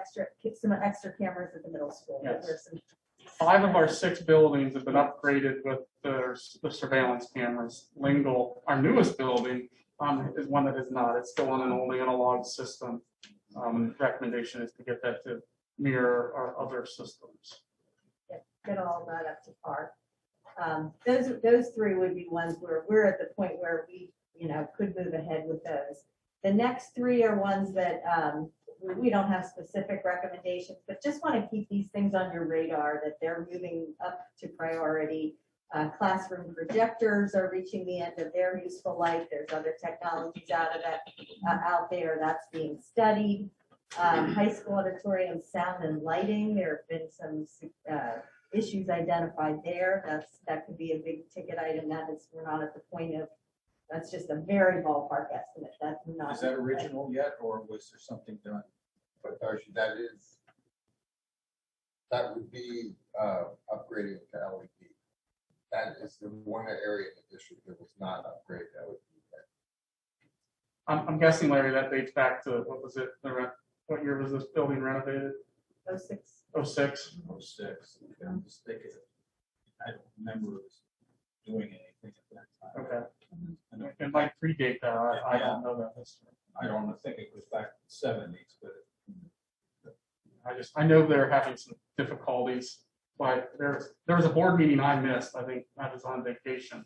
some extra cameras at the middle school. Yes. There's some 5 of our 6 buildings have been upgraded with the surveillance cameras. Lingle, our newest building, is one that is not. It's still on an old analog system. And the recommendation is to get that to mirror our other systems. get all that up to par. Those 3 would be ones where we're at the point where we, could move ahead with those. The next 3 are ones that we don't have specific recommendations, but just want to keep these things on your radar that they're moving up to priority. Classroom projectors are reaching the end of their useful life. There's other technologies out there that's being studied. High school auditorium sound and lighting. There have been some issues identified there. That could be a big ticket item. We're not at the point of. That's just a very ballpark estimate. That's not. Is that original yet, or was there something done? But Darcy, that would be upgrading to LED. That is the one area in the district that was not upgraded to LED. I'm guessing, Larry, that dates back to, what was it? What year was this building renovated? 06. 06. 06. I'm just thinking, I don't remember doing anything at that time. Okay. It might predate that. I don't know that history. I don't think it was back in the 70s, but I know they're having some difficulties. But there was a board meeting I missed. I think I was on vacation,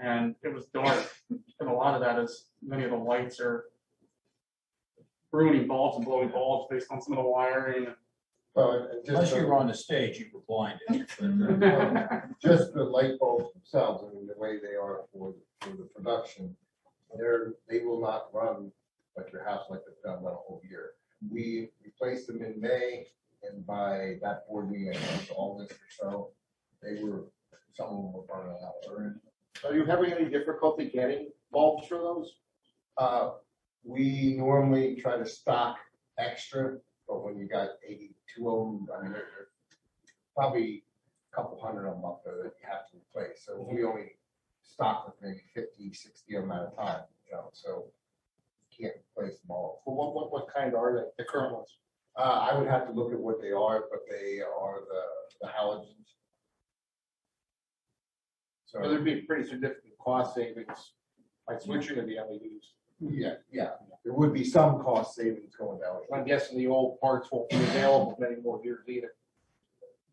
and it was dark. And a lot of that is many of the lights are ruining bulbs and blowing bulbs based on some of the wiring. unless you were on the stage, you were blinded. Just the light bulbs themselves, I mean, the way they are for the production, they will not run like your house like they've done a whole year. We replaced them in May, and by that board meeting, I think August or so, some of them were burning out already. Are you having any difficulty getting bulbs for those? We normally try to stock extra, but when you got 82 of them, I mean, there's probably a couple hundred of them up there that you have to replace. So we only stock with maybe 50, 60 of them at a time, so you can't replace them all. Well, what kind are they, the current ones? I would have to look at what they are, but they are the halogens. So there'd be pretty significant cost savings by switching to the LEDs. Yeah, there would be some cost savings going down. I'm guessing the old parts won't be available many more years either.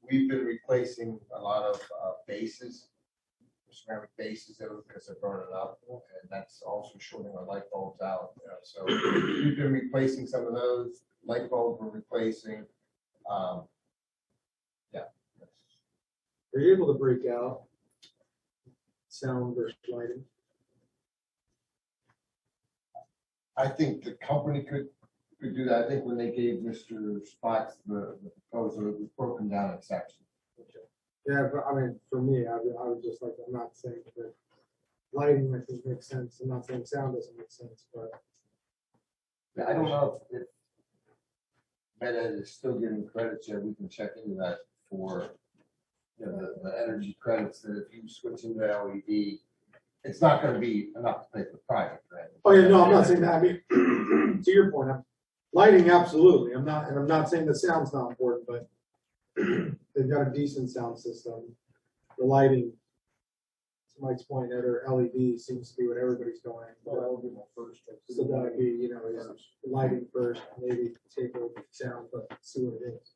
We've been replacing a lot of bases, ceramic bases because they're burning up, and that's also shorting our light bulbs out. So we've been replacing some of those light bulbs. We're replacing. Yeah. Are you able to break out sound versus lighting? I think the company could do that. I think when they gave Mr. Spots the proposal, it was broken down in sections. Yeah, but I mean, for me, I would just like, I'm not saying that lighting, I think, makes sense. I'm not saying sound doesn't make sense, but. Yeah, I don't know if Meta is still giving credits yet. We can check into that for, you know, the energy credits that if you switch into LED, it's not going to be enough to pay for the project, right? Oh, yeah, no, I'm not saying that. I mean, to your point, lighting, absolutely. I'm not saying the sound's not important, but they've got a decent sound system. The lighting, to Mike's point, either LED seems to be what everybody's going. Well, that would be my first. So that would be, you know, lighting first, maybe take over the sound, but see what it is.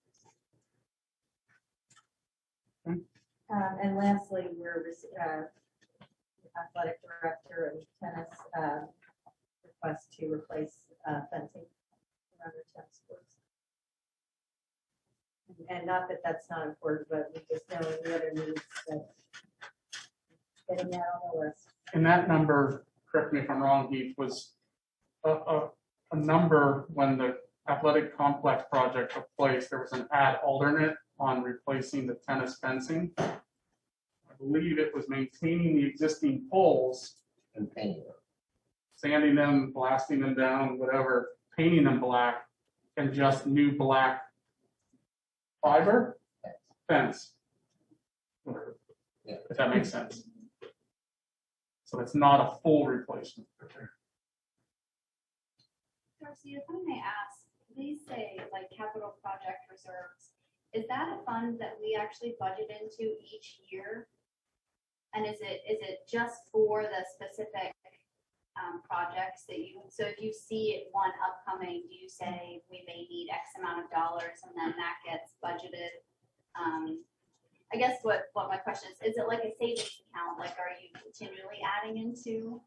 And lastly, we're athletic director and tennis request to replace fencing around the tennis courts. And not that that's not important, but we just know the other needs that getting that on the list. And that number, correct me if I'm wrong, Heath, was a number when the athletic complex project took place. There was an ad alternate on replacing the tennis fencing. I believe it was maintaining the existing poles And painting them. sanding them, blasting them down, whatever, painting them black, and just new black fiber fence. Yeah. If that makes sense. So it's not a full replacement. Darcy, if I may ask, these say like capital project reserves. Is that a fund that we actually budget into each year? And is it just for the specific projects that you, so if you see one upcoming, do you say we may need X amount of dollars and then that gets budgeted? I guess what my question is it like a savings account? Like, are you continually adding into?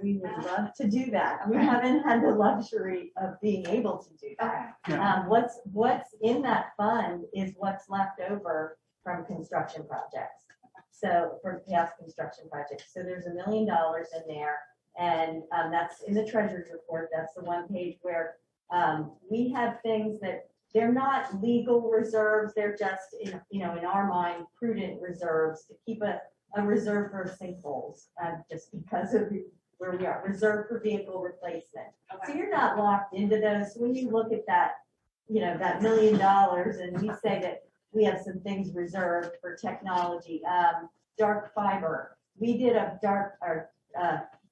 We would love to do that. We haven't had the luxury of being able to do that. What's in that fund is what's left over from construction projects. So for past construction projects. So there's $1 million in there. And that's in the treasurer's report. That's the one page where we have things that they're not legal reserves. They're just, in our mind, prudent reserves to keep a reserve for sinkholes, just because of where we are, reserved for vehicle replacement. Okay. So you're not locked into those. When you look at that, that $1 million, and we say that we have some things reserved for technology, dark fiber. We did a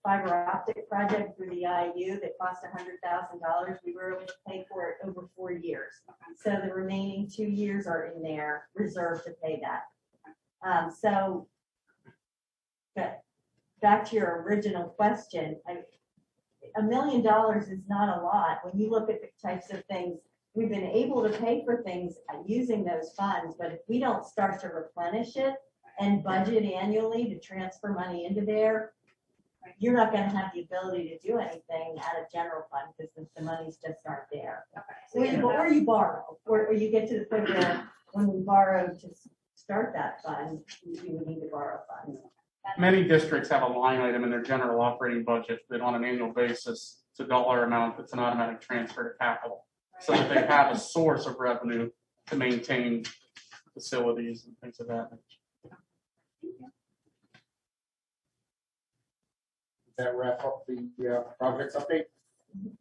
fiber optic project through the IU that cost $100,000. We were able to pay for it over 4 years. So the remaining 2 years are in there reserved to pay that. But back to your original question, $1 million is not a lot. When you look at the types of things, we've been able to pay for things using those funds, but if we don't start to replenish it and budget annually to transfer money into there, you're not going to have the ability to do anything out of general fund because the monies just aren't there. Okay. So Or you borrow, or you get to the point where when we borrow to start that fund, you would need to borrow funds. Many districts have a line item in their general operating budget that on an annual basis, it's a dollar amount that's an automatic transfer to capital. So that they have a source of revenue to maintain facilities and things of that nature. Does that wrap up the project update?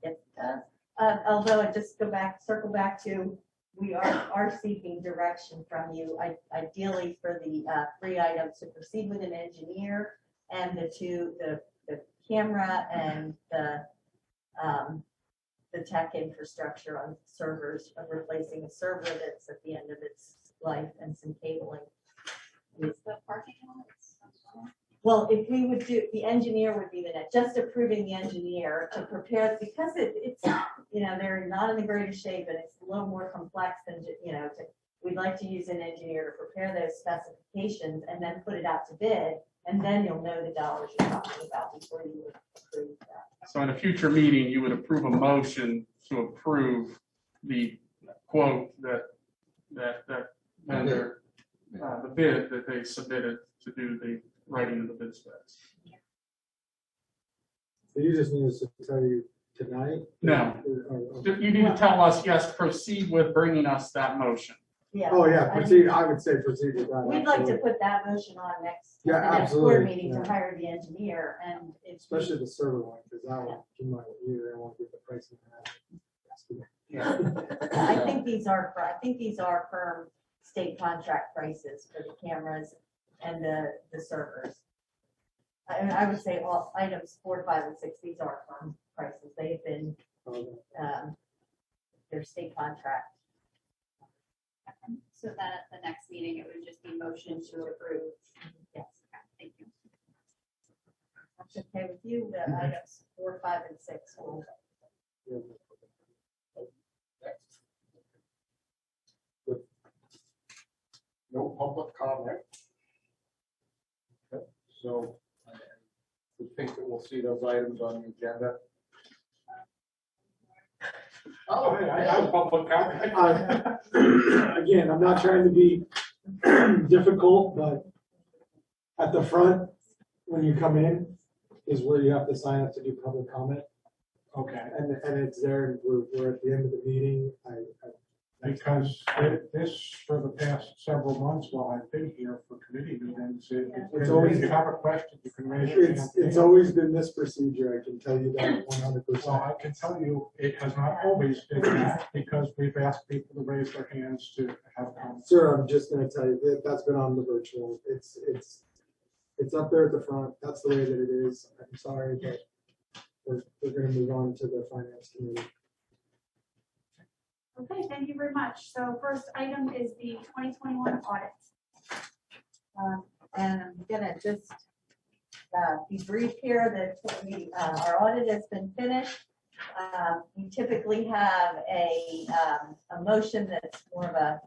Yes, it does. Although I just circle back to, we are seeking direction from you, ideally for the 3 items to proceed with an engineer and the camera and the tech infrastructure on servers, of replacing a server that's at the end of its life and some cabling. Is the parking lot? Well, if we would do, the engineer would be the next, just approving the engineer to prepare, because it's, they're not in the greatest shape and it's a little more complex than, we'd like to use an engineer to prepare those specifications and then put it out to bid, and then you'll know the dollars you're talking about before you would approve that. So in a future meeting, you would approve a motion to approve the quote that vendor, the bid that they submitted to do the writing of the bid specs. So you just need us to tell you tonight? No. You need to tell us, yes, proceed with bringing us that motion. Yeah. Oh, yeah, proceed, I would say proceed with that. We'd like to absolutely. put that motion on next, Yeah, the next board absolutely, meeting yeah. to hire the engineer, and it's. Especially the server one, because that one, you might, you won't get the price of that. I think these are firm state contract prices for the cameras and the servers. I would say all items 4, 5, and 6, these are firm prices. They've been, their state contract. So that at the next meeting, it would just be motion to approve. Yes. Thank you. That's okay with you, the items 4, 5, and 6. No public comment. Okay, so I would think that we'll see those items on the agenda. Oh, I have public comment. Again, I'm not trying to be difficult, but at the front, when you come in, is where you have to sign up to do public comment. Okay. And it's there, and we're at the end of the meeting. Because this, for the past several months while I've been here for committee meetings, It's always- if you have a question, you can raise your hand. It's always been this procedure, I can tell you that 100%. Well, I can tell you, it has not always been that, because we've asked people to raise their hands to have comments. Sir, I'm just gonna tell you, that's been on the virtual, it's up there at the front, that's the way that it is, I'm sorry, but we're gonna move on to the finance committee. Okay, thank you very much. So first item is the 2021 audit. And I'm gonna just be brief here that our audit has been finished. We typically have a motion that's more of a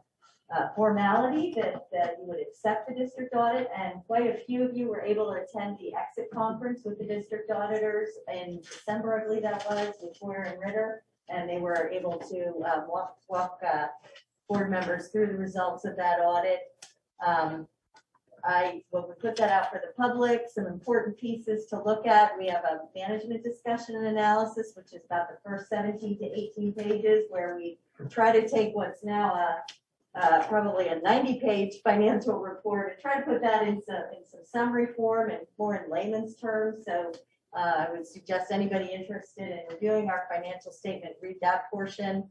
formality that you would accept the district audit, and quite a few of you were able to attend the exit conference with the district auditors in December, I believe that was, with Porter and Ritter. And they were able to walk board members through the results of that audit. When we put that out for the public, some important pieces to look at. We have a management discussion and analysis, which is about the first 17 to 18 pages, where we try to take what's now probably a 90-page financial report and try to put that in some summary form and more in layman's terms. So I would suggest anybody interested in reviewing our financial statement, read that portion.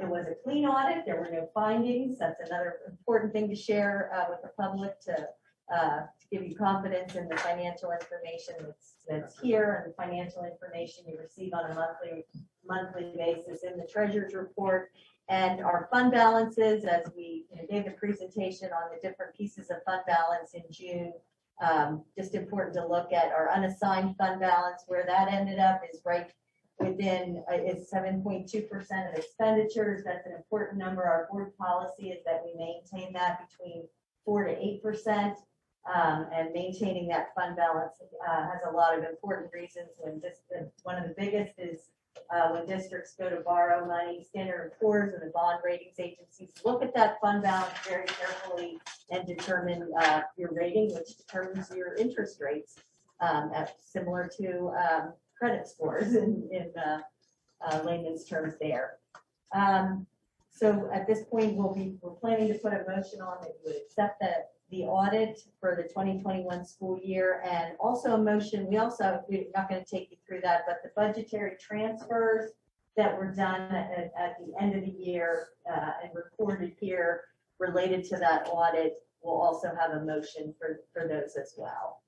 It was a clean audit. There were no findings. That's another important thing to share with the public to give you confidence in the financial information that's here, and the financial information you receive on a monthly basis in the treasurer's report. And our fund balances, as we gave the presentation on the different pieces of fund balance in June. Just important to look at our unassigned fund balance, where that ended up is right within, is 7.2% of expenditures. That's an important number. Our board policy is that we maintain that between 4 to 8%. And maintaining that fund balance has a lot of important reasons. One of the biggest is when districts go to borrow money, Standard & Poor's and the bond ratings agencies look at that fund balance very carefully and determine your rating, which determines your interest rates, similar to credit scores in layman's terms there. So at this point, we're planning to put a motion on that you would accept the audit for the 2021 school year, and also a motion, we're not going to take you through that, but the budgetary transfers that were done at the end of the year and recorded here related to that audit, we'll also have a motion for those as well.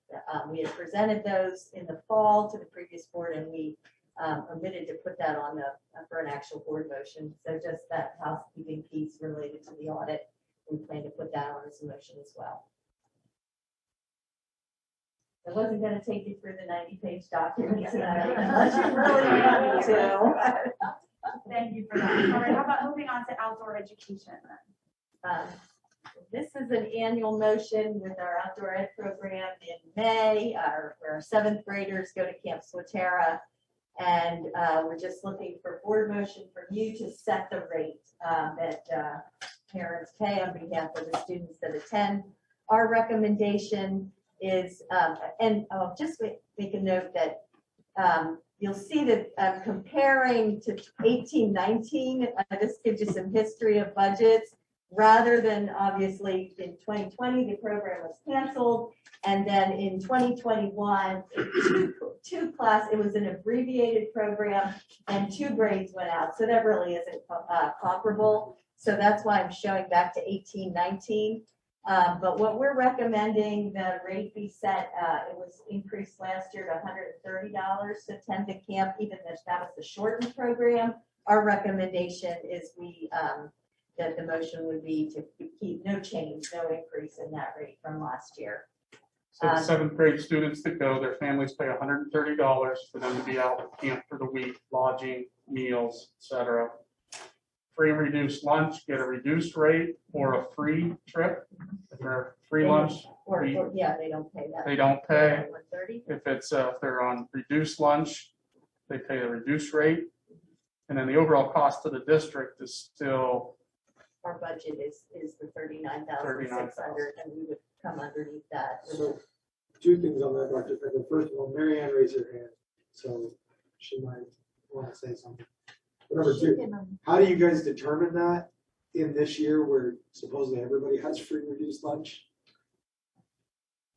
We had presented those in the fall to the previous board, and we omitted to put that on for an actual board motion. So just that housekeeping piece related to the audit, we plan to put that on as a motion as well. I wasn't gonna take you through the 90-page document tonight unless you really want me to. Thank you for that. All right, how about moving on to outdoor education then? This is an annual motion with our outdoor ed program in May, where our 7th graders go to Camp Swatara. And we're just looking for board motion from you to set the rate that parents pay on behalf of the students that attend. Our recommendation is, and I'll just make a note that you'll see that comparing to 18-19, this gives you some history of budgets. Rather than obviously in 2020, the program was canceled. And then in 2021, it was an abbreviated program and 2 grades went out. So that really isn't comparable. So that's why I'm showing back to 18-19. But what we're recommending, the rate be set, it was increased last year to $130 to attend the camp, even if that was the shortened program. Our recommendation is that the motion would be to keep no change, no increase in that rate from last year. So the 7th grade students that go, their families pay $130 for them to be out at camp for the week, lodging, meals, etc. Free and reduced lunch, get a reduced rate or a free trip. If they're free lunch, Yeah, they don't pay that. they don't pay. $130. If they're on reduced lunch, they pay the reduced rate. And then the overall cost to the district is still. Our budget is the $39,600, and we would come underneath that. So 2 things on that, Dr. Finger. First of all, Mary Ann raised her hand, so she might want to say something. Number 2, how do you guys determine that in this year where supposedly everybody has free reduced lunch?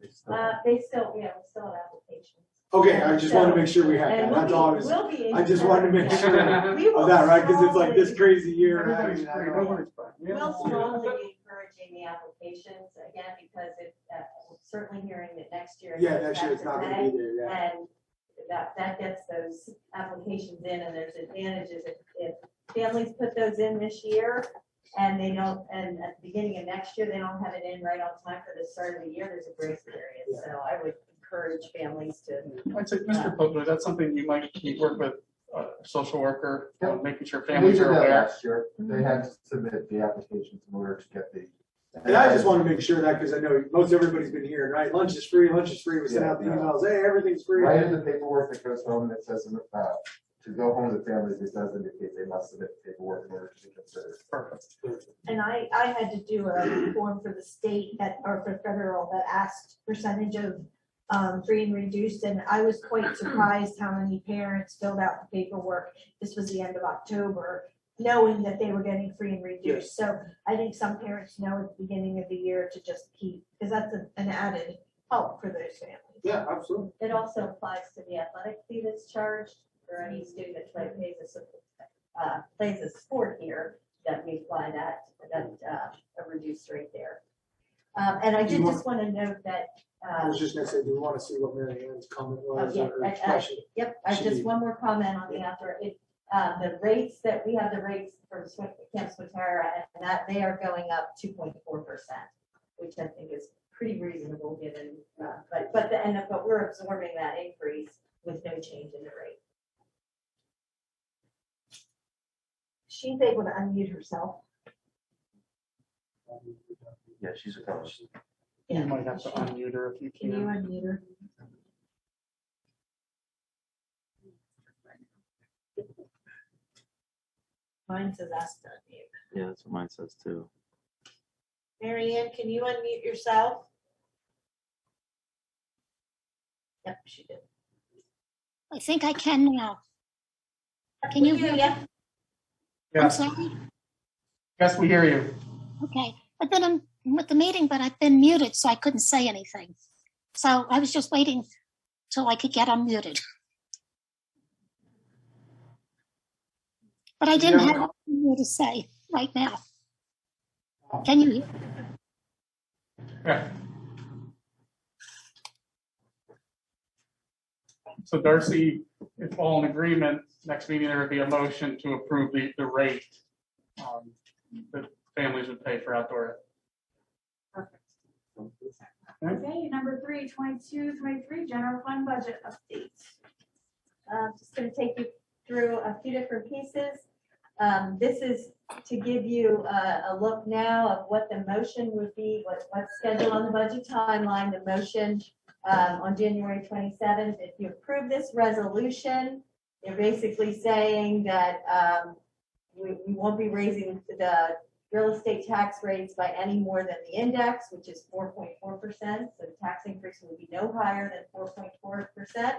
We still have applications. Okay, I just wanted to make sure we had that. That's all. I just wanted to make sure of that, right? Because it's like this crazy year. We'll strongly be encouraging the applications again, because certainly hearing that next year. Yeah, next year it's not going to be there. Yeah. And that gets those applications in, and there's advantages if families put those in this year and they don't, and at the beginning of next year, they don't have it in right on time for the start of the year, there's a grace period. Yeah. So I would encourage families to. I'd say, Mr. Pogler, that's something you might work with a social worker, making sure We families did are that aware. last year. They had to submit the applications in order to get the. And I just want to make sure that, because I know most everybody's been hearing, right? Lunch is free. We send out the emails. Hey, everything's free. Right in the paperwork that goes home, that says to go home to families, it does indicate they must submit paperwork in order to be considered. Perfect. And I had to do a form for the state or for federal that asked percentage of free and reduced, and I was quite surprised how many parents filled out the paperwork. This was the end of October, knowing that they were getting free and reduced. So I think some parents know at the beginning of the year to just keep, because that's an added help for those families. Yeah, absolutely. It also applies to the athletic fee that's charged for any student that plays a sport here, that we apply that a reduced rate there. And I did just want to note that. I was just going to say, do you want to see what Mary Ann's comment was? Or expression? Yep, I just one more comment on the outdoor. The rates that we have, the rates for Camp Swatara, and that they are going up 2.4%, which I think is pretty reasonable given. But we're absorbing that increase with no change in the rate. She's able to unmute herself. Yeah, she's a coach. You might have to unmute her if you can. Can you unmute her? Mine says ask to unmute. Yeah, that's what mine says too. Mary Ann, can you unmute yourself? Yep, she did. I think I can now. Can you hear me? I'm Yes. sorry. Yes, we hear you. Okay. I've been with the meeting, but I've been muted, so I couldn't say anything. So I was just waiting till I could get unmuted. But I didn't have anything more to say right now. Can you hear? Yeah. So Darcy, if all in agreement, next meeting there would be a motion to approve the rate that families would pay for outdoor. Perfect. Okay, number 3, 22-23 general fund budget update. Just gonna take you through a few different pieces. This is to give you a look now of what the motion would be, what's scheduled on the budget timeline, the motion on January 27th. If you approve this resolution, you're basically saying that we won't be raising the real estate tax rates by any more than the index, which is 4.4%. So the tax increase will be no higher than 4.4%.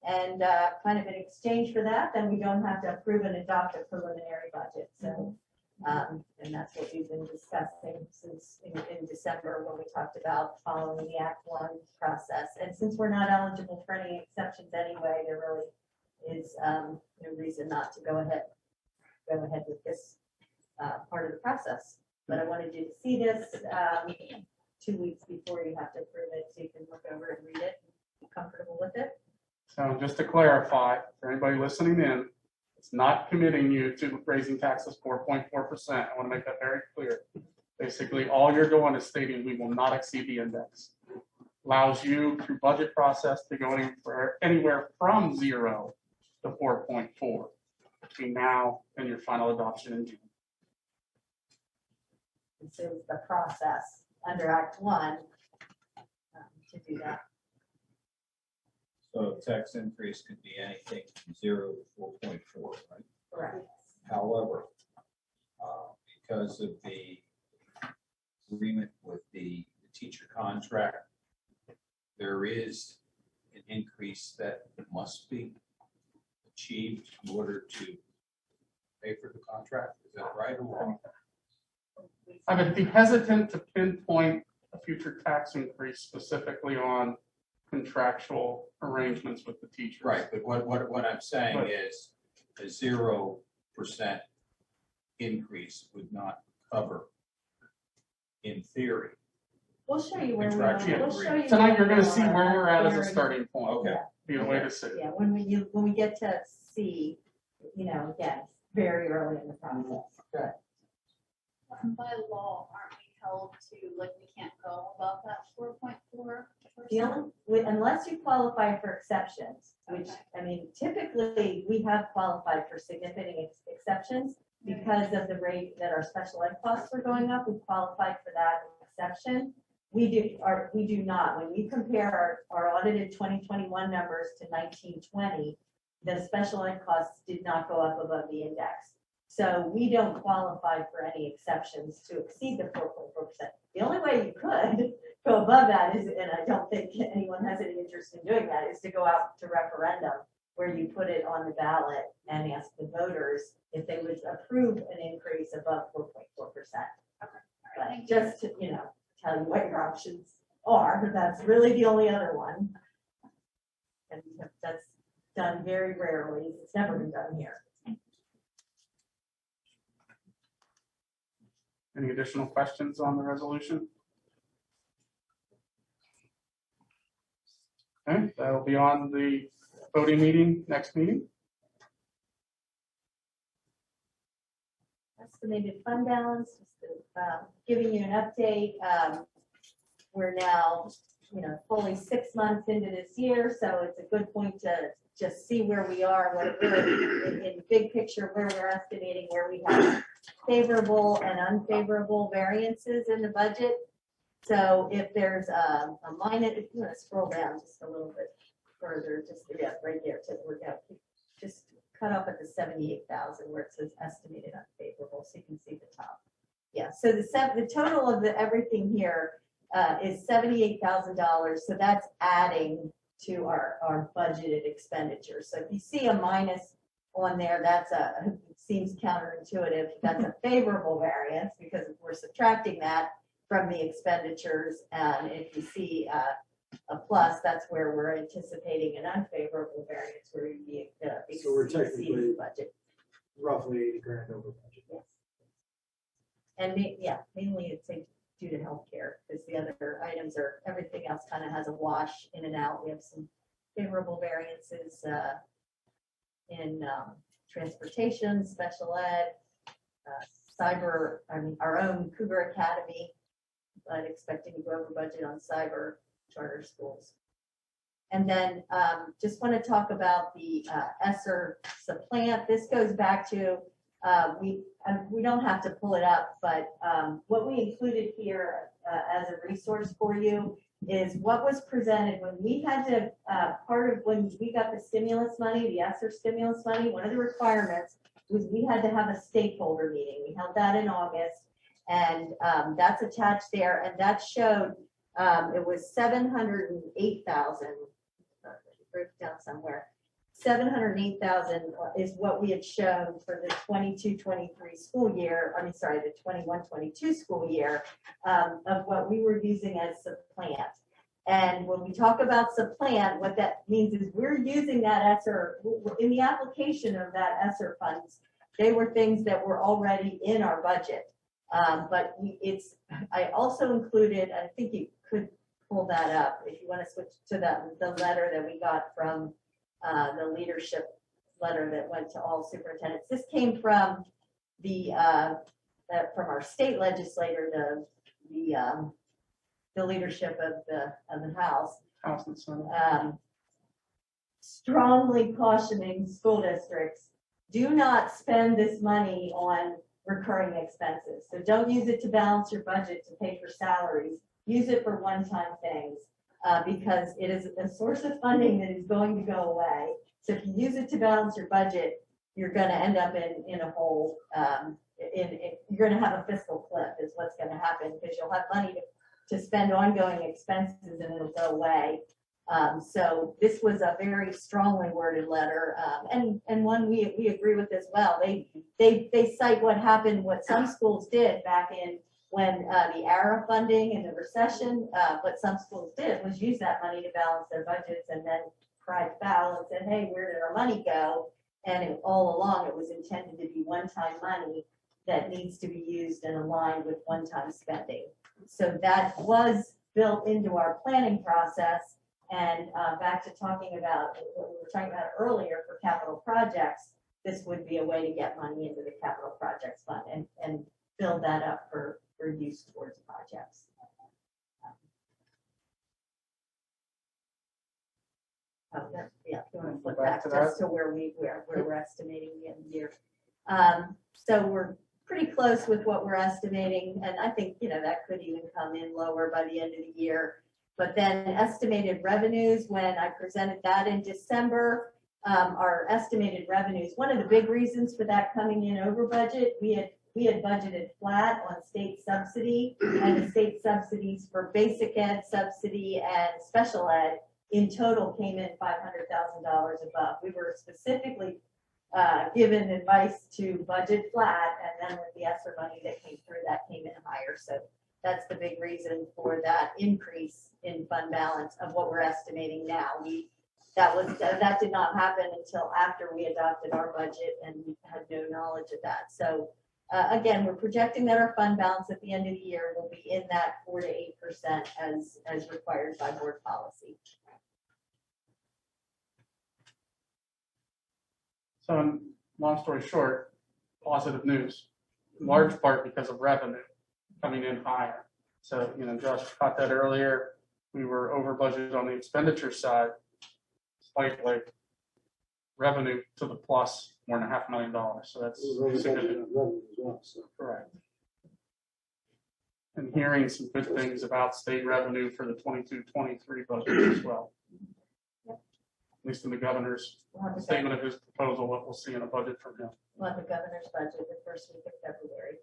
And kind of in exchange for that, then we don't have to approve and adopt a preliminary budget. So, and that's what we've been discussing since in December when we talked about following the Act 1 process. And since we're not eligible for any exceptions anyway, there really is no reason not to go ahead with this part of the process. But I wanted you to see this 2 weeks before you have to approve it, so you can look over it and read it, be comfortable with it. So just to clarify, for anybody listening in, it's not committing you to raising taxes 4.4%. I want to make that very clear. Basically, all you're doing is stating we will not exceed the index. Allows you through budget process to go anywhere from 0 to 4.4 between now and your final adoption in June. This is the process under Act 1 to do that. So tax increase could be anything from 0 to 4.4, right? Correct. However, because of the agreement with the teacher contract, there is an increase that must be achieved in order to pay for the contract. Is that right or wrong? I would be hesitant to pinpoint a future tax increase specifically on contractual arrangements with the teachers. Right, but what I'm saying is a 0% increase would not cover, in theory. We'll show you where we are. We'll show you Tonight you're going to see are where we're at as a very- starting point. Okay. Be a way to see. Yeah, when we get to see, again, it's very early in the process. Good. By law, aren't we held to, like, we can't go above that 4.4%? Unless you qualify for exceptions, which, I mean, typically, we have qualified for significant exceptions because of the rate that our special ed costs were going up. We qualified for that exception. We do not. When you compare our audited 2021 numbers to 1920, the special ed costs did not go up above the index. So we don't qualify for any exceptions to exceed the 4.4%. The only way you could go above that is, and I don't think anyone has any interest in doing that, is to go out to referendum where you put it on the ballot and ask the voters if they would approve an increase above 4.4%. But just to, tell you what your options are, that's really the only other one. And that's done very rarely. It's never been done here. Any additional questions on the resolution? Okay, that'll be on the voting meeting, next meeting. Estimated fund balance, just giving you an update. We're now, fully 6 months into this year, so it's a good point to just see where we are, what in the big picture, where we're estimating, where we have favorable and unfavorable variances in the budget. So if there's a line, if you want to scroll down just a little bit further, just right there, we're going to just cut off at the 78,000 where it says estimated unfavorable, so you can see the top. Yeah, so the total of everything here is $78,000. So that's adding to our budgeted expenditures. So if you see a minus on there, it seems counterintuitive. That's a favorable variance because we're subtracting that from the expenditures. And if you see a plus, that's where we're anticipating an unfavorable variance where you'd be So we're exceeding technically the budget. roughly 80 grand over budget. Yes. And mainly it's due to healthcare because the other items everything else kind of has a wash in and out. We have some favorable variances in transportation, special ed, cyber, our own Cougar Academy but expecting to go over budget on cyber charter schools. And then just want to talk about the ESSER supplant. This goes back to, we don't have to pull it up, but what we included here as a resource for you is what was presented when we had to, part of when we got the stimulus money, the ESSER stimulus money, one of the requirements was we had to have a stakeholder meeting. We held that in August, and that's attached there, and that showed it was 708,000. Break it down somewhere. 708,000 is what we had shown for the 22-23 school year. I mean, sorry, the 21-22 school year of what we were using as supplant. And when we talk about supplant, what that means is we're using that ESSER in the application of that ESSER funds. They were things that were already in our budget. But I also included, I think you could pull that up if you want to switch to the letter that we got from the leadership letter that went to all superintendents. This came from from our state legislator, the leadership of the House. House and Senate. Strongly cautioning school districts, do not spend this money on recurring expenses. So don't use it to balance your budget to pay for salaries. Use it for one-time things because it is a source of funding that is going to go away. So if you use it to balance your budget, you're going to end up in a hole. You're going to have a fiscal cliff is what's going to happen because you'll have money to spend ongoing expenses and it'll go away. So this was a very strongly worded letter and one we agree with as well. They cite what happened, what some schools did back in when the ARA funding and the recession, what some schools did was use that money to balance their budgets and then cried foul and said, hey, where did our money go? And all along it was intended to be one-time money that needs to be used and aligned with one-time spending. So that was built into our planning process. And back to talking about what we were talking about earlier for capital projects, this would be a way to get money into the capital projects fund and build that up for use towards projects. Yeah, if you want to flip back just to where we're estimating the end of the year. So we're pretty close with what we're estimating, and I think that could even come in lower by the end of the year. But then estimated revenues, when I presented that in December, our estimated revenues, one of the big reasons for that coming in over budget, we had budgeted flat on state subsidy, and the state subsidies for basic ed subsidy and special ed in total came in $500,000 above. We were specifically given advice to budget flat, and then with the ESSER money that came through, that came in higher. So that's the big reason for that increase in fund balance of what we're estimating now. That did not happen until after we adopted our budget, and we had no knowledge of that. So again, we're projecting that our fund balance at the end of the year will be in that 4 to 8% as required by board policy. So long story short, positive news, in large part because of revenue coming in higher. So, Josh caught that earlier. We were over budgeted on the expenditure side, despite revenue to the plus more than $500,000. So that's significant. Correct. And hearing some good things about state revenue for the 22-23 budget as well. At least in the governor's statement of his proposal, what we'll see in a budget from him. We'll have the governor's budget the first week of February.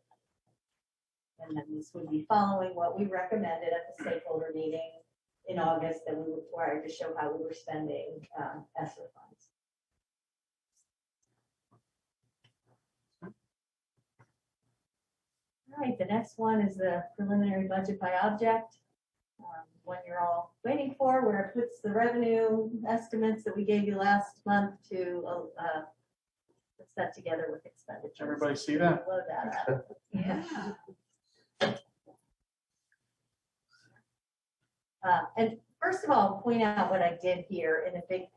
And then this would be following what we recommended at the stakeholder meeting in August that we required to show how we were spending ESSER funds. All right, the next one is the preliminary budget by object. One you're all waiting for, where it puts the revenue estimates that we gave you last month to puts that together with expenditures. Everybody see that? Blow that up. Yeah. And first of all, point out what I did here in a big,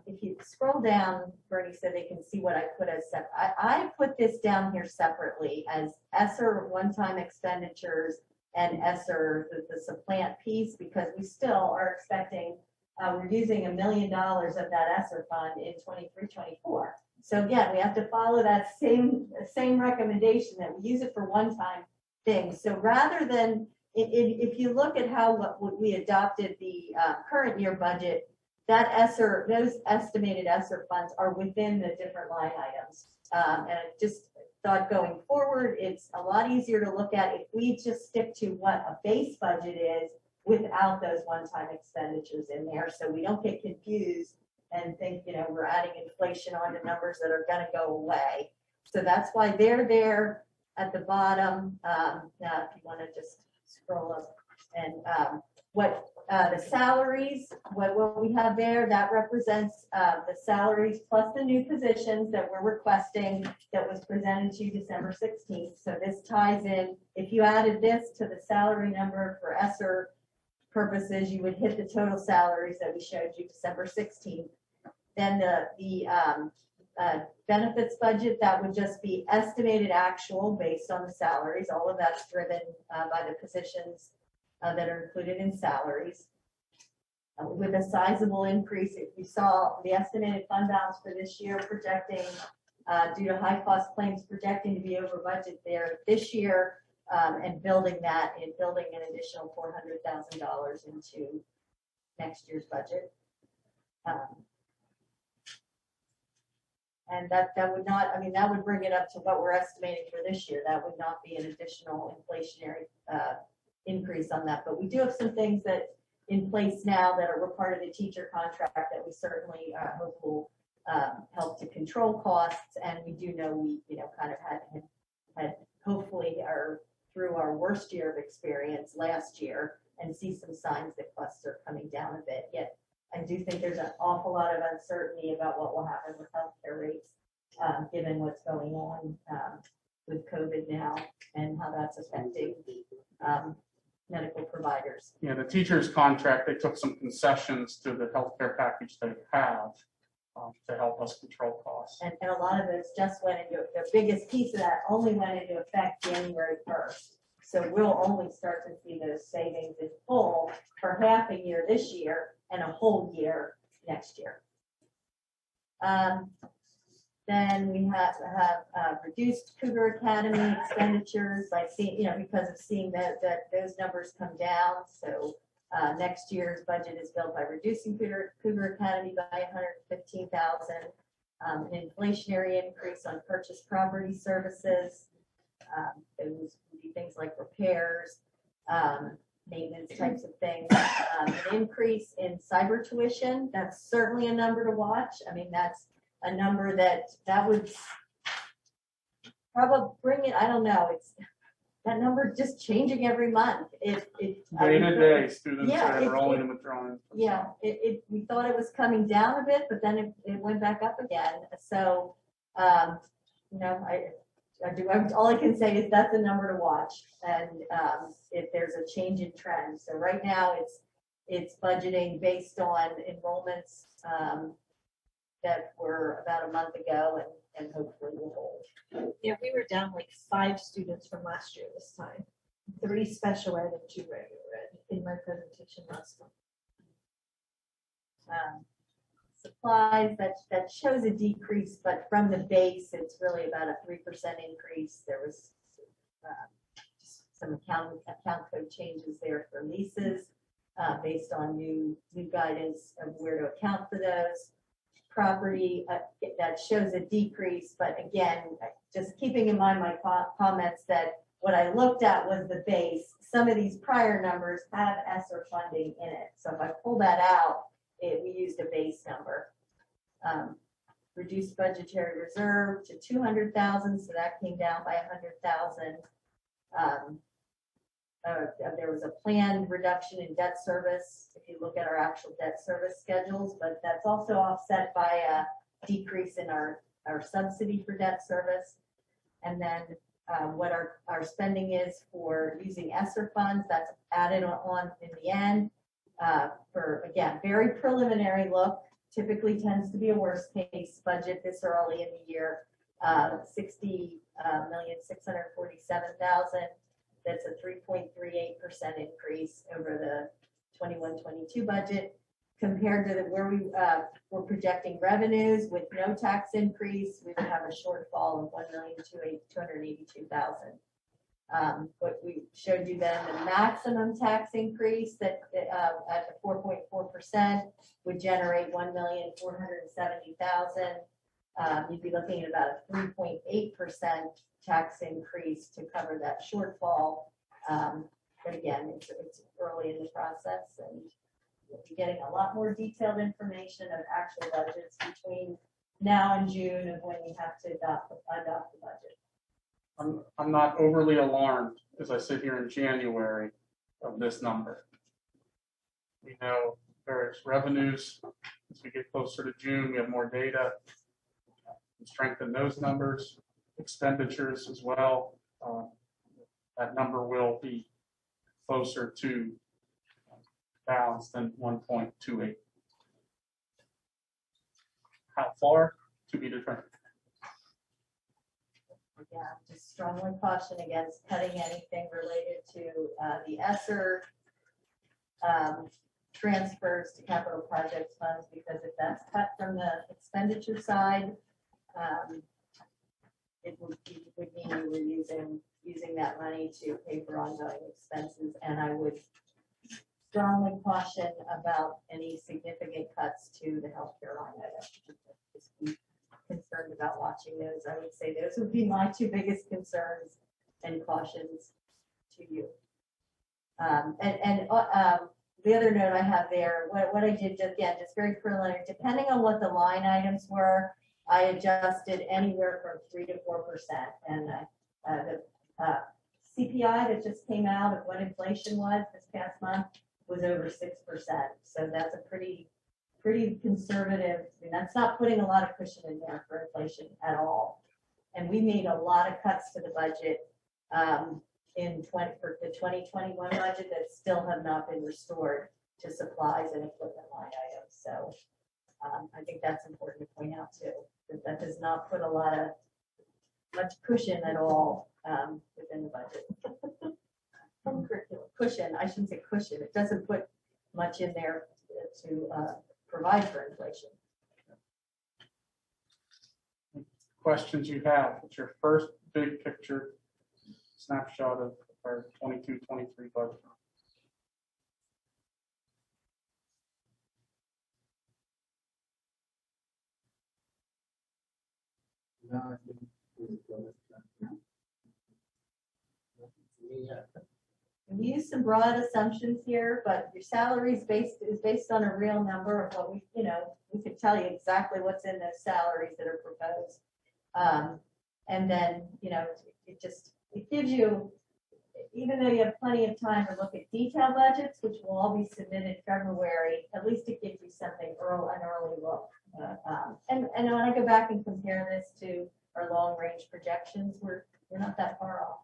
if you scroll down, Bernie said they can see what I put as separate. I put this down here separately as ESSER one-time expenditures and ESSER, the supplant piece, because we still are expecting, we're using $1 million of that ESSER fund in 23-24. So again, we have to follow that same recommendation that we use it for one-time things. So rather than, if you look at how what we adopted the current year budget, that ESSER, those estimated ESSER funds are within the different line items. And I just thought going forward, it's a lot easier to look at if we just stick to what a base budget is without those one-time expenditures in there, so we don't get confused and think, we're adding inflation on the numbers that are gonna go away. So that's why they're there at the bottom. Now, if you wanna just scroll up and what the salaries, what we have there, that represents the salaries plus the new positions that we're requesting that was presented to you December 16th. So this ties in, if you added this to the salary number for ESSER purposes, you would hit the total salaries that we showed you December 16th. Then the benefits budget, that would just be estimated actual based on the salaries. All of that's driven by the positions that are included in salaries. With a sizable increase, if you saw the estimated fund balance for this year projecting, due to high cost claims projecting to be over budget there this year, and building an additional $400,000 into next year's budget. And that would not, that would bring it up to what we're estimating for this year. That would not be an additional inflationary increase on that. But we do have some things that in place now that are part of the teacher contract that we certainly hope will help to control costs. And we do know we, kind of had hopefully through our worst year of experience last year and see some signs that costs are coming down a bit. Yet I do think there's an awful lot of uncertainty about what will happen with healthcare rates, given what's going on with COVID now and how that's affecting medical providers. Yeah, the teacher's contract, they took some concessions to the healthcare package they have to help us control costs. And a lot of those just went into, the biggest piece of that only went into effect January 1st. So we'll only start to see those savings in full for half a year this year and a whole year next year. Then we have reduced Cougar Academy expenditures, like because of seeing that those numbers come down. So next year's budget is built by reducing Cougar Academy by $115,000, an inflationary increase on purchased property services. Those would be things like repairs, maintenance types of things. An increase in cyber tuition, that's certainly a number to watch. That's a number that would probably bring it, I don't know, it's that number just changing every month. Day to day, students are enrolling and withdrawing. Yeah, we thought it was coming down a bit, but then it went back up again. So, all I can say is that's a number to watch, and if there's a change in trend. So right now it's budgeting based on enrollments that were about a month ago, and hopefully will hold. Yeah, we were down like 5 students from last year this time, 3 special ed and 2 regular ed in my presentation last month. Supplies, that shows a decrease, but from the base, it's really about a 3% increase. There was some account code changes there for leases based on new guidance of where to account for those. Property, that shows a decrease, but again, just keeping in mind my comments that what I looked at was the base. Some of these prior numbers have ESSER funding in it. So if I pull that out, we used a base number. Reduced budgetary reserve to 200,000, so that came down by 100,000. There was a planned reduction in debt service if you look at our actual debt service schedules, but that's also offset by a decrease in our subsidy for debt service. And then what our spending is for using ESSER funds, that's added on in the end. For, again, very preliminary look, typically tends to be a worst case budget this early in the year, $60,647,000. That's a 3.38% increase over the 21-22 budget. Compared to where we're projecting revenues with no tax increase, we would have a shortfall of $1,282,000. But we showed you then the maximum tax increase that at 4.4% would generate $1,470,000. You'd be looking at about a 3.8% tax increase to cover that shortfall. But again, it's early in the process, and we'll be getting a lot more detailed information of actual budgets between now and June of when we have to adopt the budget. I'm not overly alarmed as I sit here in January of this number. We know various revenues. As we get closer to June, we have more data. Strengthen those numbers, expenditures as well. That number will be closer to balance than 1.28. How far to be determined? Yeah, just strongly caution against cutting anything related to the ESSER transfers to capital projects funds, because if that's cut from the expenditure side, it would mean we were using that money to pay for ongoing expenses, and I would strongly caution about any significant cuts to the healthcare line item. Just be concerned about watching those. I would say those would be my two biggest concerns and cautions to you. The other note I have there, what I did just very preliminary, depending on what the line items were, I adjusted anywhere from 3 to 4%. And the CPI that just came out of what inflation was this past month was over 6%. So that's a pretty conservative, I mean, that's not putting a lot of cushion in there for inflation at all. And we made a lot of cuts to the budget for the 2021 budget that still have not been restored to supplies and equipment line items. So I think that's important to point out too, that does not put much cushion at all within the budget. Cushion, I shouldn't say cushion. It doesn't put much in there to provide for inflation. Questions you have? What's your first big picture snapshot of our 22-23 budget? We use some broad assumptions here, but your salary is based on a real number of what we could tell you exactly what's in those salaries that are proposed. And then, it gives you, even though you have plenty of time to look at detailed budgets, which will all be submitted February, at least it gives you something an early look. And when I go back and compare this to our long range projections, we're not that far off.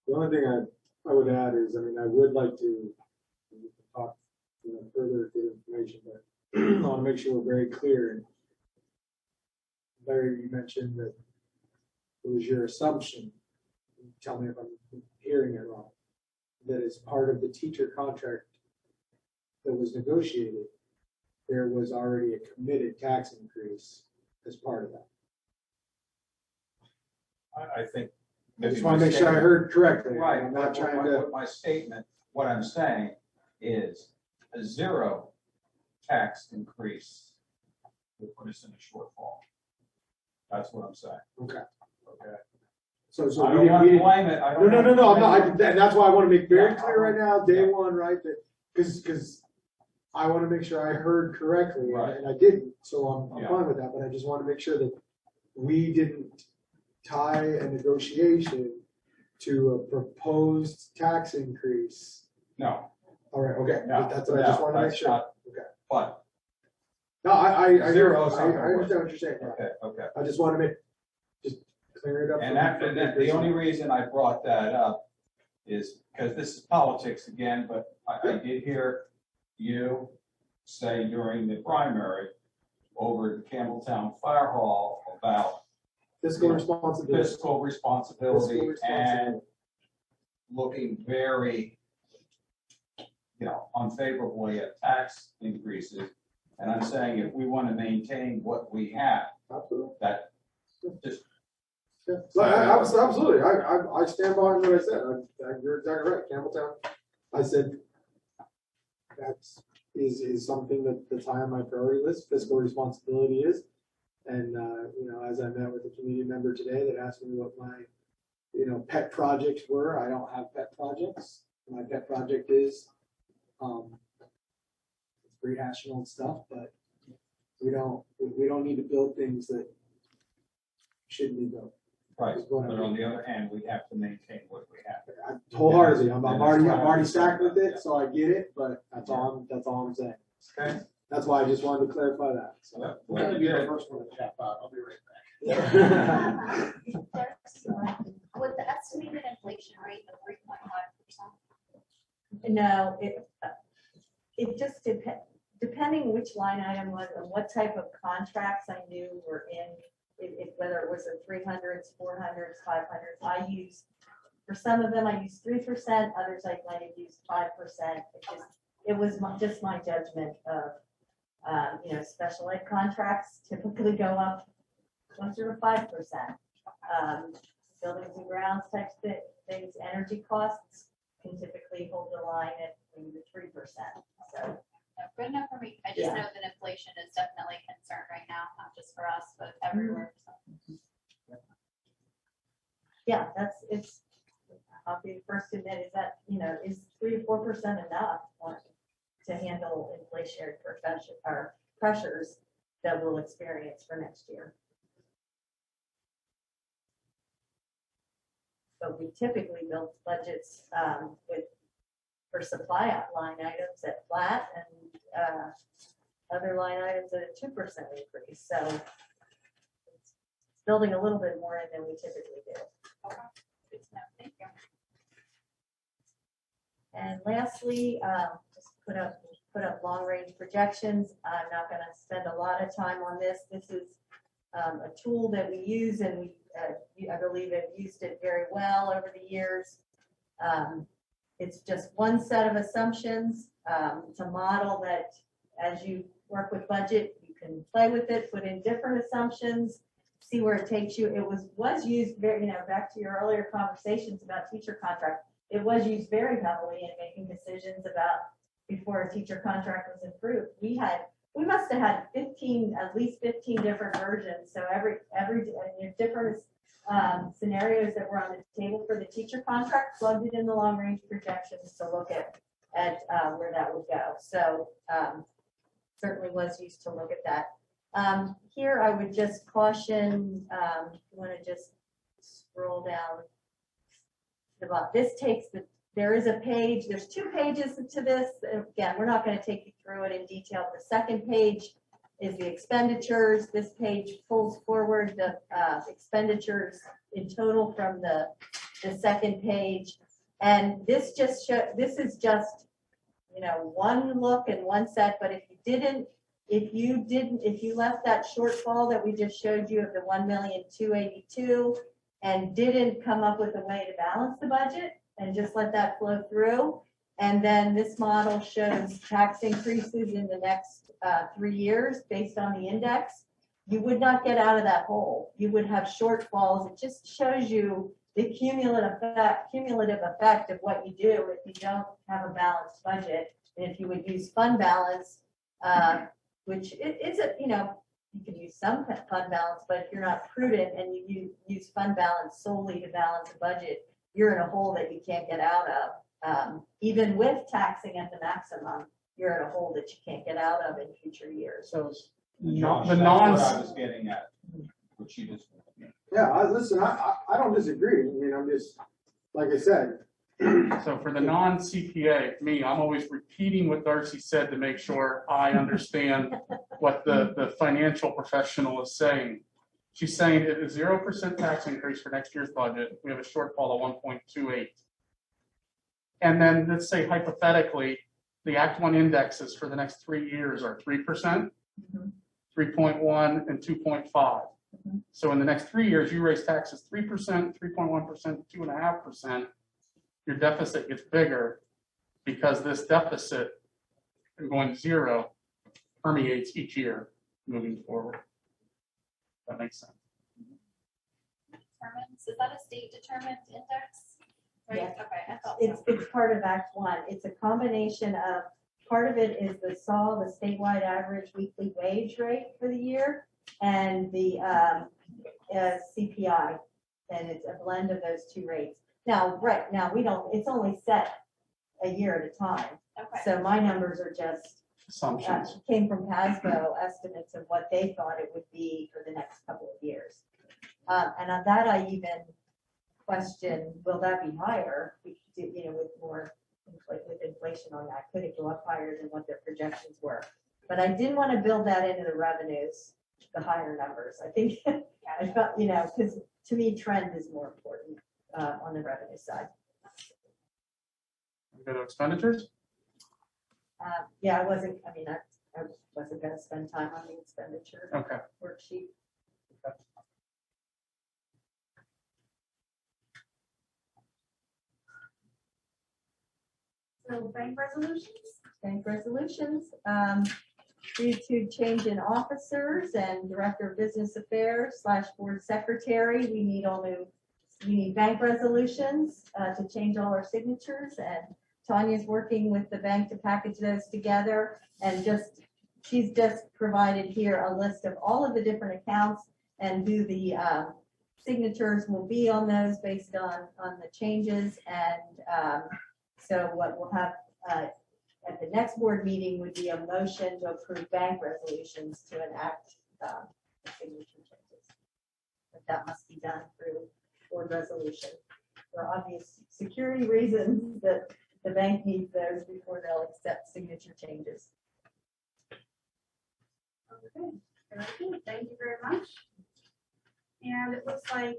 The only thing I would add is, I would like to talk further to information, but I want to make sure we're very clear. Larry, you mentioned that it was your assumption, tell me if I'm hearing it wrong, that as part of the teacher contract that was negotiated, there was already a committed tax increase as part of that. I think. I just want to make sure I heard correctly. Right. I'm not trying to. My statement, what I'm saying is a zero tax increase will put us in a shortfall. That's what I'm saying. Okay. Okay. So I don't want to blame it. No. I'm not. That's why I want to make very clear right now, day one, right? That because I want to make sure I heard correctly, right. And I didn't. So I'm fine with that. But I just want to make sure that we didn't tie a negotiation to a proposed tax increase. No. All right. Okay. No, That's what I just want to make sure. Okay. But no, I zero. I understand what you're saying. Okay. I just want to clear it up. And after that, the only reason I brought that up is because this is politics again, but I did hear you say during the primary over at the Campbelltown Fire Hall about fiscal responsibility. And looking very, unfavorably at tax increases. And I'm saying if we want to maintain what we have, Absolutely. that just. So absolutely, I stand behind what I said. You're exactly right, Campbelltown. I said is something that's high on my priority list. Fiscal responsibility is, and as I met with a community member today that asked me what my pet projects were. I don't have pet projects. My pet project is it's rehashing old stuff, but we don't need to build things that shouldn't be built. Right, but on the other hand, we have to maintain what we have. Wholeheartedly, I'm already stacked with it, so I get it, but that's all I'm saying. Okay. That's why I just wanted to clarify that. So. We're gonna be the first one to tap out. I'll be right back. With the estimated inflation rate of 3.5%. No, it just depending which line item was and what type of contracts I knew were in, whether it was a 300s, 400s, 500s. For some of them, I used 3%, others I might have used 5%. It was just my judgment of, special ed contracts typically go up closer to 5%. Buildings and grounds types of things, energy costs can typically hold the line at maybe the 3%. So. Good enough for me. I just know that inflation is definitely a concern right now, not just for us, but everywhere. So. Yeah, I'll be the first to admit is that, is 3 to 4% enough to handle inflationary pressures that we'll experience for next year. But we typically build budgets for supply line items at flat and other line items at a 2% increase. So it's building a little bit more in than we typically do. Okay. Good to know. Thank you. And lastly, just put up long range projections. I'm not going to spend a lot of time on this. This is a tool that we use, and I believe have used it very well over the years. It's just one set of assumptions. It's a model that as you work with budget, you can play with it, put in different assumptions, see where it takes you. It was used very, back to your earlier conversations about teacher contract. It was used very heavily in making decisions about before a teacher contract was approved. We must have had at least 15 different versions. So every different scenarios that were on the table for the teacher contract, plugged it in the long range projections to look at where that would go. So certainly was used to look at that. Here I would just caution, if you want to just scroll down the bottom. There is a page, there's 2 pages to this. Again, we're not going to take you through it in detail. The second page is the expenditures. This page pulls forward the expenditures in total from the second page. And this is just, one look and one set, but if you left that shortfall that we just showed you of the 1,282,000 and didn't come up with a way to balance the budget and just let that flow through, and then this model shows tax increases in the next 3 years based on the index, you would not get out of that hole. You would have shortfalls. It just shows you the cumulative effect of what you do if you don't have a balanced budget. And if you would use fund balance, which is you can use some fund balance, but if you're not prudent and you use fund balance solely to balance a budget, you're in a hole that you can't get out of. Even with taxing at the maximum, you're in a hole that you can't get out of in future years. So Josh, that's what I was getting at, what you just. Yeah, listen, I don't disagree. I mean, I'm just, like I said. So for the non-CPA, I'm always repeating what Darcy said to make sure I understand what the financial professional is saying. She's saying it is 0% tax increase for next year's budget. We have a shortfall of 1.28. And then let's say hypothetically, the Act 1 indexes for the next 3 years are 3%, 3.1, and 2.5. So in the next 3 years, you raise taxes 3%, 3.1%, 2.5%. your deficit gets bigger because this deficit going to zero permeates each year moving forward. That makes sense. Is that a state determined index? Right, Yes. okay, I thought It's, so. it's part of Act One. It's a combination of, part of it is the SAW, the statewide average weekly wage rate for the year, and the CPI. And it's a blend of those two rates. Now, right now, it's only set a year at a time. Okay. So my numbers are just, Assumptions. came from PASBO estimates of what they thought it would be for the next couple of years. And on that, I even question, will that be higher? You know, with more, with inflation on that, could it go up higher than what their projections were? But I didn't want to build that into the revenues, the higher numbers. I think, I felt, you know, because to me, trend is more important on the revenue side. Go to expenditures. Yeah, I wasn't going to spend time on the expenditure Okay. worksheet. So bank resolutions? Bank resolutions, due to change in officers and director of business affairs / board secretary, we need bank resolutions to change all our signatures, and Tanya's working with the bank to package those together, and she's just provided here a list of all of the different accounts and who the signatures will be on those based on the changes, and so what we'll have at the next board meeting would be a motion to approve bank resolutions to enact the signature changes. But that must be done through board resolution. For obvious security reasons that the bank needs those before they'll accept signature changes. Okay, very good. Thank you very much. And it looks like,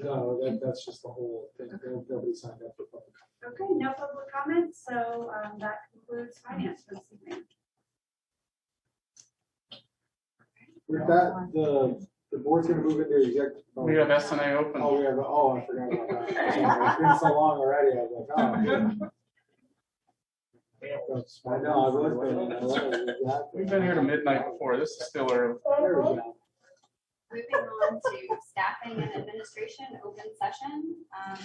No, that's just the whole thing. Nobody signed up for public comment. okay, no public comments, so that concludes finance for this evening. With that, the board's gonna move into executive. We have SNA open. Oh, we have, I forgot about that. Sorry, it's been so long already, I was like, oh. I know, I was. We've been here to midnight before. This is still early. There we go. Moving on to staffing and administration, open session.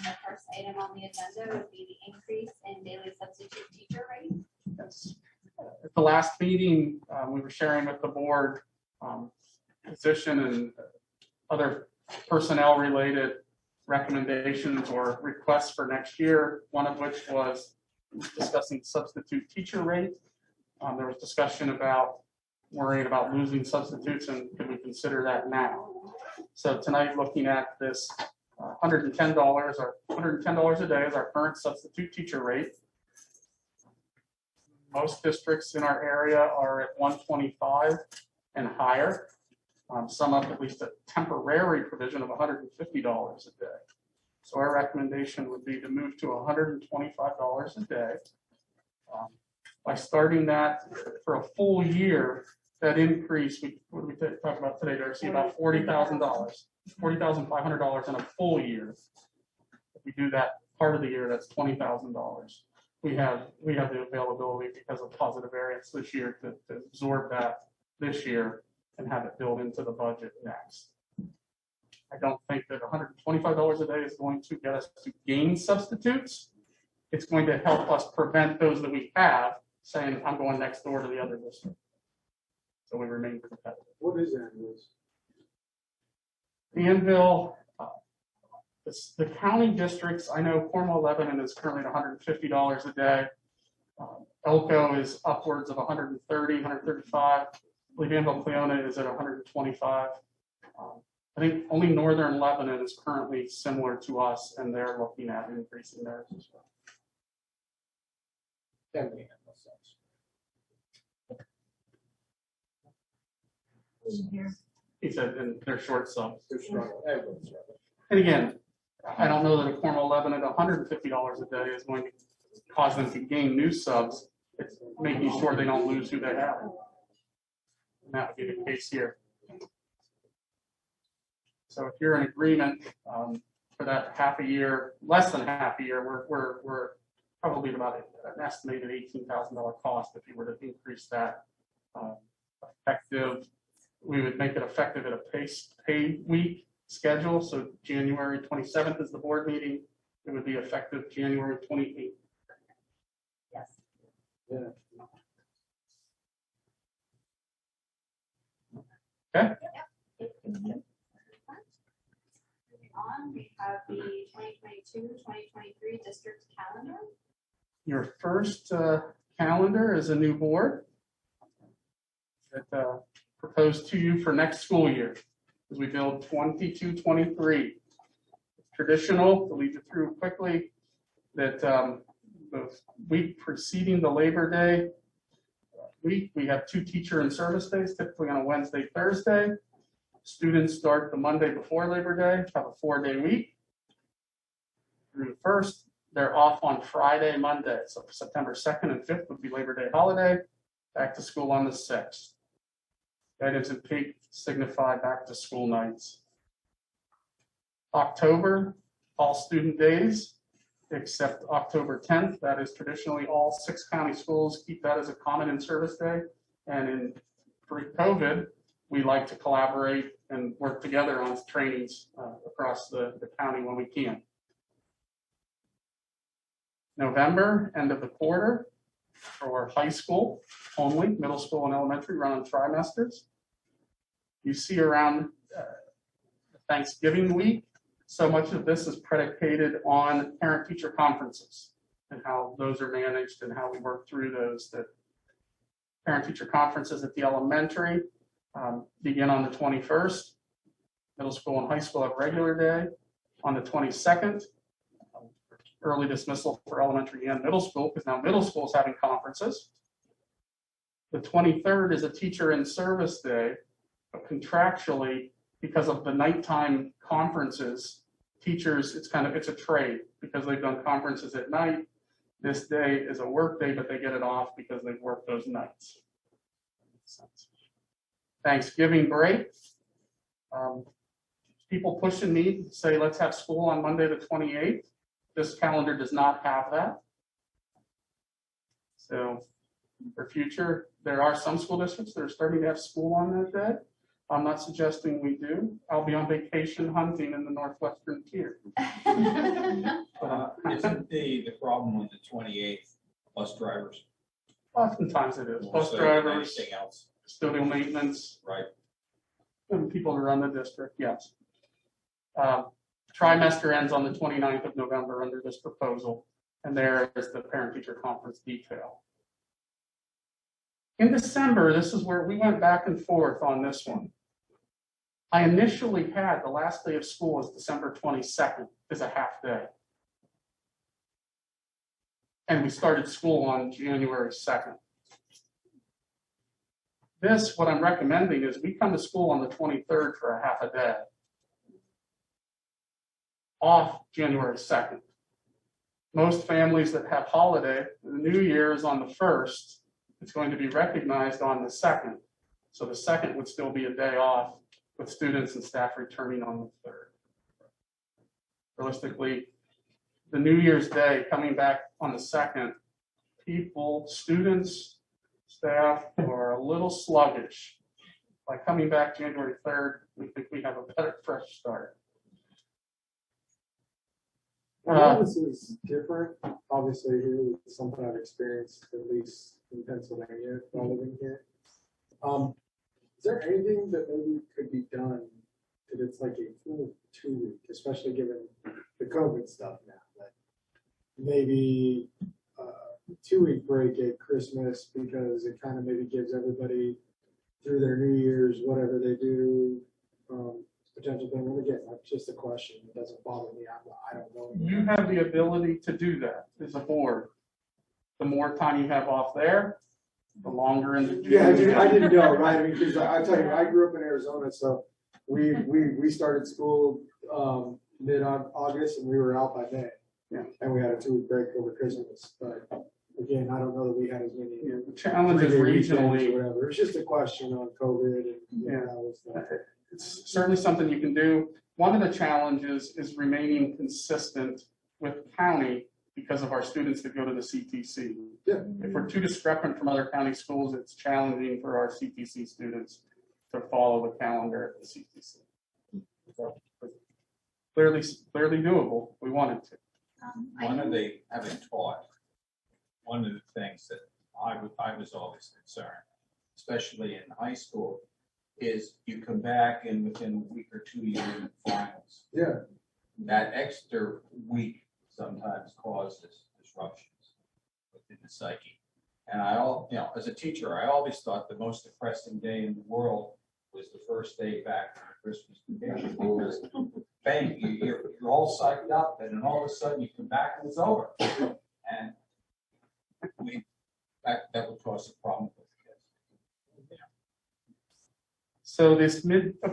The first item on the agenda would be the increase in daily substitute teacher rate. Yes. At the last meeting, we were sharing with the board position and other personnel related recommendations or requests for next year, one of which was discussing substitute teacher rate. There was discussion about worrying about losing substitutes, and could we consider that now? So tonight, looking at this $110 or $110 a day is our current substitute teacher rate. Most districts in our area are at 125 and higher. Some have at least a temporary provision of $150 a day. So our recommendation would be to move to $125 a day. By starting that for a full year, that increase, what did we talk about today, Darcy? About $40,000, $40,500 in a full year. If we do that part of the year, that's $20,000. We have the availability because of positive variance this year to absorb that this year and have it built into the budget next. I don't think that $125 a day is going to get us to gain substitutes. It's going to help us prevent those that we have saying, I'm going next door to the other district. So we remain competitive. What is that, Liz? The Danville, the county districts, I know Cornwall Lebanon is currently at $150 a day. Elko is upwards of 130, 135. Danville Cleona is at 125. I think only Northern Lebanon is currently similar to us, and they're looking at increasing theirs as well. That makes sense. He said, and they're short subs. They're strong. Everyone's strong. And again, I don't know that a Cornwall Lebanon at $150 a day is going to cause them to gain new subs. It's making sure they don't lose who they have. And that would be the case here. So if you're in agreement for that half a year, less than half a year, we're probably about an estimated $18,000 cost if you were to increase that effective. We would make it effective at a pay week schedule. So January 27th is the board meeting. It would be effective January 28th. Yes. Yeah. Okay. Moving on, we have the 2022-2023 district calendar. Your first calendar is a new board that proposed to you for next school year as we build 22-23. Traditional, to lead you through quickly, that the week preceding the Labor Day week, we have 2 teacher and service days, typically on a Wednesday, Thursday. Students start the Monday before Labor Day, have a 4-day week. Through the 1st, they're off on Friday, Monday. So September 2nd and 5th would be Labor Day holiday, back to school on the 6th. Items in pink signify back to school nights. October, all student days, except October 10th. That is traditionally all 6 county schools keep that as a common in-service day. And in pre-COVID, we like to collaborate and work together on trainings across the county when we can. November, end of the quarter for high school only, middle school and elementary run on trimesters. You see around Thanksgiving week, so much of this is predicated on parent-teacher conferences and how those are managed and how we work through those. That parent-teacher conferences at the elementary begin on the 21st. Middle school and high school have regular day on the 22nd. Early dismissal for elementary and middle school, because now middle school is having conferences. The 23rd is a teacher in service day, but contractually, because of the nighttime conferences, teachers, it's a trade because they've done conferences at night. This day is a work day, but they get it off because they've worked those nights. Thanksgiving break. People pushing me say, let's have school on Monday the 28th. This calendar does not have that. So for future, there are some school districts that are starting to have school on that day. I'm not suggesting we do. I'll be on vacation hunting in the northwestern tier. Isn't the problem with the 28th bus drivers? Oftentimes it is. Bus drivers, custodial maintenance. Right. And people who run the district, yes. Trimester ends on the 29th of November under this proposal, and there is the parent-teacher conference detail. In December, this is where we went back and forth on this one. I initially had the last day of school is December 22nd, is a half day. And we started school on January 2nd. This, what I'm recommending is we come to school on the 23rd for a half a day. Off January 2nd. Most families that have holiday, the new year is on the 1st. It's going to be recognized on the 2nd. So the 2nd would still be a day off with students and staff returning on the 3rd. Realistically, the New Year's Day coming back on the 2nd, people, students, staff are a little sluggish. By coming back January 3rd, we think we have a better fresh start. This is different. Obviously, here is something I've experienced, at least in Pennsylvania, while living here. Is there anything that maybe could be done that it's like a full 2 week, especially given the COVID stuff now? That maybe a 2 week break at Christmas because it kind of maybe gives everybody through their New Year's, whatever they do, potential thing. And again, that's just a question. It doesn't bother me. I don't know. You have the ability to do that as a board. The more time you have off there, the longer in the Yeah, I didn't know, right? I mean, because I tell you, I grew up in Arizona, so we started school mid-August and we were out by May. Yeah. And we had a 2 week break over Christmas. But again, I don't know that we had as many. The challenge is 3-day weekends or regionally. Whatever, it's just a question on COVID and. Yeah. That was the- It's certainly something you can do. One of the challenges is remaining consistent with county because of our students that go to the CTC. Yeah. If we're too discrepant from other county schools, it's challenging for our CTC students to follow the calendar at the CTC. So, clearly doable. We wanted to. Having taught, one of the things that I was always concerned, especially in high school, is you come back and within a week or two, you're in finals. Yeah. That extra week sometimes causes disruptions within the psyche. And as a teacher, I always thought the most depressing day in the world was the first day back from Christmas vacation, because bang, you're all psyched up, and then all of a sudden you come back and it's over. And that would cause a problem with the kids. So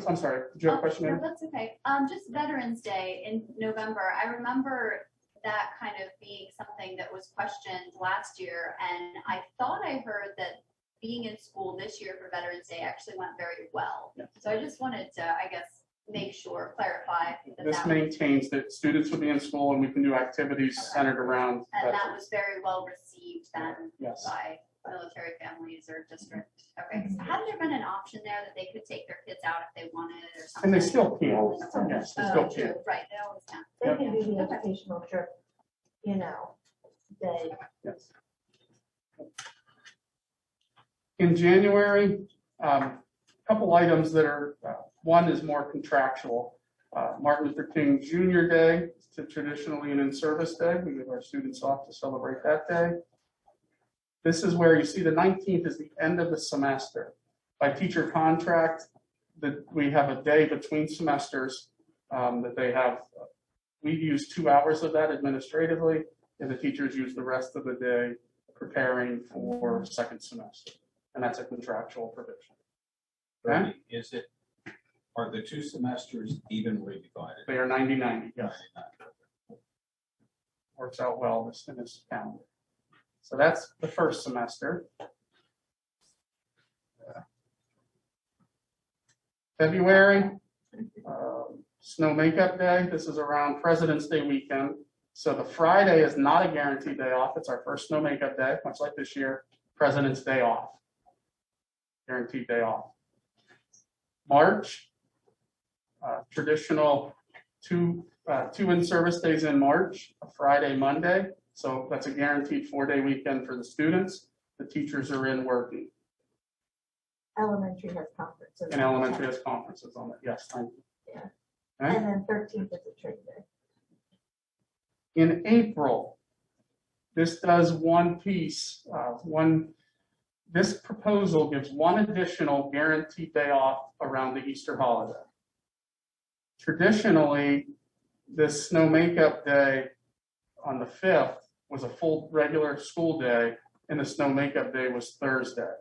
I'm sorry, did you have a question? No, that's okay. Just Veterans Day in November. I remember that kind of being something that was questioned last year, and I thought I heard that being in school this year for Veterans Day actually went very well. Yeah. So I just wanted to, I guess, clarify that This that maintains that students will be in school and we can do activities centered around. and that was very well received then Yes. by military families or district. Okay, so had there been an option there that they could take their kids out if they wanted or something? And they still can. Yes, they still True, can. right, they always can. They can do the educational trip, day. Yes. In January, couple items that are, one is more contractual. Martin Luther King Jr. Day, it's traditionally an in-service day. We give our students off to celebrate that day. This is where you see the 19th is the end of the semester. By teacher contract, we have a day between semesters that they have. We use 2 hours of that administratively, and the teachers use the rest of the day preparing for second semester. And that's a contractual provision. Okay? Are the 2 semesters evenly divided? They are 90-90, yes. Works out well in this calendar. So that's the first semester. February, snow makeup day. This is around President's Day weekend. So the Friday is not a guaranteed day off. It's our first snow makeup day, much like this year. President's Day off. Guaranteed day off. March, traditional two in-service days in March, a Friday, Monday. So that's a guaranteed 4-day weekend for the students. The teachers are in working. Elementary has conferences. And elementary has conferences on it. Yes, thank you. Yeah. Okay. And then 13th is a trade day. In April, this does one piece, this proposal gives one additional guaranteed day off around the Easter holiday. Traditionally, this snow makeup day on the 5th was a full regular school day, and the snow makeup day was Thursday.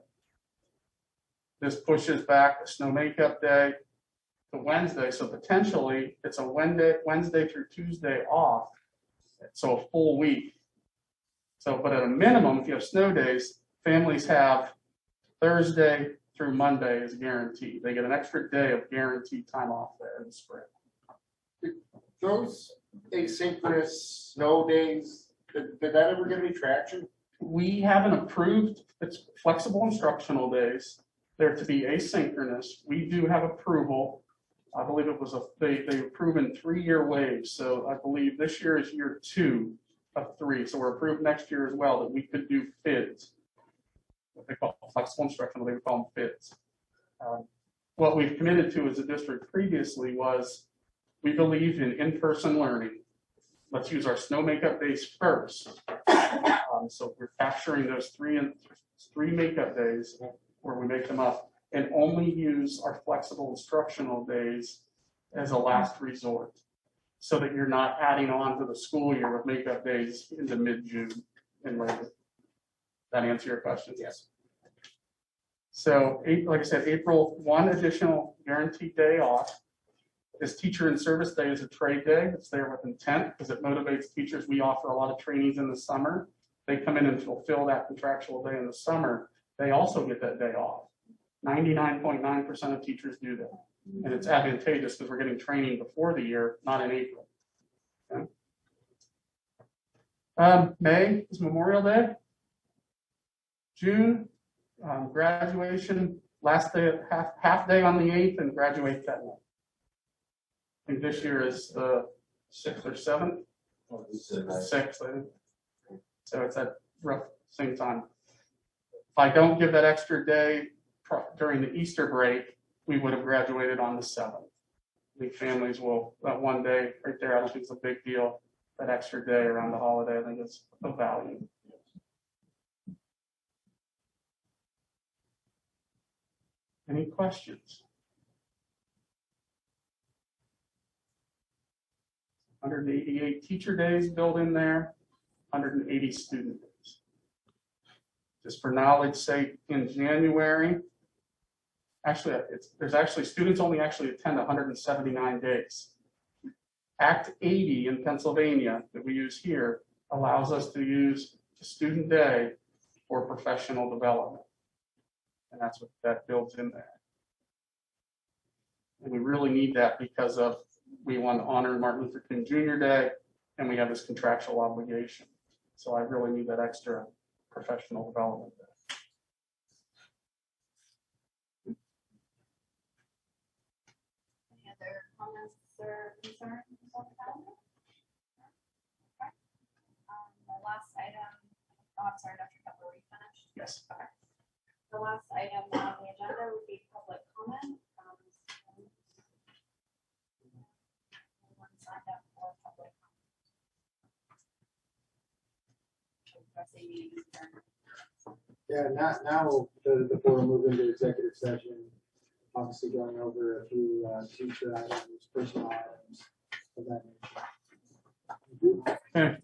This pushes back the snow makeup day to Wednesday, so potentially it's a Wednesday through Tuesday off, so a full week. So, but at a minimum, if you have snow days, families have Thursday through Monday is guaranteed. They get an extra day of guaranteed time off there in the spring. Those asynchronous snow days, did that ever get any traction? We haven't approved, it's flexible instructional days. They're to be asynchronous. We do have approval. I believe it was they approve in 3-year waves. So I believe this year is year 2 of 3. So we're approved next year as well that we could do FIDs. What they call flexible instructional, they would call them FIDs. What we've committed to as a district previously was we believe in in-person learning. Let's use our snow makeup days first. So we're capturing those three makeup days where we make them up and only use our flexible instructional days as a last resort so that you're not adding on to the school year with makeup days into mid-June and later. That answer your question? Yes. So like I said, April, 1 additional guaranteed day off. This teacher in service day is a trade day. It's there with intent because it motivates teachers. We offer a lot of trainings in the summer they come in and fulfill that contractual day in the summer, they also get that day off. 99.9% of teachers do that. And it's advantageous because we're getting training before the year, not in April. Okay. May is Memorial Day. June, graduation, last day, half day on the 8th and graduate that night. I think this year is the 6th or 7th. Oh, this is nice. 6th, I think. So it's at rough same time. If I don't give that extra day during the Easter break, we would have graduated on the 7th. I think families will, that one day right there, I don't think it's a big deal. That extra day around the holiday, I think it's of value. Any questions? 188 teacher days built in there, 180 student days. Just for knowledge sake, in January, actually, there's actually, students only actually attend 179 days. Act 80 in Pennsylvania that we use here allows us to use a student day for professional development. And that's what that builds in there. And we really need that because of, we want to honor Martin Luther King Jr. Day, and we have this contractual obligation. So I really need that extra professional development day. Any other comments or concerns on the calendar? Okay. The last item, oh, I'm sorry, Dr. Kepler, were you finished? Yes. Okay. The last item on the agenda would be public comment. Anyone signed up for public comment? I say meeting is adjourned. Yeah, now the board will move into executive session, obviously going over a few teacher items, personal items of that nature. Okay.